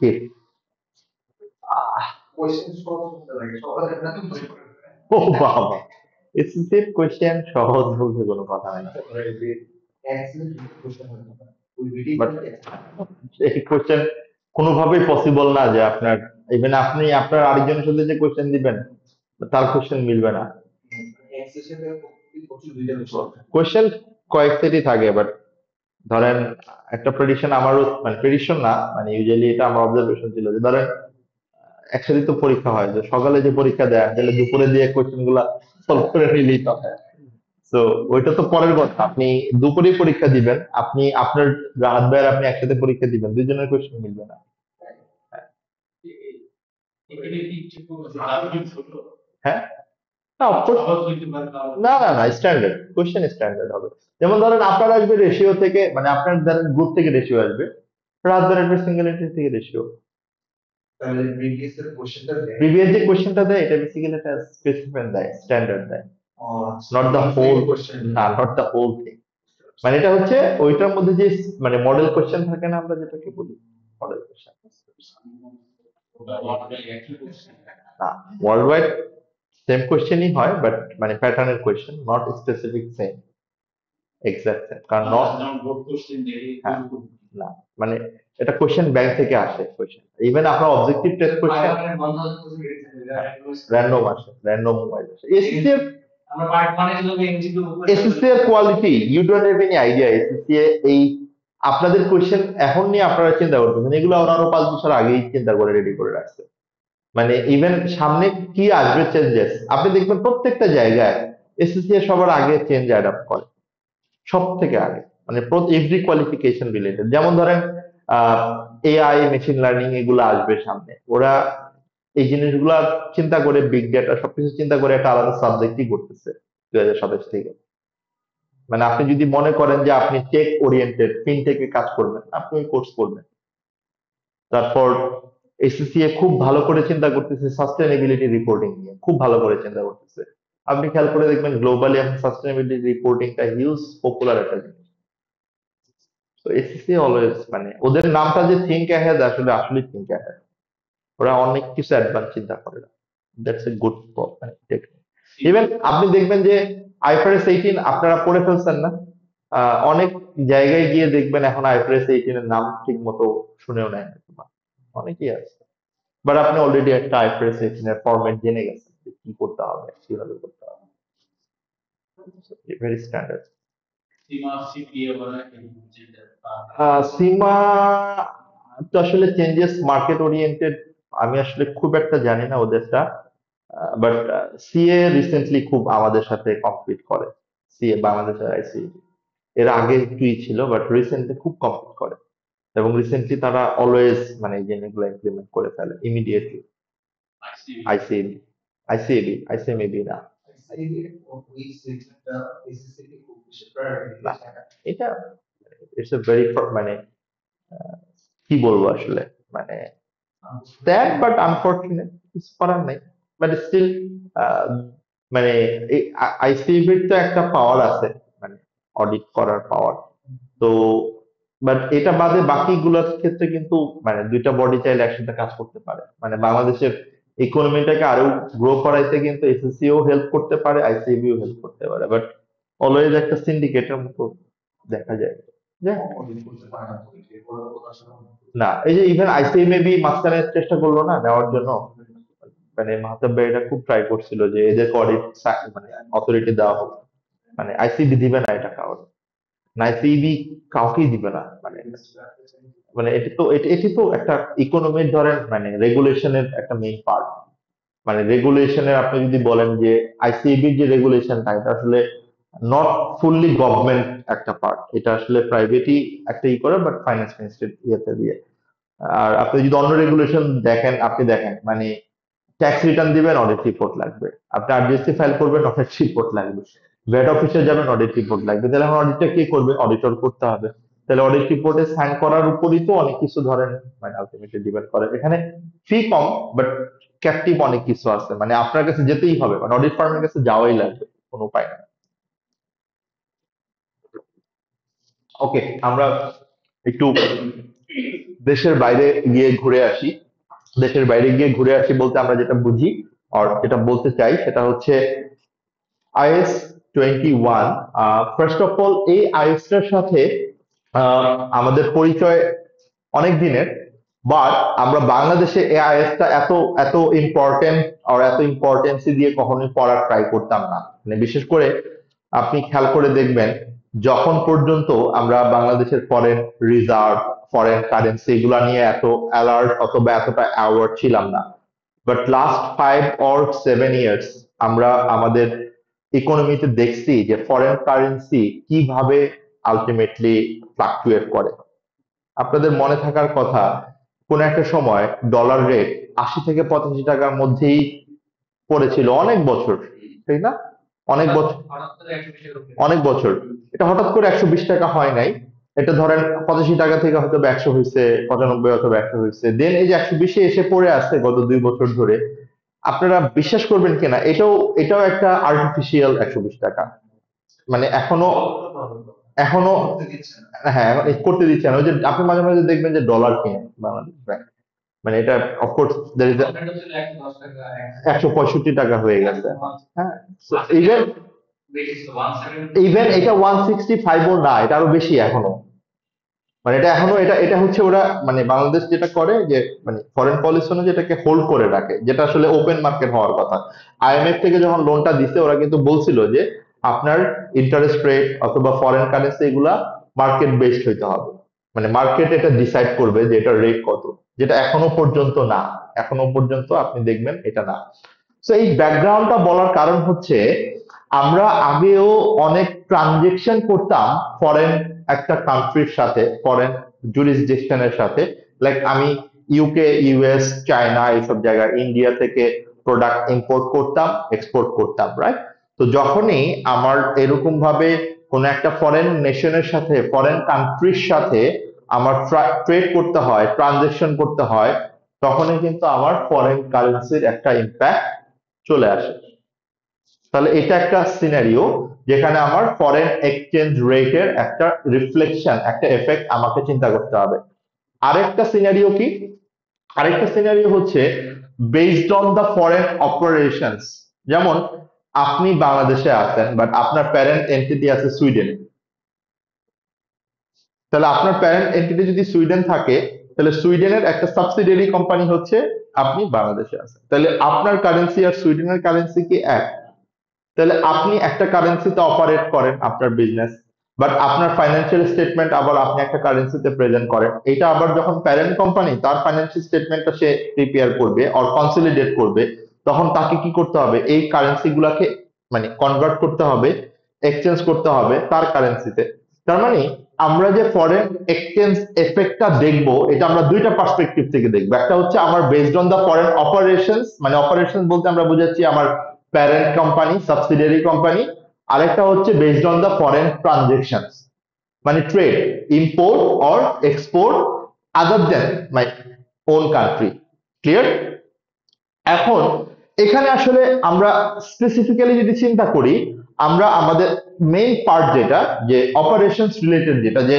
কি? ও বাবা, এসএসসির কোশ্চেন সহজ বলতে কোনো কথা নাই, বাট এই কোশ্চেন কোনোভাবেই পসিবল না যে আপনার, ইভেন আপনি আপনার আরেকজনের সাথে যে কোশ্চেন দিবেন তার কোশ্চেন মিলবে না। কোশ্চেন কয়েক সেটই থাকে, বাট ধরেন একটা প্রেডিকশন আমারও, মানে প্রেডিকশন না, মানে ইউজুয়ালি এটা আমার অবজারভেশন ছিল যে ধরেন একসাথে তো পরীক্ষা হয়, যে সকালে যে পরীক্ষা দেয় তাহলে দুপুরে দিয়ে কোশ্চেন গুলা সলভ করে নিলেই তো হয়। তো ওইটা তো পরের কথা, আপনি দুপুরে পরীক্ষা দিবেন, আপনি আপনার রাত বের আপনি একসাথে পরীক্ষা দিবেন, দুইজনের কোশ্চেন মিলবে না। হ্যাঁ, না অফকোর্স, না স্ট্যান্ডার্ড কোশ্চেন, স্ট্যান্ডার্ড হবে। যেমন ধরেন আপনার আসবে রেশিও থেকে, মানে আপনার ধরেন গ্রুপ থেকে রেশিও আসবে, রাজদার আসবে সিঙ্গেল এন্ট্রি থেকে রেশিও। প্রিভিয়াস যে কোশ্চেনটা দেয় এটা বেসিক্যালি একটা স্পেসিফিক দেয়, স্ট্যান্ডার্ড দেয়, নট দ্য হোল, না নট দ্য হোল থিং। মানে এটা হচ্ছে ওইটার মধ্যে যে মানে মডেল কোশ্চেন থাকে না, আমরা যেটাকে বলি মডেল কোশ্চেন। না, ওয়ার্ল্ড ওয়াইড সেম কোশ্চেনই হয়, বাট মানে প্যাটার্নের question, not specific same, exact same, কারণ নট, হ্যাঁ, না মানে এটা কোশ্চেন ব্যাংক থেকে আসে কোশ্চেন, ইভেন আপনার অবজেক্টিভ টেস্ট কোশ্চেন র্যান্ডম আসে, র্যান্ডম ওয়াইজ আসে। এসএসসি এর quality you don't have any idea. SSC এই আপনাদের কোশ্চেন এখন নিয়ে আপনারা চিন্তা করতেছেন, এগুলো ওরা আরো 5 বছর আগেই চিন্তা করে রেডি করে রাখছে। মানে ইভেন সামনে কি আসবে চেঞ্জেস, আপনি দেখবেন প্রত্যেকটা জায়গায় এসএসসি এর সবার আগে চেঞ্জ অ্যাডাপ্ট করে, সব থেকে আগে। মানে এভরি কোয়ালিফিকেশন রিলেটেড। যেমন ধরেন এআই, মেশিন লার্নিং এগুলো আসবে সামনে, ওরা এই জিনিসগুলা চিন্তা করে, বিগ ডেটা সবকিছু চিন্তা করে একটা আলাদা সাবজেক্টই করতেছে 2027 থেকে। মানে আপনি যদি মনে করেন যে আপনি টেক ওরিয়েন্টেড, ফিনটেকে কাজ করবেন, আপনি ওই কোর্স করবেন। তারপর এসিসিএ খুব ভালো করে চিন্তা করতেছে সাস্টেনেবিলিটি রিপোর্টিং নিয়ে, খুব ভালো করে চিন্তা করতেছে। আপনি খেয়াল করে দেখবেন গ্লোবালি এখন সাস্টেনেবিলিটি রিপোর্টিংটা হিউজ পপুলার একটা জিনিস। তো এসিসিএ অলওয়েজ, মানে ওদের নামটা যে থিঙ্ক অ্যাহেড, আসলে আসলে থিঙ্ক অ্যাহেড। ওরা অনেক কিছু অ্যাডভান্স চিন্তা করে। দ্যাটস এ গুড মানে টেকনিক। ইভেন আপনি দেখবেন যে আইফারএস 18 আপনারা পড়ে ফেলছেন না? অনেক জায়গায় গিয়ে দেখবেন এখন আইফারএস 18 এর নাম ঠিক মতো শুনেও নেয় না, অনেকেই আছে। বাট আপনি অলরেডি একটা আইফারএস 18 এর ফরম্যাট জেনে গেছেন যে কি করতে হবে, কিভাবে করতে হবে। Very standard. সীমা তো আসলে চেঞ্জেস মার্কেট ওরিয়েন্টেড, আমি আসলে খুব একটা জানি না ওদেরটা। বাট সিএ রিসেন্টলি খুব আমাদের সাথে কম্পিট করে। সিএ বাংলাদেশ আইসি এর আগে একটুই ছিল, বাট রিসেন্টলি খুব কম্পিট করে। এবং রিসেন্টলি তারা অলওয়েজ মানে এই জিনিসগুলো ইমপ্লিমেন্ট করে ফেলে ইমিডিয়েটলি। আইসিএবি, আইসিএমএবি না। না, এটা ইটস এ ভেরি, মানে কি বলবো আসলে, মানে স্যাড বাট আনফরচুনেট, কিছু করার নাই। বাট স্টিল মানে আইসিবির তো একটা পাওয়ার আছে, মানে অডিট করার পাওয়ার। তো বাট এটা বাদে বাকিগুলোর ক্ষেত্রে কিন্তু মানে দুইটা বডি চাইলে একসাথে কাজ করতে পারে। মানে বাংলাদেশের ইকোনমিটাকে আরো গ্রো করাইতে কিন্তু এসএসসিও হেল্প করতে পারে, আইসিবিও হেল্প করতে পারে। বাট অলওয়েজ একটা সিন্ডিকেটের মতো দেখা যায়। যাক, না এই যে ইভেন আইসিএমএবি মাঝখানে চেষ্টা করলো না নেওয়ার জন্য, মানে মাহতাব ভাই এটা খুব ট্রাই করছিল যে এদের অডিট মানে অথরিটি দেওয়া হোক। মানে আইসিবি দিবে না এটা কাউকে, না আইসিবি কাউকেই দিবে না। মানে মানে এটি তো একটা ইকোনমির ধরেন মানে রেগুলেশনের একটা মেইন পার্ট। মানে রেগুলেশনের আপনি যদি বলেন যে আইসিএবির যে রেগুলেশনটা, এটা আসলে নট ফুললি গভর্নমেন্ট একটা পার্ট, এটা আসলে প্রাইভেটই একটা করে, বাট ফাইন্যান্স মিনিস্ট্রি ইয়েতে দিয়ে। আর আপনি যদি অন্য রেগুলেশন দেখেন, আপনি দেখেন মানে ট্যাক্স রিটার্ন দিবেন, অডিট রিপোর্ট লাগবে। আপনি আরজিএসটি ফাইল করবেন, অডিট রিপোর্ট লাগবে। ভ্যাট অফিসে যাবেন, অডিট রিপোর্ট লাগবে। তাহলে এখন অডিটটা কে করবে? অডিটর করতে হবে। তাহলে অডিট রিপোর্টে সাইন করার উপরই তো অনেক কিছু ধরেন মানে আলটিমেটলি ডিপেন্ড করে। এখানে ফি কম, বাট ক্যাপটিভ অনেক কিছু আছে, মানে আপনার কাছে যেতেই হবে, মানে অডিট ফার্মের কাছে যাওয়াই লাগবে, কোনো উপায় নেই। ওকে, আমরা একটু দেশের বাইরে গিয়ে ঘুরে আসি। দেশের বাইরে গিয়ে ঘুরে আসি বলতে আমরা যেটা বুঝি আর যেটা বলতে চাই সেটা হচ্ছে আইএস 21। ফার্স্ট অফ অল এই আইএসটার সাথে আমাদের পরিচয় অনেক দিনের। বাট আমরা বাংলাদেশে এই আইএসটা এত এত ইম্পর্টেন্ট আর এত ইম্পর্টেন্সি দিয়ে কখনোই পড়ার ট্রাই করতাম না। মানে বিশেষ করে আপনি খেয়াল করে দেখবেন, যখন পর্যন্ত আমরা বাংলাদেশের ফরেন রিজার্ভ, ফরেন কারেন্সি এগুলা নিয়ে এত অ্যালার্ট অথবা এতটা অ্যাওয়ার্ড ছিলাম না। বাট লাস্ট 5 or 7 ইয়ার্স আমরা আমাদের ইকোনমিতে দেখছি যে ফরেন কারেন্সি কিভাবে আলটিমেটলি ফ্লাকচুয়েট করে। আপনাদের মনে থাকার কথা, কোন একটা সময় ডলার রেট 80 থেকে 85 টাকার মধ্যেই পড়েছিল অনেক বছর, তাই না? অনেক বছর, অনেক বছর। এটা হঠাৎ করে 120 টাকা হয় নাই। এটা ধরেন 85 টাকা থেকে হয়তো 100 হয়েছে, 95 অথবা 100 হয়েছে, দেন এই যে 120-এ এসে পড়ে আছে গত 2 বছর ধরে। আপনারা বিশ্বাস করবেন কিনা, এটাও এটাও একটা আর্টিফিশিয়াল 120 টাকা। মানে এখনো এখনো হ্যাঁ, এখন করতে দিচ্ছে না। ওই যে আপনি মাঝে মাঝে দেখবেন যে ডলার কিনে বাংলাদেশ ব্যাংক, মানে এটা অফকোর্স 165 টাকা হয়ে গেছে। হ্যাঁ, ইভেন ইভেন এটা 165ও না, এটা আরো বেশি এখনো। মানে এটা এখনো, এটা এটা হচ্ছে ওরা মানে বাংলাদেশ যেটা করে যে মানে ফরেন পলিসি অনুযায়ী যেটাকে হোল্ড করে রাখে, যেটা আসলে ওপেন মার্কেট হওয়ার কথা। আইএমএফ থেকে যখন লোনটা দিছে ওরা কিন্তু বলছিল যে আপনার ইন্টারেস্ট রেট অথবা ফরেন কারেন্সি এগুলা মার্কেট বেসড হইতে হবে। মানে মার্কেট এটা ডিসাইড করবে যে এটা রেট কত, যেটা এখনো পর্যন্ত না। এখনো পর্যন্ত আপনি দেখবেন এটা না। তো এই ব্যাকগ্রাউন্ডটা বলার কারণ হচ্ছে আমরা আগেও অনেক ট্রানজেকশন করতাম ফরেন একটা কান্ট্রির সাথে, ফরেন জুরিসডিকশনের সাথে, লাইক আমি ইউকে, ইউএস, চায়না, এইসব জায়গায়, ইন্ডিয়া থেকে প্রোডাক্ট ইম্পোর্ট করতাম, এক্সপোর্ট করতাম, রাইট? তো যখনই আমার এরকম ভাবে কোন একটা ফরেন নেশনের সাথে, ফরেন কান্ট্রির সাথে আমার ট্রেড করতে হয়, ট্রানজেকশন করতে হয়, তখনই কিন্তু আমার ফরেন কারেন্সির একটা ইম্প্যাক্ট চলে আসে। তাহলে এটা একটা সিনারিও যেখানে আমার ফরেন এক্সচেঞ্জ রেটের একটা রিফ্লেকশন, একটা এফেক্ট আমাকে চিন্তা করতে হবে। আরেকটা সিনারিও কি? আরেকটা সিনারিও হচ্ছে based on the foreign operations. যেমন আপনি বাংলাদেশে আছেন, বাট আপনার প্যারেন্ট এন্টিটি আছে সুইডেনে। তাহলে আপনার প্যারেন্ট এন্টিটি যদি সুইডেন থাকে, তাহলে সুইডেনের একটা সাবসিডিয়ারি কোম্পানি হচ্ছে আপনি বাংলাদেশে আছেন। তাহলে আপনার কারেন্সি আর সুইডেনের কারেন্সি কি এক? তাহলে আপনি একটা কারেন্সিতে অপারেট করেন আপনার বিজনেস, বাট আপনার ফাইন্যান্সিয়াল স্টেটমেন্ট আবার আপনি একটা কারেন্সিতে প্রেজেন্ট করেন। এটা আবার যখন প্যারেন্ট কোম্পানি তার ফাইন্যান্সিয়াল স্টেটমেন্টটা সে প্রিপেয়ার করবে অর কনসলিডেট করবে, তখন তাকে কি করতে হবে? এই কারেন্সি গুলাকে মানে কনভার্ট করতে হবে, এক্সচেঞ্জ করতে হবে তার কারেন্সিতে। তার মানে আমরা যে ফরেন এক্সচেঞ্জ এফেক্টটা দেখবো, এটা আমরা দুইটা পার্সপেক্টিভ থেকে দেখবো। একটা হচ্ছে আমার based on the foreign operations, মানে অপারেশন বলতে আমরা বুঝাচ্ছি আমার প্যারেন্ট কোম্পানি, সাবসিডিয়ারি কোম্পানি। আরেকটা হচ্ছে based on the foreign transactions, মানে trade, import or export other than my own country. Clear? এখন এখানে আসলে আমরা স্পেসিফিক্যালি যদি চিন্তা করি, আমরা আমাদের মেইন পার্ট যেটা, যে অপারেশনস রিলেটেড, যেটা যে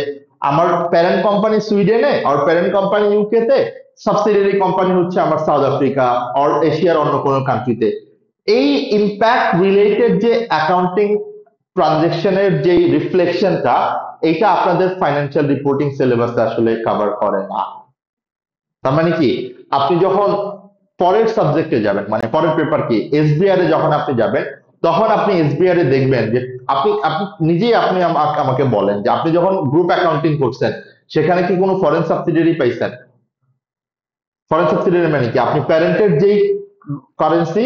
আমার প্যারেন্ট কোম্পানি সুইডেনে আর প্যারেন্ট কোম্পানি ইউকে তে, সাবসিডিয়ারি কোম্পানি হচ্ছে আমার সাউথ আফ্রিকা আর এশিয়ার অন্য কোনো কান্ট্রিতে, এই ইম্প্যাক্ট রিলেটেড যে অ্যাকাউন্টিং ট্রানজেকশনের যে রিফ্লেকশনটা, এটা আপনাদের ফাইন্যান্সিয়াল রিপোর্টিং সিলেবাসে আসলে কভার করে না। তার মানে কি, আপনি যখন পরের সাবজেক্টে যাবেন, মানে পরের পেপার কি এসবিআর এ যখন আপনি যাবেন, তখন আপনি এসবিআর এ দেখবেন যে আপনি আপনি নিজেই আপনি আমাকে বলেন যে আপনি যখন গ্রুপ অ্যাকাউন্টিং করছেন, সেখানে কি কোনো ফরেন সাবসিডিয়ারি পাইছেন? ফরেন সাবসিডিয়ারি মানে কি, আপনি প্যারেন্টের যেই কারেন্সি,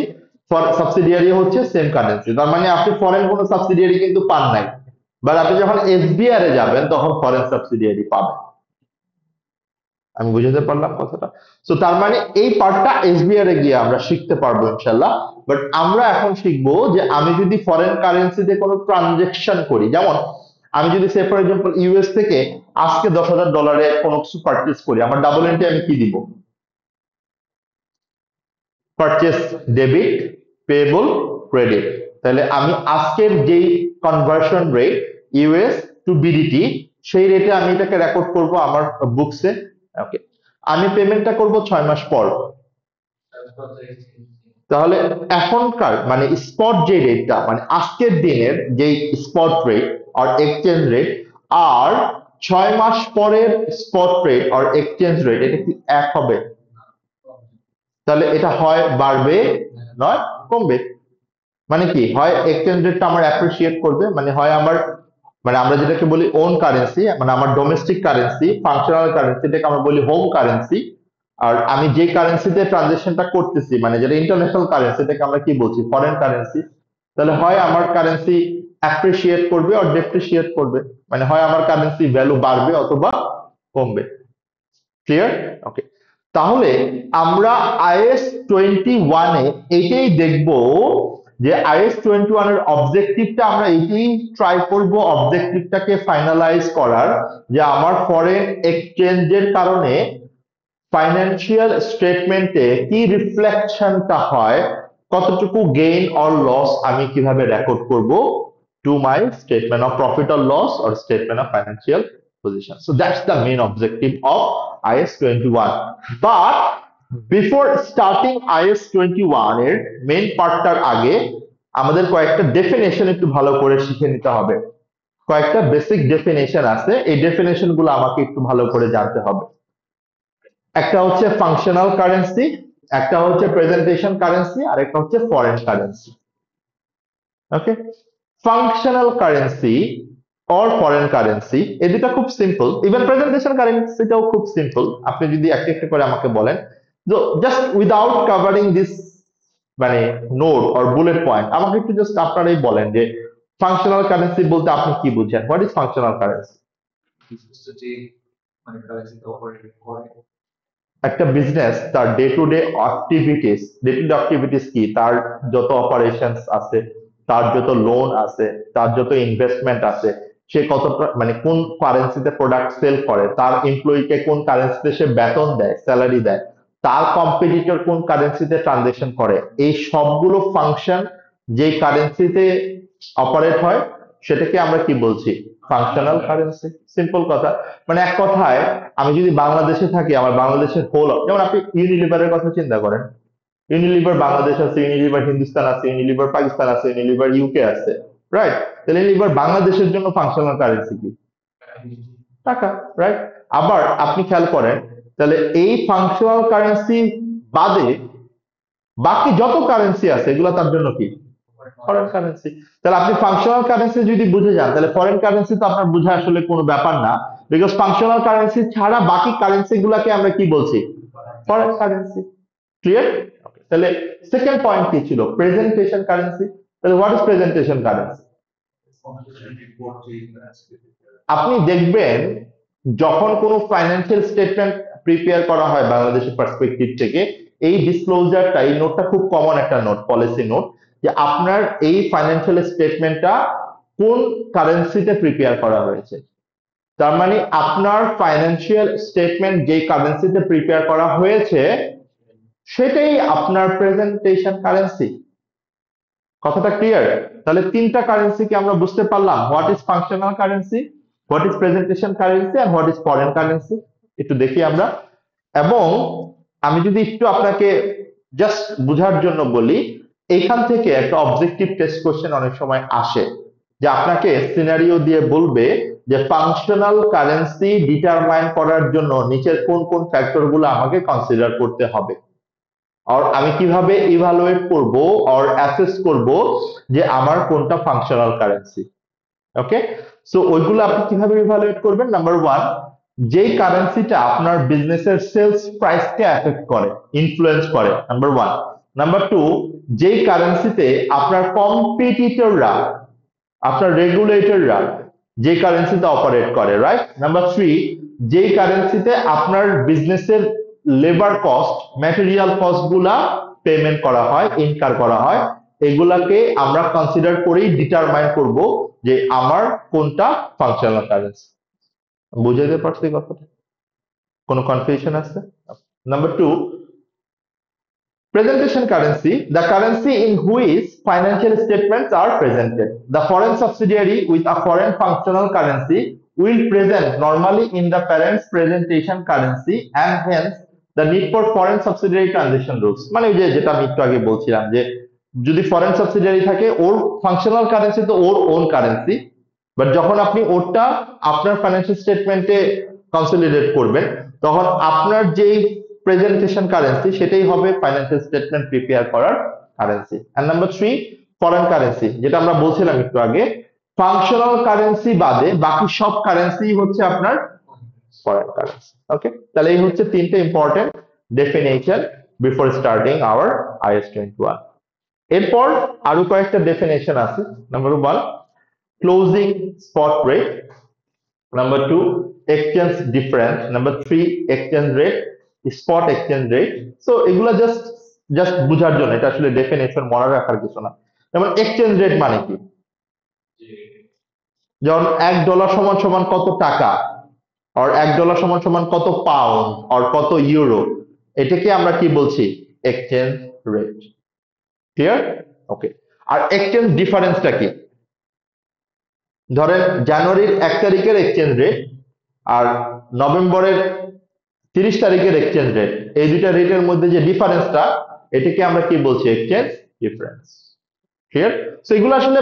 সাবসিডিয়ারি হচ্ছে সেম কারেন্সি। তার মানে আপনি ফরেন কোনো সাবসিডিয়ারি কিন্তু পান নাই, বাট আপনি যখন এসবিআর এ যাবেন তখন ফরেন সাবসিডিয়ারি পাবেন। আমি বুঝাতে পারলাম কথাটা? তো তার মানে এই পার্টটা এসবিআর এ গিয়ে আমরা শিখতে পারবো ইনশাল্লাহ। বাট আমরা এখন শিখবো যে আমি যদি ফরেন কারেন্সিতে কোনো ট্রানজেকশন করি, যেমন আমি যদি সে ফর এক্সাম্পল ইউএস থেকে আজকে $10,000 কোনো কিছু পারচেস করি, আমার ডাবল এন্ট্রি আমি কি দিব? Purchase debit, payable credit. তাহলে আমি আজকের যেই conversion rate US two BDT, সেই রেটে আমি এটাকে রেকর্ড করব আমার বুকসে। ওকে, আমি পেমেন্টটা করব 6 মাস পর। তাহলে এখনকার মানে স্পট যে রেটটা, মানে আজকের দিনের যেই স্পট রেট আর এক্সচেঞ্জ রেট, আর 6 মাস পরের স্পট রেট আর এক্সচেঞ্জ রেট, এটা কি এক হবে? তাহলে এটা হয় বাড়বে, নয় কমবে। মানে কি, হয় এক্সচেঞ্জ রেটটা আমার অ্যাপ্রিসিয়েট করবে, মানে হয় আমার, মানে আমরা যেটাকে বলি ওন কারেন্সি, মানে আমার ডোমেস্টিক কারেন্সি, ফাংশনাল কারেন্সি, এটাকে আমরা বলি হোম কারেন্সি। আর আমি যে কারেন্সিতে ট্রানজেকশনটা করতেছি, মানে যেটা ইন্টারন্যাশনাল কারেন্সি, এটাকে আমরা কি বলছি? Foreign currency. তাহলে হয় আমার কারেন্সি অ্যাপ্রিসিয়েট করবে আর ডেপ্রিসিয়েট করবে, মানে হয় আমার কারেন্সি ভ্যালু বাড়বে অথবা কমবে। ক্লিয়ার? ওকে, তাহলে আমরা IS-21 এটাই দেখবো, যে IS-21 এর অবজেক্টিভটা আমরা এটাই ট্রাই করব, অবজেক্টিভটাকে ফাইনালাইজ করার, যে আমার ফরেন এক্সচেঞ্জের কারণে ফাইন্যান্সিয়াল স্টেটমেন্টে কি রিফ্লেকশনটা হয়, কতটুকু গেইন অর লস আমি কিভাবে রেকর্ড করব to my statement of profit or loss or statement of financial position. So that's the main objective of IS-21. But before starting IS-21 এর মেইন পার্টটার আগে আমাদের কয়েকটা ডেফিনেশন একটু ভালো করে শিখে নিতে হবে। কয়েকটা বেসিক ডেফিনেশন আছে, এই ডেফিনেশন গুলো আমাকে একটু ভালো করে জানতে হবে। একটা হচ্ছে ফাংশনাল কারেন্সি, একটা হচ্ছে প্রেজেন্টেশন কারেন্সি, আর একটা হচ্ছে foreign currency. Okay, functional currency or foreign currency, এই দুটা খুব সিম্পল। ইভেন প্রেজেন্টেশন কারেন্সিটাও খুব সিম্পল। আপনি যদি একটা একটা করে আমাকে বলেন, তো জাস্ট উইদাউট কভারিং দিস মানে নোট অর বুলেট পয়েন্ট, আমাকে একটু জাস্ট আপনারাই বলেন যে ফাংশনাল কারেন্সি বলতে আপনি কি বুঝেন? What is functional currency? একটা বিজনেস তার ডে টু ডে অ্যাক্টিভিটিস কি, তার যত অপারেশনস আছে, তার যত লোন আছে, তার যত ইনভেস্টমেন্ট আছে, সে কত মানে কোন কারেন্সিতে প্রোডাক্ট সেল করে, তার এমপ্লয়িকে কোন কারেন্সিতে সে বেতন দেয়, স্যালারি দেয়, তার কম্পিটিটর কোন কারেন্সিতে ট্রানজেকশন করে, এই সবগুলো ফাংশন যেই কারেন্সিতে অপারেট হয় সেটাকে আমরা কি বলছি? Functional currency. সিম্পল কথা, মানে এক কথায় আমি যদি বাংলাদেশে থাকি, আমার বাংলাদেশের যেমন আপনি ইউনিলিভারের কথা চিন্তা করেন, ইউনিলিভার বাংলাদেশ আছে, ইউনিলিভার হিন্দুস্তান আছে, ইউনিলিভার পাকিস্তান আছে, ইউনিলিভার ইউকে আছে, রাইট? তাহলে ইউনিলিভার বাংলাদেশের জন্য ফাংশনাল কারেন্সি কি? টাকা, রাইট? আবার আপনি খেয়াল করেন, তাহলে এই ফাংশনাল কারেন্সি বাদে বাকি যত কারেন্সি আছে এগুলো তার জন্য কি? Foreign currency. তাহলে আপনি ফাংশনাল কারেন্সি যদি বুঝে যান, তাহলে ফরেন কারেন্সি তো আপনার বোঝা আসলে কোনো ব্যাপার না, বিকজ ফাংশনাল কারেন্সি ছাড়া বাকি কারেন্সি গুলাকে আমরা কি বলছি? Foreign currency. ক্লিয়ার? তাহলে সেকেন্ড পয়েন্ট কি ছিল? Presentation currency. তাহলে হোয়াট ইজ প্রেজেন্টেশন কারেন্সি? আপনি দেখবেন যখন কোনো ফাইন্যান্সিয়াল স্টেটমেন্ট প্রিপেয়ার করা হয় বাংলাদেশের পার্সপেক্টিভ থেকে, এই ডিসক্লোজারটা, এই নোটটা খুব কমন একটা নোট, পলিসি নোট, যে আপনার এই ফাইন্যান্সিয়াল স্টেটমেন্টটা কোন কারেন্সিতে প্রিপেয়ার করা হয়েছে। তার মানে আপনার ফাইন্যান্সিয়াল স্টেটমেন্ট যে কারেন্সিতে প্রিপেয়ার করা হয়েছে সেটাই আপনার প্রেজেন্টেশন কারেন্সি। কথাটা ক্লিয়ার? তাহলে তিনটা কারেন্সিকে আমরা বুঝতে পারলাম, what is functional currency, what is presentation currency, and what is foreign currency. একটু দেখি আমরা। এবং আমি যদি একটু আপনাকে জাস্ট বোঝার জন্য বলি, এইখান থেকে একটা অবজেক্টিভ টেস্ট কোশ্চেন অনেক সময় আসে, যে আপনাকে সিনারিও দিয়ে বলবে যে ফাংশনাল কারেন্সি ডিটারমাইন করার জন্য নিচের কোন কোন ফ্যাক্টর গুলো আমাকে কনসিডার করতে হবে, আর আমি কিভাবে ইভালুয়েট করব আর অ্যাসেস করব যে আমার কোনটা ফাংশনাল কারেন্সি। ওকে, সো ওইগুলো আপনি কিভাবে ইভালুয়েট করবেন? নাম্বার ওয়ান, যেই কারেন্সিটা আপনার বিজনেসের সেলস প্রাইসকে এফেক্ট করে, ইনফ্লুয়েন্স করে, নাম্বার ওয়ান। নাম্বার টু, যেই কারেন্সিতে আপনার কম্পিটিটররা, আপনার রেগুলেটররা যে কারেন্সিতে অপারেট করে, রাইট? নাম্বার থ্রি, যেই কারেন্সিতে আপনার বিজনেসের লেবার কস্ট, ম্যাটেরিয়াল কস্ট গুলা পেমেন্ট করা হয়, ইনকার করা হয়, এগুলাকে আমরা কনসিডার করেই ডিটারমাইন করব যে আমার কোনটা ফাংশনাল কারেন্সি। বুঝাইতে পারছি কথাটা? কোনো কনফিউশন আছে? Number two, presentation currency, the currency in which financial statements are presented. The foreign subsidiary with a foreign functional currency will present normally in the parent's presentation currency, and hence the need for foreign subsidiary transaction rules. মানে ওই যে যেটা আমি একটু আগে বলছিলাম, যে যদি ফরেন সাবসিডিয়ারি থাকে, ওর ফাংশনাল কারেন্সি তো ওর ওন কারেন্সি, বাট যখন আপনি ওরটা আপনার ফাইন্যান্সিয়াল স্টেটমেন্টে কনসলিডেট করবেন, তখন আপনার যেই প্রেজেন্টেশন কারেন্সি সেটাই হবে ফাইন্যান্সিয়াল স্টেটমেন্ট প্রিপেয়ার করার currency. And number three, foreign currency, যেটা আমরা বলছিলাম একটু আগে, ফাংশনাল কারেন্সি বাদে বাকি সব কারেন্সি হচ্ছে আপনার ফরেন কারেন্সি। ওকে, তাহলে এই হচ্ছে তিনটে important definition before starting our IAS 21। এরপর আরো কয়েকটা ডেফিনেশন আছে। Number one, closing spot rate. Number two, exchange difference. Number three, exchange rate, spot exchange rate. So এগুলা জাস্ট জাস্ট বোঝার জন্য, এটা আসলে ডেফিনেশন মনে রাখার কিছু না। যেমন এক্সচেঞ্জ রেট মানে কি? যেমন $1 সমান সমান কত টাকা, আর $1 সমান সমান কত পাউন্ড, আর কত ইউরো, এটাকে আমরা কি বলছি? Exchange rate. ক্লিয়ার? ওকে। আর এক্সচেঞ্জ ডিফারেন্সটা কি? ধরেন জানুয়ারির 1 তারিখের এক্সচেঞ্জ রেট আর নভেম্বরের 30 তারিখের এক্সচেঞ্জ রেট, এই দুইটা রেটের মধ্যে যে ডিফারেন্সটা, এটাকে আমরা কি বলছি? Exchange difference. ক্লিয়ার? সো এগুলো আসলে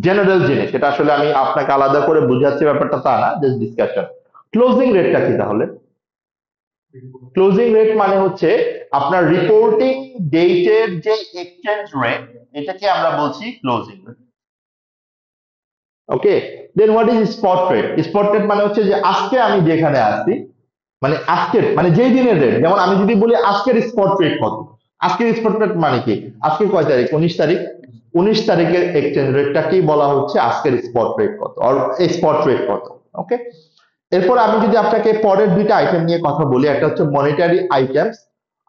জেনারেল জিনিস, এটা আসলে আমি আপনাকে আলাদা করে বুঝাচ্ছি ব্যাপারটা তা না, জাস্ট ডিসকাশন। ক্লোজিং রেটটা কি তাহলে? ক্লোজিং রেট মানে হচ্ছে আপনার রিপোর্টিং ডেটের যে এক্সচেঞ্জ রেট, এটাকে আমরা বলছি closing rate. Okay, then what is spot rate? Spot rate মানে হচ্ছে যে আজকে আমি যেখানে আছি, মানে আজকের, মানে যেই দিনের রেট। যেমন আমি যদি বলি আজকের স্পট রেট কত, আজকের স্পট রেট মানে কি? আজকে কয় তারিখ? 19 তারিখ। 19 তারিখের এক্সচেঞ্জ রেটটাকেই বলা হচ্ছে আজকের স্পট রেট কত, আর স্পট রেট কত। ওকে, এরপর আমি যদি আপনাকে পরের দুইটা আইটেম নিয়ে কথা বলি, একটা হচ্ছে মনিটারি আইটেমস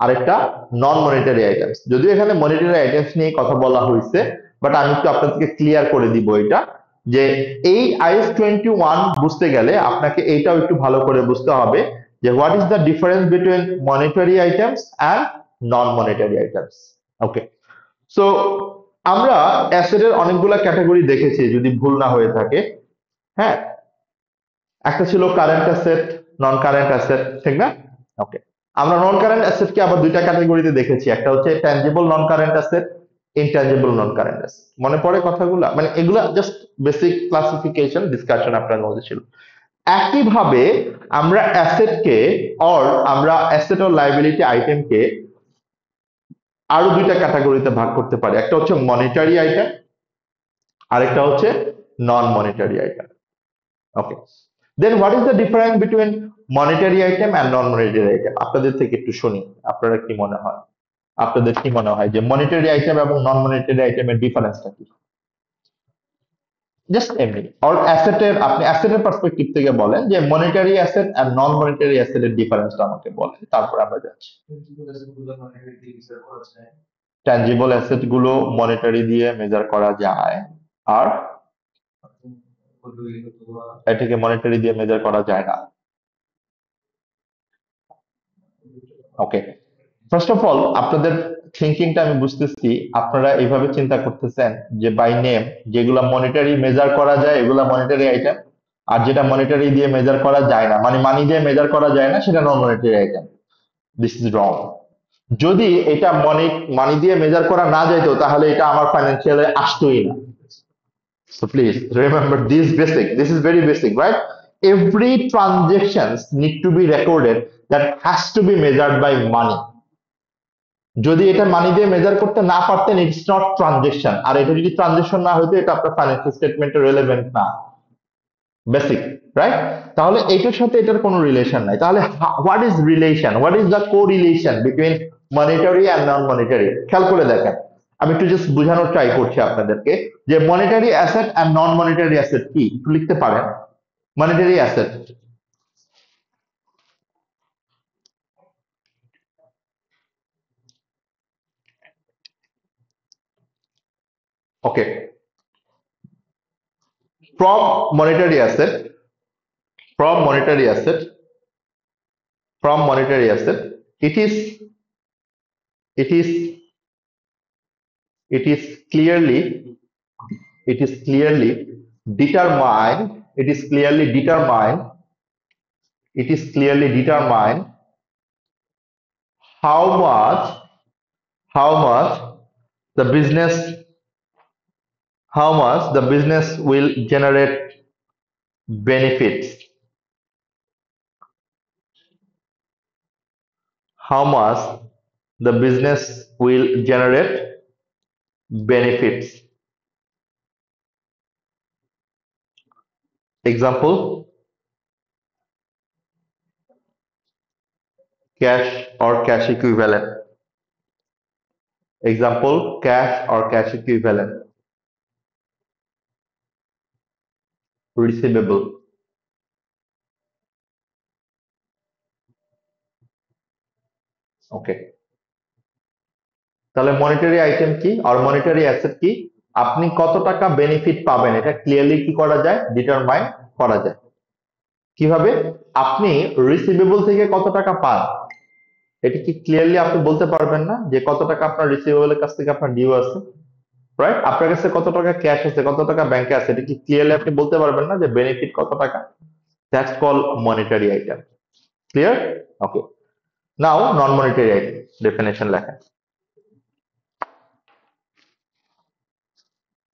আর একটা নন মনিটারি আইটেমস। যদিও এখানে মনিটারি আইটেমস নিয়ে কথা বলা হয়েছে, বাট আমি একটু আপনাদেরকে ক্লিয়ার করে দিব এটা, যে এই আইএস 21 বুঝতে গেলে আপনাকে এইটাও একটু ভালো করে বুঝতে হবে যে what is the difference between monetary items and non monetary items. Okay, so আমরা অ্যাসেটের অনেকগুলা ক্যাটাগরি দেখেছি যদি ভুল না হয়ে থাকে। হ্যাঁ, একটা ছিল কারেন্ট অ্যাসেট, নন কারেন্ট অ্যাসেট, ঠিক না? ওকে, আমরা নন কারেন্ট অ্যাসেটকে আবার দুইটা ক্যাটাগরিতে দেখেছি, একটা হচ্ছে ট্যানজিবল নন কারেন্ট অ্যাসেট, ইনট্যানজিবল নন কারেন্ট অ্যাসেট। মনে পড়ে কথাগুলো? মানে এগুলা জাস্ট বেসিক ক্লাসিফিকেশন ডিসকাশন আপনার মধ্যে ছিল। একইভাবে আমরা অ্যাসেটকে অর আমরা অ্যাসেট অর লায়াবিলিটি আইটেমকে আরো দুইটা ক্যাটাগরিতে ভাগ করতে পারি, একটা হচ্ছে মনিটারি আইটেম, আরেকটা হচ্ছে non monetary item. Okay, then what is the difference between monetary item and non monetary item? আপনাদের থেকে একটু শুনি, আপনারা কি মনে হয়, আপনাদের কি মনে হয় যে মনিটারি আইটেম এবং নন মনিটারি আইটেমের ডিফারেন্সটা কি? জাস্ট এমনি অর অ্যাসেটের, আপনি অ্যাসেটের পার্সপেক্টিভ থেকে বলেন যে মনিটারি অ্যাসেট আর নন মনিটারি অ্যাসেটের ডিফারেন্সটা আমাকে বলেন, তারপর আমরা যাচ্ছি। ট্যানজিবল অ্যাসেট গুলো মনিটারি দিয়ে মেজার করা যায়, আর এটাকে মনিটারি দিয়ে মেজার করা যায় না। ওকে, ফার্স্ট অফ অল আপনাদের থিঙ্কিংটা আমি বুঝতেছি, আপনারা এইভাবে চিন্তা করতেছেন যে বাই নেম যেগুলা মনিটারি মেজার করা যায় এগুলা মনিটারি আইটেম, আর যেটা মনিটারি দিয়ে মেজার করা যায় না, মানে মানি দিয়ে মেজার করা যায় না, সেটা non monetary item. This is wrong. যদি এটা মানি দিয়ে মেজার করা না যাইতো তাহলে এটা আমার ফাইন্যান্সিয়ালে আসতোই না। So please remember this basic. This is very basic, right? Every transactions need to be recorded that has to be measured by money. যদি এটা মানি দিয়ে মেজার করতে না পারতেন, ইটস নট ট্রানজেকশন, আর এটা যদি ট্রানজেকশন না হইতো এটা আপনার ফাইন্যান্সিয়াল স্টেটমেন্টে রেলেভেন্ট না। Basic, right? তাহলে এটার সাথে এটার কোনো রিলেশন নাই। তাহলে what is relation, what is the correlation between monetary and non monetary? খেয়াল করে দেখেন, আমি একটু জাস্ট বোঝানোর ট্রাই করছি আপনাদেরকে যে monetary asset and non monetary asset কি, একটু লিখতে পারেন। Monetary asset, okay, from monetary asset, from monetary asset, from monetary asset, it is it is it is clearly it is clearly determined, it is clearly determined, it is clearly determined how much, how much the business, how much the business will generate benefits, how much the business will generate benefits. Example, cash or cash equivalent. Example, cash or cash equivalent. Receivable. ওকে, তাহলে monetary item কি আর monetary asset কি? আপনি কত টাকা benefit পাবেন এটা clearly কি করা যায়, ডিটারমাইন করা যায়। কিভাবে? আপনি রিসিভেবল থেকে কত টাকা পান এটা কি ক্লিয়ারলি আপনি বলতে পারবেন না যে কত টাকা আপনার রিসিভেবলের কাছ থেকে আপনার ডিউ আছে, রাইট? আপনার কাছে কত টাকা ক্যাশ আছে, কত টাকা ব্যাংকে আছে, এটা কি ক্লিয়ারলি আপনি বলতে পারবেন না যে বেনিফিট কত টাকা? That's call monetary item. Clear? Okay, now non monetary item definition লেখেন।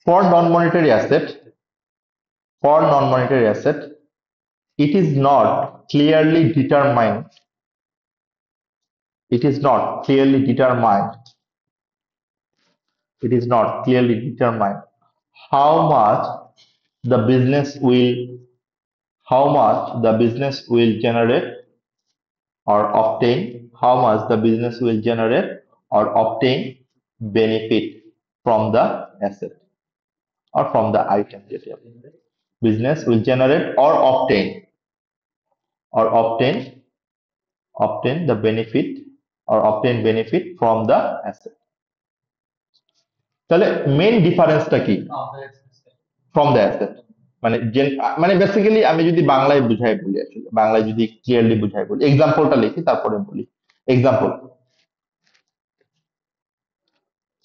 For non-monetary asset, for non-monetary asset, it is not clearly determined. It is not clearly determined. It is not clearly determined how much the business will, how much the business will generate or obtain, how much the business will generate or obtain benefit from the asset or from the item. Business will generate or obtain or obtain the benefit or obtain benefit from the asset. তাহলে main ডিফারেন্সটা কি from the asset? মানে মানে basically আমি যদি বাংলায় বুঝাই বলি, আসলে বাংলায় যদি ক্লিয়ারলি বুঝাই বলি, এক্সাম্পলটা লিখি তারপরে বলি। Example: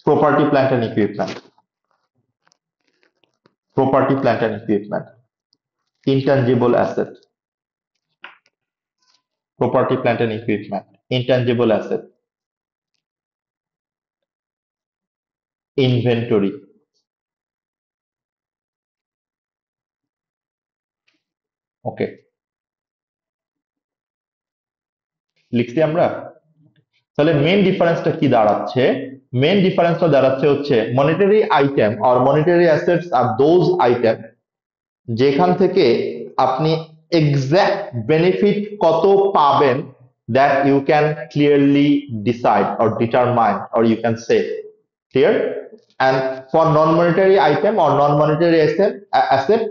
property plant and equipment, property plant and equipment, intangible asset, property plant and equipment, intangible asset, inventory. ওকে, লিখছি আমরা। তাহলে মেইন ডিফারেন্সটা কি দাঁড়াচ্ছে? মেইন ডিফারেন্সটা দাঁড়াচ্ছে হচ্ছে monetary item or monetary assets আর দোজ আইটেম যেখান থেকে আপনি এক্সাক্ট বেনিফিট কত পাবেন, that you can clearly decide or determine or you can say. Clear? And for non-monetary item or non-monetary asset,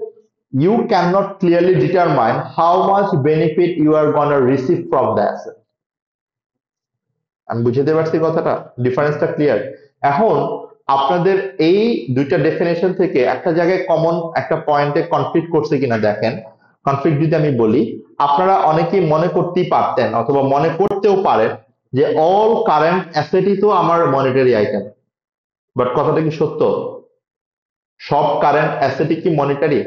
you cannot clearly determine how much benefit you are going to receive from the asset. আমি বুঝতে পারছি কথাটা, ডিফারেন্সটা clear? এখন আপনাদের এই দুইটা definition থেকে একটা জায়গায় কমন একটা পয়েন্টে কনফ্লিক্ট করছে কিনা দেখেন। কনফ্লিক্ট যদি আমি বলি, আপনারা অনেকেই মনে করতেই পারতেন অথবা মনে করতেও পারেন যে অল কারেন্ট অ্যাসেটই তো আমার মনিটারি আইটেম। বাট কথাটা কি সত্য? সব কারেন্ট অ্যাসেটই কি মনিটারি?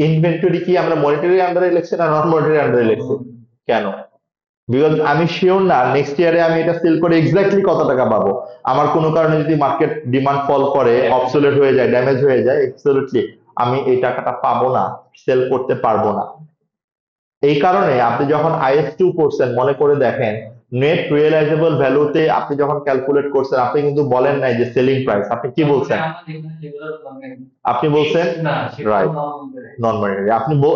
ইনভেন্টরি কি আমরা মনিটারি আন্ডারে লিখছি না নন মনিটারি আন্ডারে লিখছি? কেন? বিকজ আমি শিওর না নেক্সট ইয়ারে আমি এটা সেল করে এক্স্যাক্টলি কত টাকা পাবো। আমার কোনো কারণে যদি মার্কেট ডিমান্ড ফল করে, অবসোলেট হয়ে যায়, ড্যামেজ হয়ে যায়, অ্যাবসলিউটলি আমি এই টাকাটা পাবো না, সেল করতে পারবো না। এই কারণে আপনি যখন IS2 করছেন মনে করে দেখেন, নেট রিয়েলাইজেবল ভ্যালুতে আপনি যখন ক্যালকুলেট করছেন আপনি কিন্তু বলেন নাই যে সেলিং প্রাইস, আপনি কি বলছেন? আপনি বলছেন রাইট নন মনিটারি।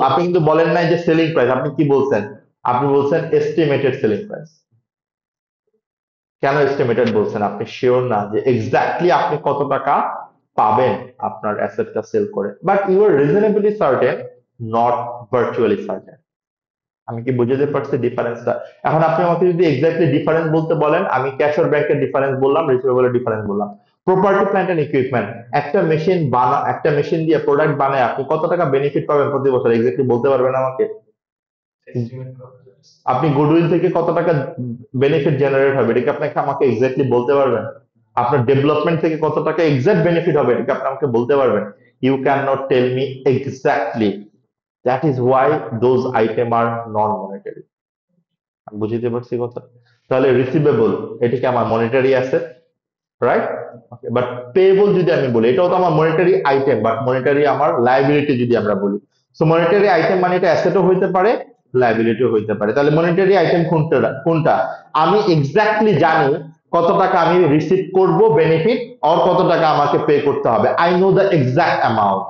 আপনি কিন্তু বলেন নাই যে সেলিং প্রাইস, আপনি কি বলছেন? আপনি বলছেন এস্টিমেটেড সেলিং প্রাইস। কেন এস্টিমেটেড বলছেন? আপনি শিওর না যে এক্স্যাক্টলি আপনি কত টাকা পাবেন আপনার অ্যাসেটটা সেল করে, but you are reasonably certain, not virtually certain. আমি কি বুঝতে পারছি ডিফারেন্সটা? এখন আপনি আমাকে যদি এক্স্যাক্টলি ডিফারেন্স বলতে বলেন, আমি ক্যাশ অর ব্যাংকের ডিফারেন্স বললাম, রিসিভেবলের ডিফারেন্স বললাম। প্রপার্টি প্ল্যান্ট এন্ড ইকুইপমেন্ট, একটা মেশিন দিয়ে প্রোডাক্ট বানায় আপনি কত টাকা বেনিফিট পাবেন প্রতি বছর, এক্স্যাক্টলি বলতে পারবেন আমাকে? আপনি গুডউইল থেকে কত টাকা বেনিফিট জেনারেট হবে এটা কি আপনাকে আমাকে এক্স্যাক্টলি বলতে পারবেন? আপনার ডেভেলপমেন্ট থেকে কত টাকা এক্সাক্ট বেনিফিট হবে এটা কি আপনি আমাকে বলতে পারবেন? You cannot tell me exactly. That is why those item are non monetary. বুঝতে পারছি কথা? তাহলে রিসিভেবল এটা কি আমার monetary asset, right? But payable যদি আমি বলি, এটাও তো আমার মনিটারি আইটেম, বাট মনিটারি আমার লায়াবিলিটি যদি আমরা বলি। সো মনিটারি আইটেম মানে এটা অ্যাসেটও হইতে পারে, লায়াবিলিটিও হইতে পারে। তাহলে মনিটারি আইটেম কোনটা? আমি এক্স্যাক্টলি জানি কত টাকা আমি রিসিভ করব বেনিফিট, আর কত টাকা আমাকে পে করতে হবে। I know the exact amount.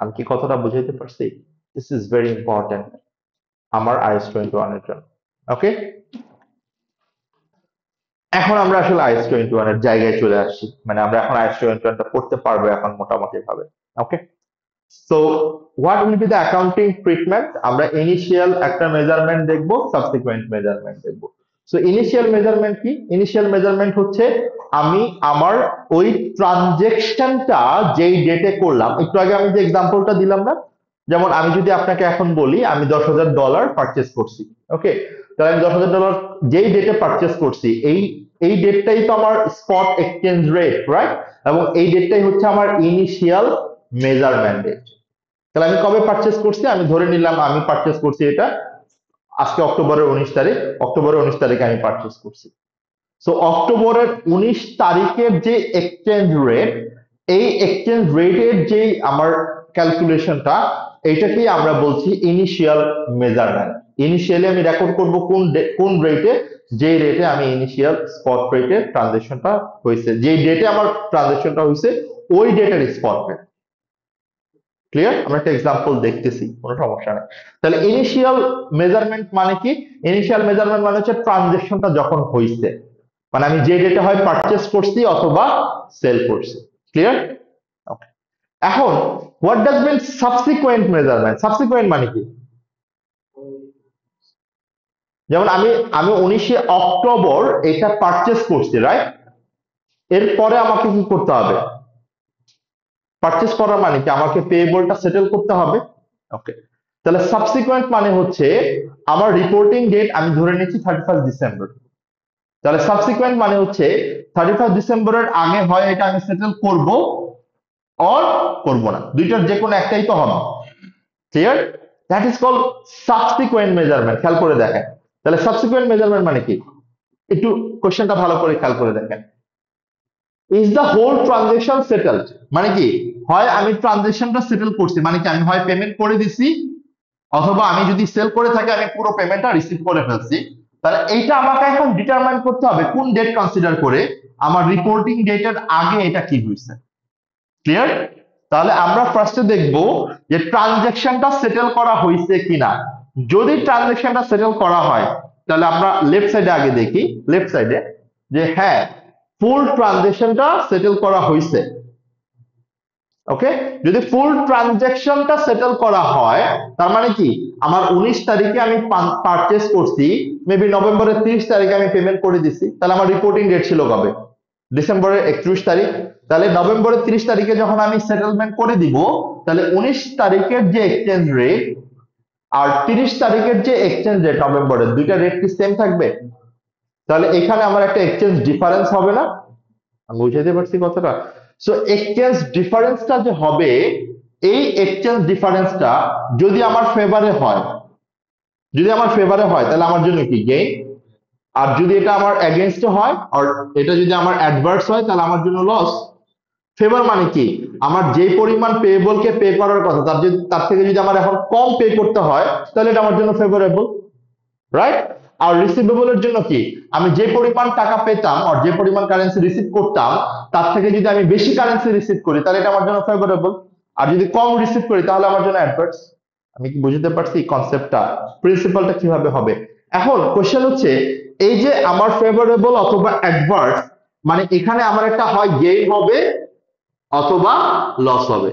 আমি কি কথাটা বুঝাইতে পারছি? দিস ইজ ভেরি ইম্পর্টেন্ট আমার IS21 এর জন্য। ওকে, এখন আমরা আসলে IS21 এর জায়গায় চলে আসছি, মানে আমরা এখন IS21টা করতে পারবো এখন মোটামুটি ভাবে। Okay, so what will be the accounting treatment? আমরা ইনিশিয়াল একটা মেজারমেন্ট দেখবো, সাবসিকুয়েন্ট মেজারমেন্ট দেখবো। সো ইনিশিয়াল মেজারমেন্ট কি? ইনিশিয়াল মেজারমেন্ট হচ্ছে আমি আমার ওই ট্রানজেকশনটা যেই ডেটে করলাম, একটু আগে আমি যে এক্সাম্পলটা দিলাম না, যেমন আমি যদি আপনাকে এখন বলি আমি $10,000 পারচেস করছি, ওকে, তাহলে আমি $10,000 যেই ডেটে পারচেস করছি এই এই ডেটটাই তো আমার স্পট এক্সচেঞ্জ রেট, রাইট? এবং এই ডেটটাই হচ্ছে আমার ইনিশিয়াল মেজারমেন্ট ডেট। তাহলে আমি কবে পারচেস করছি? আমি ধরে নিলাম আমি পারচেস করছি এটা আজকে অক্টোবরের 19 তারিখ, অক্টোবরের 19 তারিখে আমি পারচেস করছি। সো অক্টোবরের 19 তারিখের যে এক্সচেঞ্জ রেট, এই এক্সচেঞ্জ রেটের যে আমার ক্যালকুলেশনটা, এইটাকেই আমরা বলছি ইনিশিয়াল মেজারমেন্ট। ইনিশিয়ালি আমি রেকর্ড করব কোন রেটে? যে রেটে আমি ইনিশিয়াল স্পট রেটে ট্রানজেকশনটা হয়েছে, যে ডেটে আমার ট্রানজেকশনটা হয়েছে ওই ডেটের স্পট রেট। ক্লিয়ার? আমরা একটা এক্সাম্পল দেখতেছি, কোনো সমস্যা নেই। তাহলে ইনিশিয়াল মেজারমেন্ট মানে কি? ইনিশিয়াল মেজারমেন্ট মানে হচ্ছে ট্রানজেকশনটা যখন হয়েছে, মানে আমি যে ডেটে হয় পারচেস করছি অথবা সেল করছি। ক্লিয়ার? ওকে, এখন what does mean subsequent measurement? Subsequent মানে কি? যেমন আমি আমি 19শে অক্টোবর এটা পারচেজ করছি, রাইট? এরপরে আমাকে কি করতে হবে? পারচেজ করা মানে কি আমাকে পেয়েবলটা সেটেল করতে হবে। ওকে, তাহলে সাবসিকুয়েন্ট মানে হচ্ছে আমার রিপোর্টিং ডেট আমি ধরে নিচ্ছি 31 ডিসেম্বর। তাহলে সাবসিকুয়েন্ট মানে হচ্ছে 31 ডিসেম্বরের আগে হয় এটা আমি সেটেল করব অর করব না, দুইটার যে কোনো একটাই তো হবে। Clear? That is call subsequent measurement. খেয়াল করে দেখেন, তাহলে সাবসিকুয়েন্ট মেজারমেন্ট মানে কি? একটু কোশ্চেনটা ভালো করে খেয়াল করে দেখেন। Is the whole transaction settled মানে কি? হয় আমি ট্রানজেকশনটা সেটেল করছি মানে কি আমি হয় পেমেন্ট করে দিছি, অথবা আমি যদি সেল করে থাকি আমি পুরো পেমেন্টটা রিসিভ করে ফেলছি। তাহলে এইটা আমাকে এখন ডিটারমাইন করতে হবে কোন ডেট কনসিডার করে, আমার রিপোর্টিং ডেটের আগে এটা কি হয়েছে। ক্লিয়ার? তাহলে আমরা ফার্স্টে দেখব যে ট্রানজেকশনটা সেটেল করা হয়েছে কিনা। যদি ট্রানজেকশনটা সেটেল করা হয় তাহলে আমরা লেফট সাইডে আগে দেখি, লেফট সাইডে যে হ্যাঁ ফুল ট্রানজেকশনটা সেটেল করা হয়েছে। ওকে, যদি ফুল ট্রানজেকশনটা সেটেল করা হয় তার মানে কি আমার 19 তারিখে আমি পারচেজ করছি, মেবি নভেম্বরের 30 তারিখে আমি পেমেন্ট করে দিছি, তাহলে আমার রিপোর্টিং ডেট ছিল কবে? ডিসেম্বরের 31 তারিখ। তাহলে নভেম্বরের 30 তারিখে যখন আমি সেটেলমেন্ট করে দিব, তাহলে 19 তারিখের যে এক্সচেঞ্জ রেট আর 30 তারিখের যে এক্সচেঞ্জ রেট নভেম্বরের, দুইটা রেট কি সেম থাকবে? তাহলে এখানে আমার একটা এক্সচেঞ্জ ডিফারেন্স হবে না? আমি বুঝাইতে পারছি কথাটা? সো এক্সচেঞ্জ ডিফারেন্সটা যে হবে, এই এক্সচেঞ্জ ডিফারেন্সটা যদি আমার ফেভারে হয়, যদি আমার ফেভারে হয় তাহলে আমার জন্য কি গেইন, আর যদি এটা আমার এগেইনস্টে হয় আর এটা যদি আমার অ্যাডভার্স হয় তাহলে আমার জন্য লস। ফেভার মানে কি আমার যে পরিমাণ পেয়েবল কে পে করার কথা তার থেকে যদি আমার এখন কম পে করতে হয় তাহলে এটা আমার জন্য ফেভারেবল, রাইট? আর রিসিভেবল এর জন্য কি আমি যে পরিমাণ টাকা পেতাম আর যে পরিমাণ কারেন্সি রিসিভ করতাম তার থেকে যদি আমি বেশি কারেন্সি রিসিভ করি তাহলে এটা আমার জন্য ফেভারেবল, আর যদি কম রিসিভ করি তাহলে আমার জন্য অ্যাডভার্স। আমি কি বুঝতে পারছি কনসেপ্টটা, প্রিন্সিপালটা কিভাবে হবে? এখন কোশ্চেন হচ্ছে এই যে আমার ফেভারেবল অথবা অ্যাডভার্স মানে এখানে আমার একটা হয় গেইন হবে অথবা লস হবে,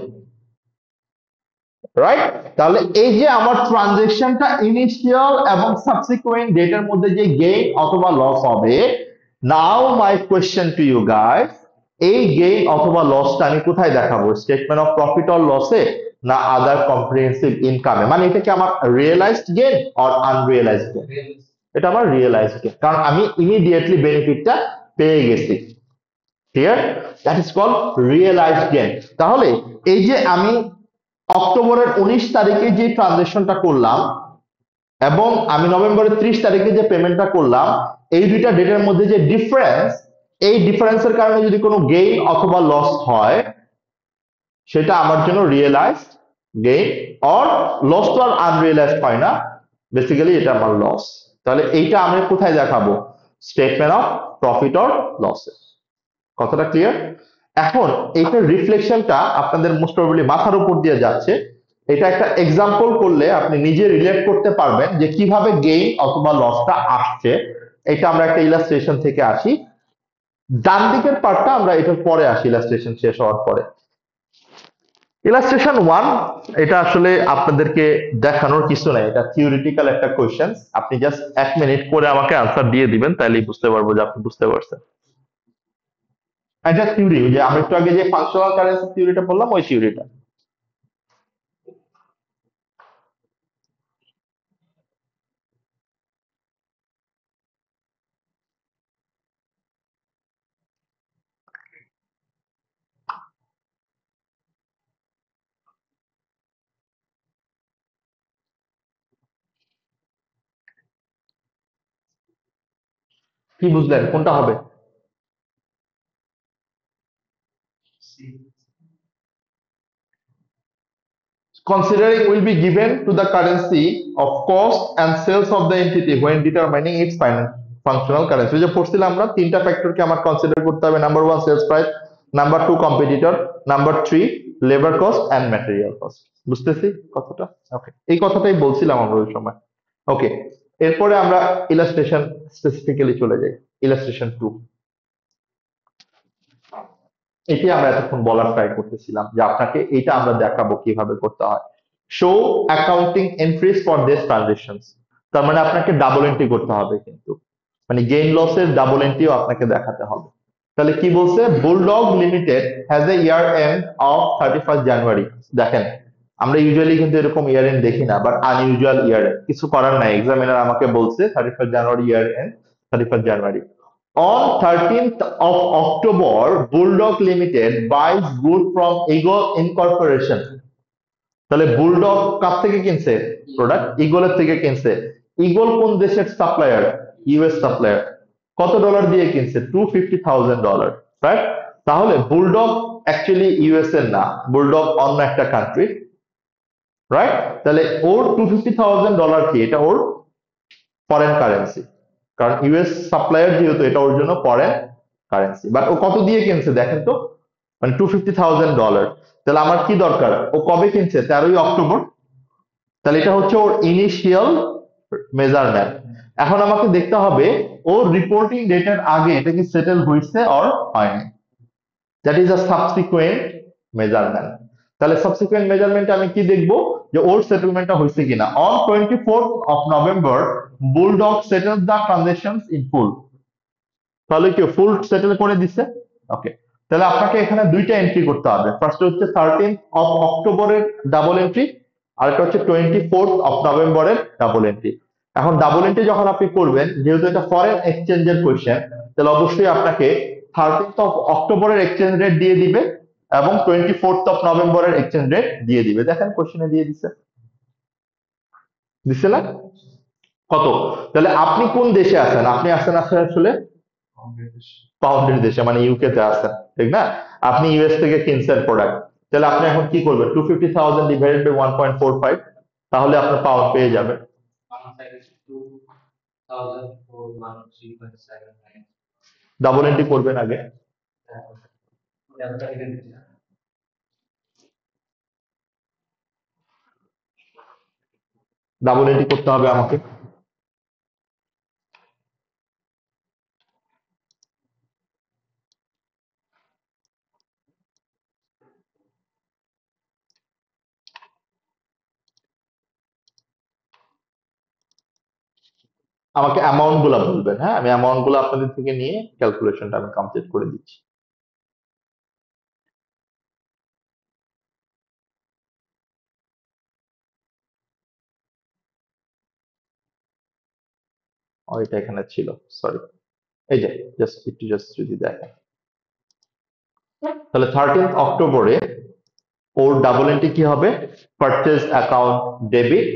রাইট? তাহলে এই যে আমার ট্রানজেকশনটা ইনিশিয়াল এবং সাবসিকুয়েন্ট ডেটের মধ্যে যে গেইন অথবা লস হবে, now my question to you guys, এই গেইন অথবা লসটা আমি কোথায় দেখাবো? স্টেটমেন্ট অফ প্রফিট অর লসে না আদার কম্প্রিহেনসিভ ইনকামে? মানে এটা কি আমার realised gain or unrealised gain? এটা আমার রিয়েলাইজড গেইন, কারণ আমি ইমিডিয়েটলি বেনিফিটটা পেয়ে গেছি। Clear? That is called realised gain. তাহলে এই যে আমি অক্টোবরের 19 তারিখে যে ট্রানজেকশনটা করলাম এবং আমি নভেম্বরের 30 তারিখে যে পেমেন্টটা করলাম, এই দুইটা ডেটের মধ্যে যে ডিফারেন্স, এই ডিফারেন্সের কারণে যদি কোনো গেইন অথবা লস হয় সেটা আমার জন্য রিয়েলাইজড গেইন, অর লস তো আর আনরিয়েলাইজড হয় না, বেসিক্যালি এটা আমার লস। তাহলে এইটা আমি কোথায় দেখাবো? স্টেটমেন্ট অফ প্রফিট অর লসে। কথাটা ক্লিয়ার? এখন এইটার রিফ্লেকশনটা আপনাদের মোস্ট প্রবাবলি মাথার উপর দিয়ে যাচ্ছে, এটা একটা এক্সাম্পল করলে আপনি নিজে রিলেট করতে পারবেন যে কিভাবে গেইন অথবা লসটা আসছে। এটা আমরা একটা ইলাস্ট্রেশন থেকে আসি, ডান দিকের পার্টটা আমরা এটার পরে আসি, ইলাস্ট্রেশন শেষ হওয়ার পরে। ইলাস্ট্রেশন 1, এটা আসলে আপনাদেরকে দেখানোর কিছু নাই, এটা থিওরিটিক্যাল একটা কোশ্চেন, আপনি জাস্ট 1 মিনিট করে আমাকে আনসার দিয়ে দিবেন তাহলেই বুঝতে পারবো যে আপনি বুঝতে পারছেন। এটা থিওরি, যে আমরা একটু আগে যে ফাংশনাল কারেন্সি থিওরিটা বললাম ওই থিওরিটা। কি বুঝলেন কোনটা হবে? Considering will be given to the currency of cost and sales of the entity when determining its functional currency। যে পড়ছিলাম আমরা তিনটা ফ্যাক্টরকে আমার কনসিডার করতে হবে, number 1 sales price, number 2 competitor, number 3 labour cost and material cost. বুঝতেছি কথাটা? ওকে, এই কথাটাই বলছিলাম আমরা ওই সময়। ওকে, এরপরে আমরা ইলাস্ট্রেশন স্পেসিফিক্যালি চলে যাই, ইলাস্ট্রেশন 2। এটি আমরা এতক্ষণ বলার ট্রাই করতেছিলাম যে আপনাকে এটা আমরা দেখাবো কিভাবে করতে হয়। Show accounting entries for this transactions, তার মানে আপনাকে ডাবল এন্ট্রি করতে হবে, কিন্তু মানে গেইন লসের ডাবল এন্ট্রিও আপনাকে দেখাতে হবে। তাহলে কি বলছে, bulldog limited has a year end of 31 জানুয়ারি। দেখেন আমরা ইউজুয়ালি কিন্তু এরকম ইয়ার এন্ড দেখি না, বাট আনইউজুয়াল ইয়ার এন্ড, কিছু করার নাই, এক্সামিনার আমাকে বলছে 31 January year end, 31 January. On 13th of October, Bulldog Limited buys good from Eagle Incorporation. তাহলে বুলডগ কার থেকে কিনছে প্রোডাক্ট? ইগলের থেকে কিনছে। ইগল কোন দেশের সাপ্লায়ার? US supplier. কত ডলার দিয়ে কিনছে? $250,000, রাইট? তাহলে বুলডগ অ্যাকচুয়ালি ইউএস এর না, বুলডগ অন্য একটা কান্ট্রি, রাইট? তাহলে ওর $250,000 কি? এটা ওর ফরেন কারেন্সি, কারণ ইউএস সাপ্লায়ার যেহেতু, এটা ওর জন্য ফরেন কারেন্সি। বাট ও কত দিয়ে কিনছে দেখেন তো, মানে $250,000। তাহলে আমার কি দরকার, ও কবে কিনছে? 13ই অক্টোবর। তাহলে এটা হচ্ছে ওর ইনিশিয়াল মেজারমেন্ট। এখন আমাকে দেখতে হবে ওর রিপোর্টিং ডেটের আগে এটা কি সেটেল হয়েছে অর হয়নি। That is a subsequent measurement. তাহলে সাবসিকুয়েন্ট মেজারমেন্টে আমি কি দেখবো, যে ওর সেটেলমেন্টটা হয়েছে কিনা। On 24th of November, bulldog settle the transactions in full. তাহলে কি ফুল সেটেল করে দিছে? ওকে। তাহলে আপনাকে এখানে দুইটা এন্ট্রি করতে হবে। ফার্স্ট হচ্ছে 13th of October-এর ডাবল এন্ট্রি, আর একটা হচ্ছে 24th of November-এর ডাবল এন্ট্রি। এখন ডাবল এন্ট্রি যখন আপনি করবেন, যেহেতু এটা ফরেন এক্সচেঞ্জের কোয়েশ্চেন, তাহলে অবশ্যই আপনাকে 13th of October-এর এক্সচেঞ্জ রেট দিয়ে দিবে এবং 24th of November-এর এক্সচেঞ্জ রেট দিয়ে দিবে। দেখেন কোশ্চেনে দিয়ে দিছে, দিছে না? কত? তাহলে আপনি কোন দেশে আছেন? আপনি আছেন আসলে পাউন্ডের দেশে, মানে ইউকে তে আছেন, ঠিক না? আপনি ইউএস থেকে কিনছেন প্রোডাক্ট, তাহলে আপনি এখন কি করবেন? 250,000 ডিভাইডেড বাই 1.45, তাহলে আপনার পাউন্ড পেয়ে যাবেন। ডাবল এন্ট্রি করবেন আগে। ডাবল এন্ট্রি করতে হবে আমাকে। আমাকে অ্যামাউন্ট গুলা বলবেন, হ্যাঁ, আমি অ্যামাউন্ট গুলো আপনাদের থেকে নিয়ে ক্যালকুলেশনটা আমি কমপ্লিট করে দিচ্ছি। ও, এটা এখানে ছিল, সরি। এই যে জাস্ট যদি দেখেন, তাহলে 13th October-এ ওর ডাবল এন্ট্রি কি হবে? Purchase account debit,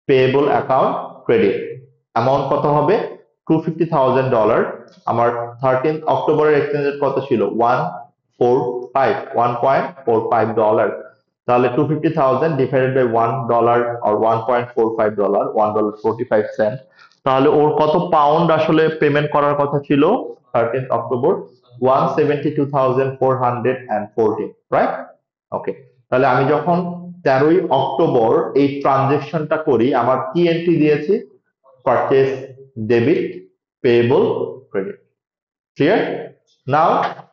payable account credit. Amount কত হবে? $250,000। আমার 13th October-এর এক্সচেঞ্জ রেট কত ছিল? 1.45 তাহলে 250,000 ডিভাইডেড বাই $1 or $1.45, $1.45। তাহলে ওর কত পাউন্ড আসলে পেমেন্ট করার কথা ছিল 13th October? 172,414, রাইট? ওকে। তাহলে আমি যখন 13ই অক্টোবর এই ট্রানজেকশনটা করি, আমার কি এন্ট্রি দিয়েছি? Purchase debit, payable credit. Clear? Now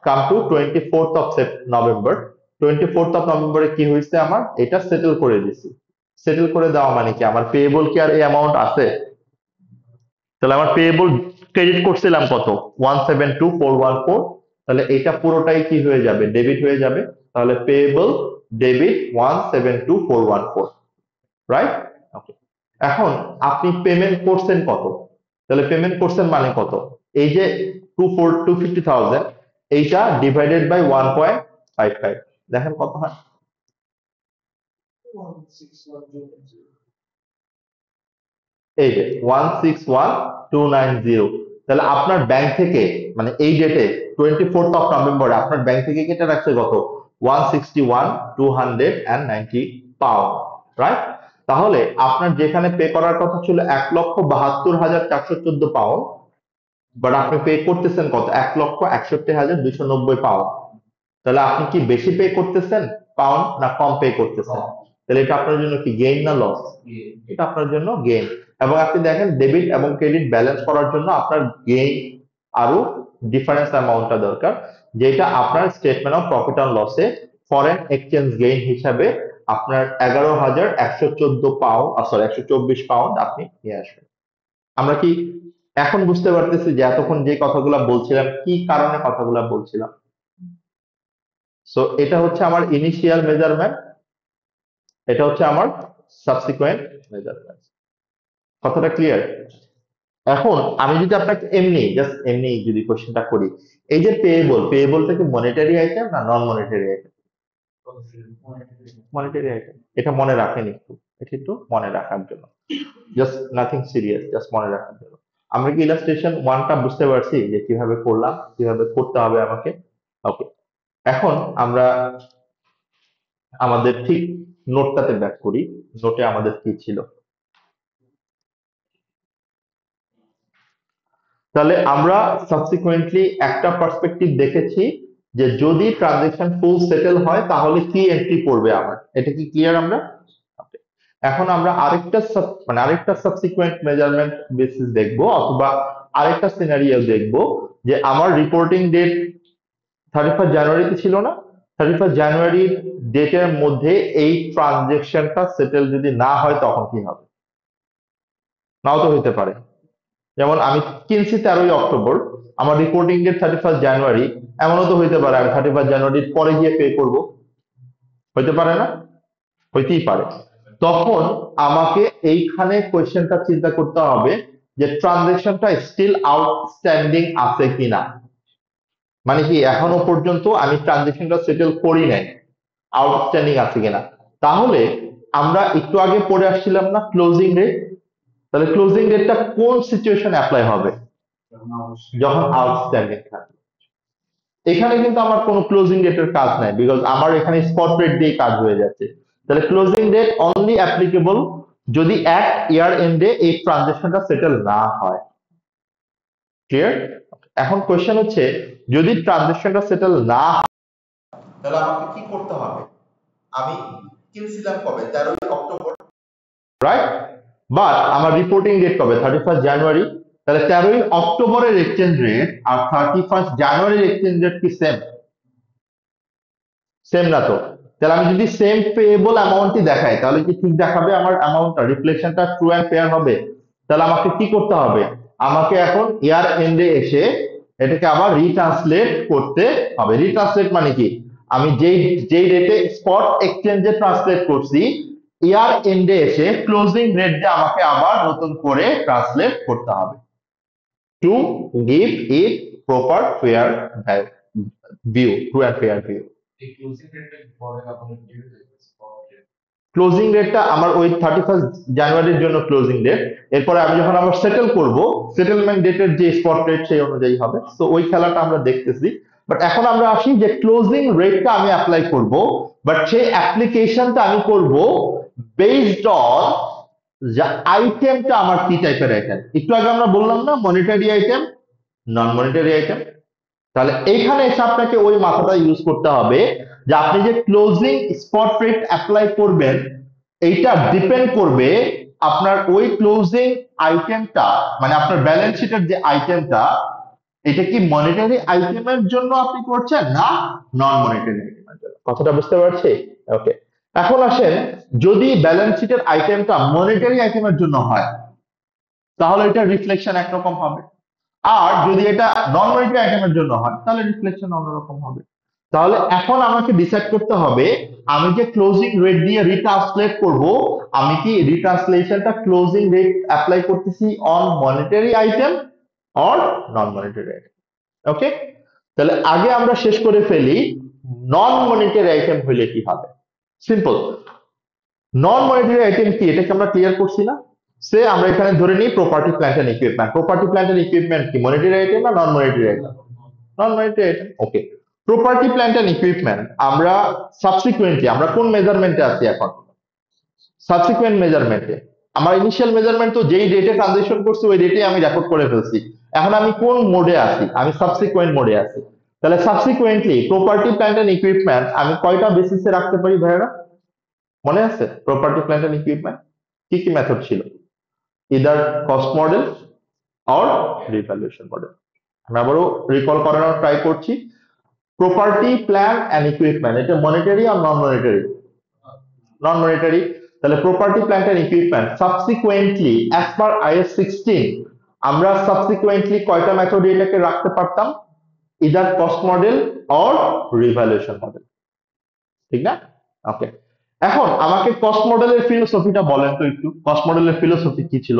come to 24th of November। 24th of November-এ কি হয়েছে, আমার এটা সেটেল করে দিছি। সেটেল করে দেওয়া মানে কি, আমার পেয়েবল কি আর এই অ্যামাউন্ট আছে? তাহলে আমার পেয়েবল ক্রেডিট করছিলাম কত? 172,414। তাহলে এটা পুরোটাই কি হয়ে যাবে? ডেবিট হয়ে যাবে। তাহলে পেয়েবল ডেবিট 172,414, রাইট? ওকে। এখন আপনি পেমেন্ট করছেন কত? তাহলে পেমেন্ট করছেন মানে কত? এই যে 250,000, এইটা ডিভাইডেড বাই 1.55, দেখেন কত হয়? এই যে 161,290। তাহলে আপনার ব্যাংক থেকে, মানে এই ডেটে 24th of November আপনার ব্যাংক থেকে কেটে রাখছে কত? 161,290 পাউন্ড, রাইট? তাহলে আপনার যেখানে পে করার কথা ছিল 1,72,414 পাউন্ড, বাট আপনি পে করতেছেন কত? 1,61,290 পাউন্ড। তাহলে আপনি কি বেশি পে করতেছেন পাউন্ড, না কম পে করতেছেন? তাহলে এটা আপনার জন্য কি গেইন না লস? এটা আপনার জন্য গেইন। এবং আপনি দেখেন ডেবিট এবং ক্রেডিট ব্যালেন্স করার জন্য আপনার গেইন আরো ডিফারেন্স অ্যামাউন্টটা দরকার। যেটা আপনার স্টেটমেন্ট অফ প্রফিট অ্যান্ড লসে ফরেন এক্সচেঞ্জ গেইন হিসাবে আপনার 11,114 পাউন্ড, সরি 124 পাউন্ড আপনি নিয়ে আসবেন। আমরা কি এখন বুঝতে পারতেছি যে এতক্ষণ যে কথাগুলো বলছিলাম কি কারণে কথাগুলো বলছিলাম? সো এটা হচ্ছে আমার ইনিশিয়াল মেজারমেন্ট, এটা হচ্ছে আমার সাবসিকুয়েন্ট মেজারমেন্ট। কথাটা ক্লিয়ার? এখন আমি যদি আপনাকে এমনি জাস্ট এমনি যদি কোশ্চেনটা করি, এই যে পেয়েবল, পেয়েবলটা কি মনিটারি আইটেম না non monetary item? Monetary item. এটা মনে রাখেন একটু, এটা একটু মনে রাখার জন্য, জাস্ট নাথিং সিরিয়াস, জাস্ট মনে রাখার জন্য। আমরা কি ইলাস্ট্রেশন ওয়ানটা বুঝতে পারছি যে কিভাবে করলাম, কিভাবে করতে হবে আমাকে? ওকে, এখন আমরা আমাদের ঠিক নোটটাতে ব্যাক করি। নোটে আমাদের কি ছিল? তাহলে আমরা সাবসিকুয়েন্টলি একটা পার্সপেক্টিভ দেখেছি যে যদি ট্রানজেকশন ফুল সেটেল হয় তাহলে কি এন্ট্রি পড়বে আমার, এটা কি ক্লিয়ার আমরা? Okay. এখন আমরা আরেকটা মানে আরেকটা সাবসিকুয়েন্ট মেজারমেন্ট বেসিস দেখবো, অথবা আরেকটা সিনারিও দেখবো যে আমার রিপোর্টিং ডেট 31 জানুয়ারিতে ছিল না, 31 জানুয়ারির ডেটের মধ্যে এই ট্রানজেকশনটা সেটেল যদি না হয় তখন কি হবে? নাও তো হইতে পারে। যেমন আমি কিনছি 13ই অক্টোবর, আমার রিপোর্টিং ডেট 31 জানুয়ারি, এমনও তো হইতে পারে আমি 31 জানুয়ারির পরে গিয়ে পে করব, হইতে পারে না? হইতেই পারে। তখন আমাকে এইখানে কোয়েশ্চেনটা চিন্তা করতে হবে যে ট্রানজেকশনটা স্টিল আউটস্ট্যান্ডিং আছে কিনা, মানে কি এখনো পর্যন্ত আমি ট্রানজেকশনটা সেটেল করি নাই, আউটস্ট্যান্ডিং আছে কিনা। তাহলে আমরা একটু আগে পড়ে আসছিলাম না ক্লোজিং রেট, তাহলে ক্লোজিং রেটটা কোন সিচুয়েশনে অ্যাপ্লাই হবে? যখন আউটস্ট্যান্ডিং থাকে। এখানে কিন্তু আমার কোনো ক্লোজিং রেটের কাজ নাই, বিকজ আমার এখানে স্পট রেট দিয়ে কাজ হয়ে যাচ্ছে। তাহলে ক্লোজিং রেট অনলি অ্যাপ্লিকেবল যদি এক ইয়ার এন্ডে এই ট্রানজেকশনটা সেটেল না হয়। ক্লিয়ার? এখন কোয়েশ্চেন হচ্ছে যদি ট্রানজেকশনটা সেটেল না হয় তাহলে আমাকে কি করতে হবে? আমি কিনছিলাম কবে? 13ই অক্টোবর, রাইট? বাট আমার রিপোর্টিং ডেট কবে? 31 জানুয়ারি। তাহলে 13ই অক্টোবরের এক্সচেঞ্জ রেট আর 31 জানুয়ারির এক্সচেঞ্জ রেট কি সেম? সেম না তো। তাহলে আমি যদি সেম পেয়েবল অ্যামাউন্টই দেখাই তাহলে কি ঠিক দেখাবে আমার অ্যামাউন্টটা, রিফ্লেকশনটা ট্রু অ্যান্ড ফেয়ার হবে? তাহলে আমাকে কি করতে হবে? আমাকে এখন ইয়ার এন্ডে এসে এটাকে আবার রিট্রান্সলেট করতে হবে। রিট্রান্সলেট মানে কি? আমি যেই যেই রেটে স্পট এক্সচেঞ্জে ট্রান্সলেট করছি, ইয়ার এন্ডে এসে ক্লোজিং রেট দিয়ে আমাকে আবার নতুন করে ট্রান্সলেট করতে হবে to give it proper fair view, true and fair view. Closing রেটটা আমার ওই 31 জানুয়ারির জন্য ক্লোজিং রেট, এরপরে আমি যখন আবার সেটেল করব সেটেলমেন্ট ডেটের যে স্পট রেট সেই অনুযায়ী হবে। তো ওই খেলাটা আমরা দেখতেছি। বাট এখন আমরা আসি যে ক্লোজিং রেটটা আমি অ্যাপ্লাই করব, বাট সেই অ্যাপ্লিকেশনটা আমি করব বেসড অন যে আইটেমটা আমার কি টাইপের আইটেম। একটু আগে আমরা বললাম না monetary item, non monetary item. তাহলে এইখানে এসে আপনাকে ওই মাথাটা ইউজ করতে হবে যে আপনি যে ক্লোজিং স্পট রেট অ্যাপ্লাই করবেন এইটা ডিপেন্ড করবে আপনার ওই ক্লোজিং আইটেমটা, মানে আপনার ব্যালেন্স শিটের যে আইটেমটা এটা কি মনিটারি আইটেমের জন্য আপনি করছেন না নন মনিটারি আইটেমের জন্য। কথাটা বুঝতে পারছি? ওকে, এখন আসেন যদি ব্যালেন্স শিটের আইটেমটা মনিটারি আইটেমের জন্য হয় তাহলে এটা রিফ্লেকশন একরকম হবে, আর যদি এটা নন মনিটারি আইটেমের জন্য হয় তাহলে রিফ্লেকশন অন্যরকম হবে। তাহলে এখন আমাকে ডিসাইড করতে হবে আমি যে ক্লোজিং রেট দিয়ে রিট্রান্সলেট করব, আমি কি রিট্রান্সলেশনটা ক্লোজিং রেট অ্যাপ্লাই করতেছি on monetary item or non monetary item. Okay, তাহলে আগে আমরা শেষ করে ফেলি নন মনিটারি আইটেম হইলে কি হবে। সিম্পল, নন মনিটারি আইটেম কি এটাকে আমরা ক্লিয়ার করছি না? সে আমরা এখানে ধরে নিই property plant and equipment. Property plant and equipment কি মনিটারি আইটেম না non monetary item? Non monetary item. Okay, property plant and equipment আমরা সাবসিকুয়েন্টলি আমরা কোন মেজারমেন্টে আছি এখন? সাবসিকুয়েন্ট মেজারমেন্টে। আমার ইনিশিয়াল মেজারমেন্ট তো যেই ডেটে ট্রানজেকশন করছি ওই ডেটে আমি রেকর্ড করে ফেলছি। এখন আমি কোন মোডে আছি? আমি সাবসিকুয়েন্ট মোডে আছি। তাহলে subsequently property plant and equipment আমি কয়টা বেসিসে রাখতে পারি ভাইরা? মনে আছে প্রপার্টি প্ল্যান্ট এন্ড ইকুইপমেন্ট কি কি মেথড ছিল? Either cost model or revaluation model. আমি আবারও রিকল করানোর ট্রাই করছি। প্রপার্টি, প্ল্যান্ট এন্ড ইকুইপমেন্ট, এটা মনিটারি আর নন মনিটারি? Non monetary. তাহলে property, plant and equipment subsequently as per IS 16 আমরা সাবসিকুয়েন্টলি কয়টা মেথড এটাকে রাখতে পারতাম? Either cost model or revaluation model, ঠিক না? ওকে, এখন আমাকে কস্ট মডেলের ফিলোসফিটা বলেন তো একটু, কস্ট মডেলের ফিলোসফি কি ছিল?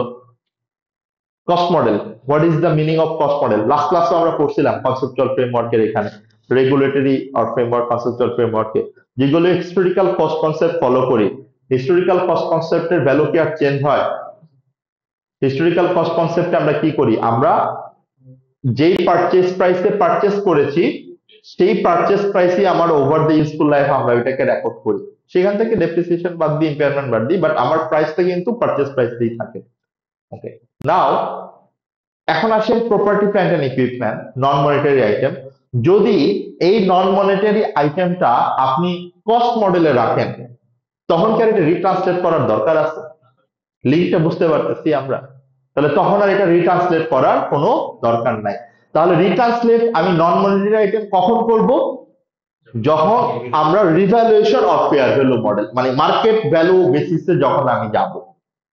Cost model, what is the meaning of cost model? Last ক্লাসে আমরা পড়ছিলাম কনসেপচুয়াল ফ্রেমওয়ার্কের এখানে রেগুলেটরি আর ফ্রেমওয়ার্ক, কনসেপচুয়াল ফ্রেমওয়ার্কে যেগুলো হিস্টোরিক্যাল কস্ট কনসেপ্ট ফলো করি, হিস্টোরিক্যাল কস্ট কনসেপ্টের ভ্যালু কি আর চেঞ্জ হয়? হিস্টোরিক্যাল কস্ট কনসেপ্টে আমরা কি করি? আমরা যেই পারচেজ প্রাইসে পারচেজ করেছি সেই পারচেজ প্রাইসই আমার ওভার দ্য ইউজফুল লাইফ আমরা এটাকে রেকর্ড করি, সেখান থেকে ডেপ্রিসিয়েশন বাদ দিই, ইম্পেয়ারমেন্ট বাদ দিই, বাট আমার প্রাইসটা কিন্তু পারচেজ প্রাইসেই থাকে। ওকে, নাও এখন আসেন property, plant and equipment, non monetary item. যদি এই নন মনিটারি আইটেমটা আপনি কস্ট মডেলে রাখেন তখন কি আর এটা রিট্রান্সলেট করার দরকার আছে? লিঙ্কটা বুঝতে পারতেছি আমরা? তাহলে তখন আর এটা রিট্রান্সলেট করার কোনো দরকার নাই। তাহলে রিট্রান্সলেট আমি নন মনিটারি আইটেম কখন করব? যখন আমরা revaluation of fair value model, মানে মার্কেট ভ্যালু বেসিসে যখন আমি যাব।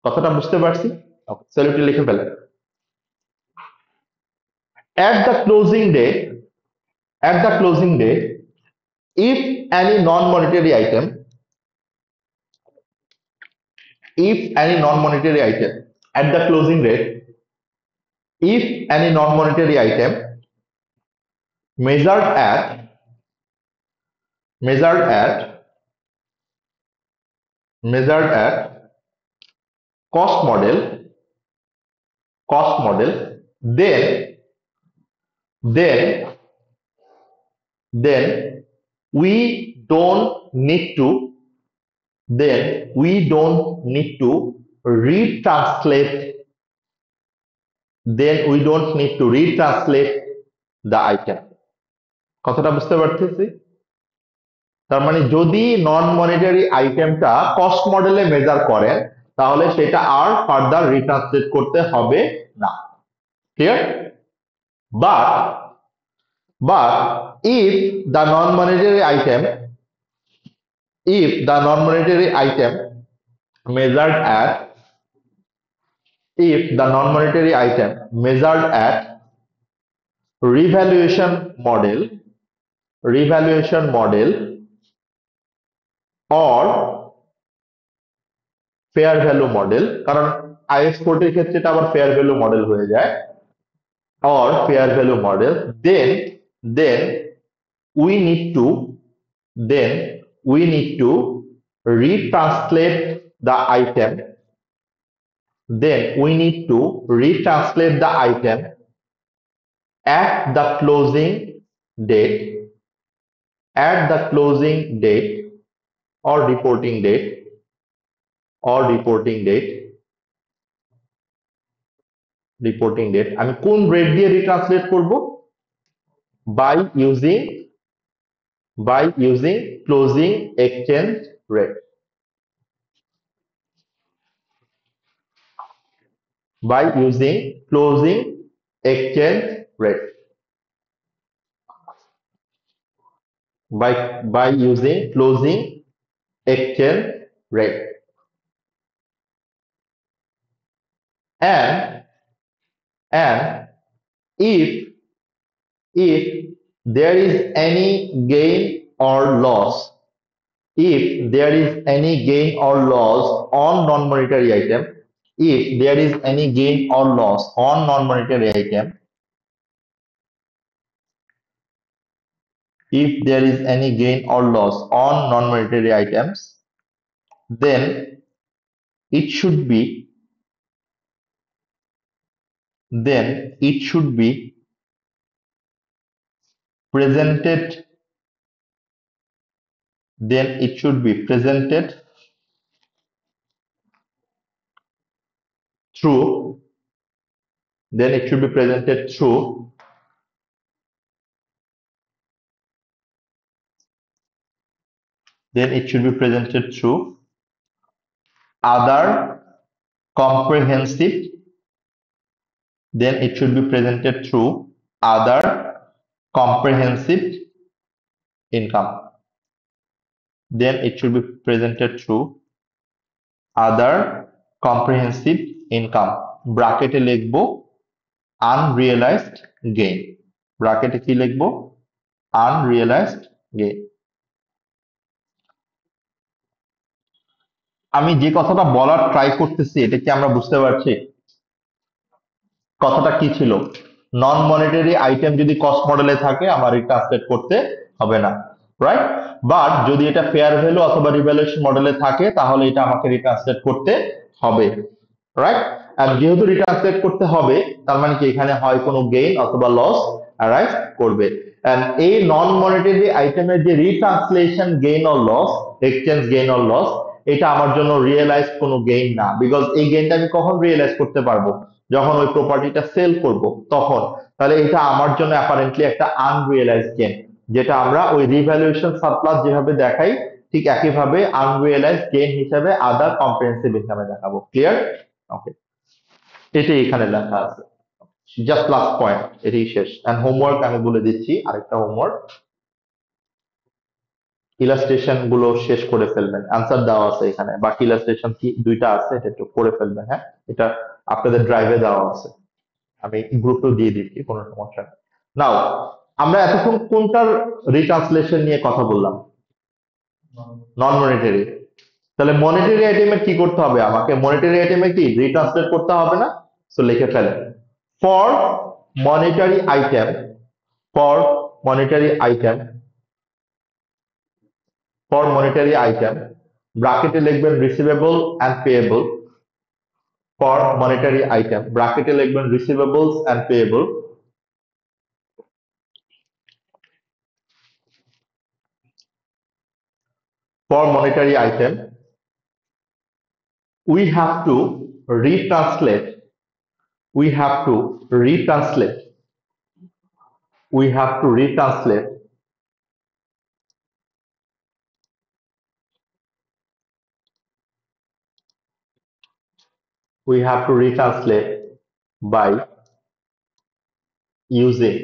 কথাটা বুঝতে পারছি? ওকে, সলিউটে লিখে ফেলেন। At the closing date, at the closing date, if any non-monetary item, if any non-monetary item at the closing date, if any non-monetary item measured at measured at measured at cost model, then then we don't need to retranslate the item. কথাটা বুঝতে পারতেছি? তার মানে যদি নন monetary আইটেমটা cost মডেলে measure করেন তাহলে সেটা আর ফার্দার রিট্রান্সলেট করতে হবে না। Clear? But if the non-monetary item measured at if the non-monetary item measured at revaluation model or fair value model, কারণ আইএস 40 এর ক্ষেত্রে এটা আবার ফেয়ার ভ্যালু মডেল হয়ে যায়, or fair value model, then we need to then we need to retranslate the item then we need to retranslate the item at the closing date or reporting date আমি কোন rate দিয়ে রিট্রান্সলেট করব? by using closing exchange rate, by using closing exchange rate by using closing exchange rate, and if there is any gain or loss on non-monetary item, then it should be presented through other comprehensive other comprehensive income. Then it should be presented through other comprehensive income. ব্র্যাকেটে লিখবো unrealized gain. ব্র্যাকেটে কি লিখবো unrealized gain. আমি যে কথাটা বলার try করতেছি এটা কি আমরা বুঝতে পারছি? কথাটা কি ছিল? নন মনিটারি আইটেম যদি কস্ট মডেলে থাকে আমার রিট্রান্সলেট করতে হবে না, রাইট? বাট যদি এটা ফেয়ার ভ্যালু অথবা রিভ্যালুয়েশন মডেলে থাকে তাহলে এটা আমাকে রিট্রান্সলেট করতে হবে, রাইট? আর যেহেতু রিট্রান্সলেট করতে হবে তার মানে কি এখানে হয় কোনো গেইন অথবা লস অ্যারাইজ করবে। এন্ড এই নন মনিটারি আইটেমের যে retranslation gain or loss, exchange gain or loss, এটা আমার জন্য রিয়েলাইজ কোনো গেইন না, বিকজ এই গেইনটা আমি কখন রিয়েলাইজ করতে পারবো? যখন ওই প্রপার্টিটা সেল করব তখন। তাহলে এটা আমার জন্য অ্যাপারেন্টলি একটা আনরিয়েলাইজ গেইন, যেটা আমরা ওই রিভ্যালুয়েশন সারপ্লাস যেভাবে দেখাই ঠিক একইভাবে আনরিয়েলাইজ গেইন হিসাবে আদার কম্প্রিহেনসিভ ইনকামে দেখাবো। ক্লিয়ার? ওকে, এটাই এখানে লেখা আছে। জাস্ট লাস্ট পয়েন্ট, এটাই শেষ। এন্ড হোমওয়ার্ক আমি বলে দিচ্ছি, আরেকটা হোমওয়ার্ক, ইলাস্ট্রেশন গুলো শেষ করে ফেলবেন। আনসার দেওয়া আছে এখানে, বাকি ইলাস্ট্রেশন কি দুইটা আছে, এটা একটু করে ফেলবেন। হ্যাঁ, এটা আপনাদের ড্রাইভে দেওয়া আছে, আমি গ্রুপেও দিয়ে দিচ্ছি, কোনো সমস্যা নেই। নাও, আমরা এতক্ষণ কোনটার রিট্রান্সলেশন নিয়ে কথা বললাম? নন মনিটারি। তাহলে মনিটারি আইটেমে কি করতে হবে? আমাকে মনিটারি আইটেমে কি রিট্রান্সলেট করতে হবে না? তো লিখে ফেলেন, for monetary item, for monetary item, for monetary item, ব্র্যাকেটে লিখবেন receivable and payable. For monetary item ব্র্যাকেটে লিখবেন receivables and payable. For monetary item, we have to retranslate, we have to retranslate, we have to retranslate we have to retranslate by using,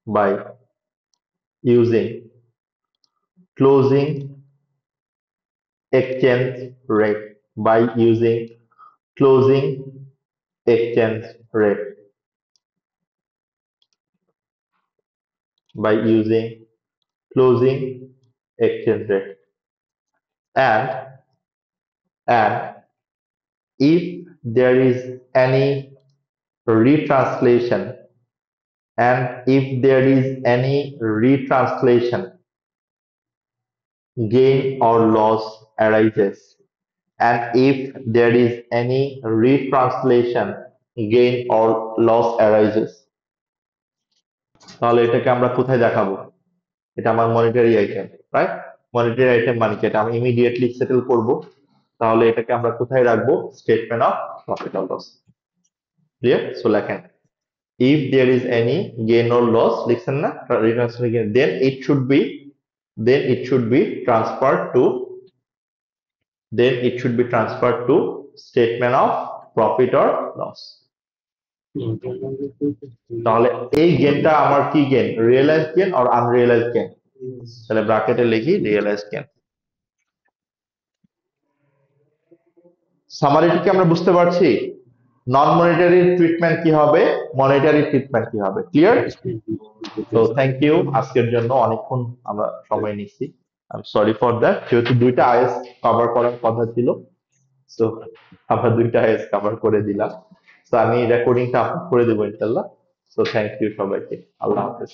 by using closing exchange rate, by using closing exchange rate, by using closing exchange rate. And if there is any retranslation, and if there is any retranslation gain or loss arises, and if there is any retranslation gain or loss arises, তাহলে এটাকে আমরা কোথায় দেখাবো? এটা আমার monetary item, right? Monetary item মানে কি? এটা আমি ইমিডিয়েটলি সেটেল করব, তাহলে এটাকে আমরা কোথায় রাখবো? Statement of profit or loss. Clear? So লেখেন, if there is any gain or loss, লিখছেন না retranslation, then it should be transferred to, then it should be transferred to statement of profit or loss. তাহলে এই গেনটা আমার কি gain? Realised gain or unrealised gain? তাহলে ব্র্যাকেটে লিখি রিয়েলাইজড গেন। সামারিটি কি আমরা বুঝতে পারছি? নন মনিটারি ট্রিটমেন্ট কি হবে, মনিটারি ট্রিটমেন্ট কি হবে? ক্লিয়ার? তো থ্যাংক ইউ, আজকের জন্য অনেকক্ষণ আমরা সময় নিচ্ছি, I am sorry for that. যেহেতু দুইটা আইএস কভার করার কথা ছিল, সো আমরা দুইটা আইএস কভার করে দিলাম। তো আমি রেকর্ডিংটা আপলোড করে দেবো ইনশাল্লাহ। সো থ্যাংক ইউ সবাইকে, আল্লাহ হাফেজ।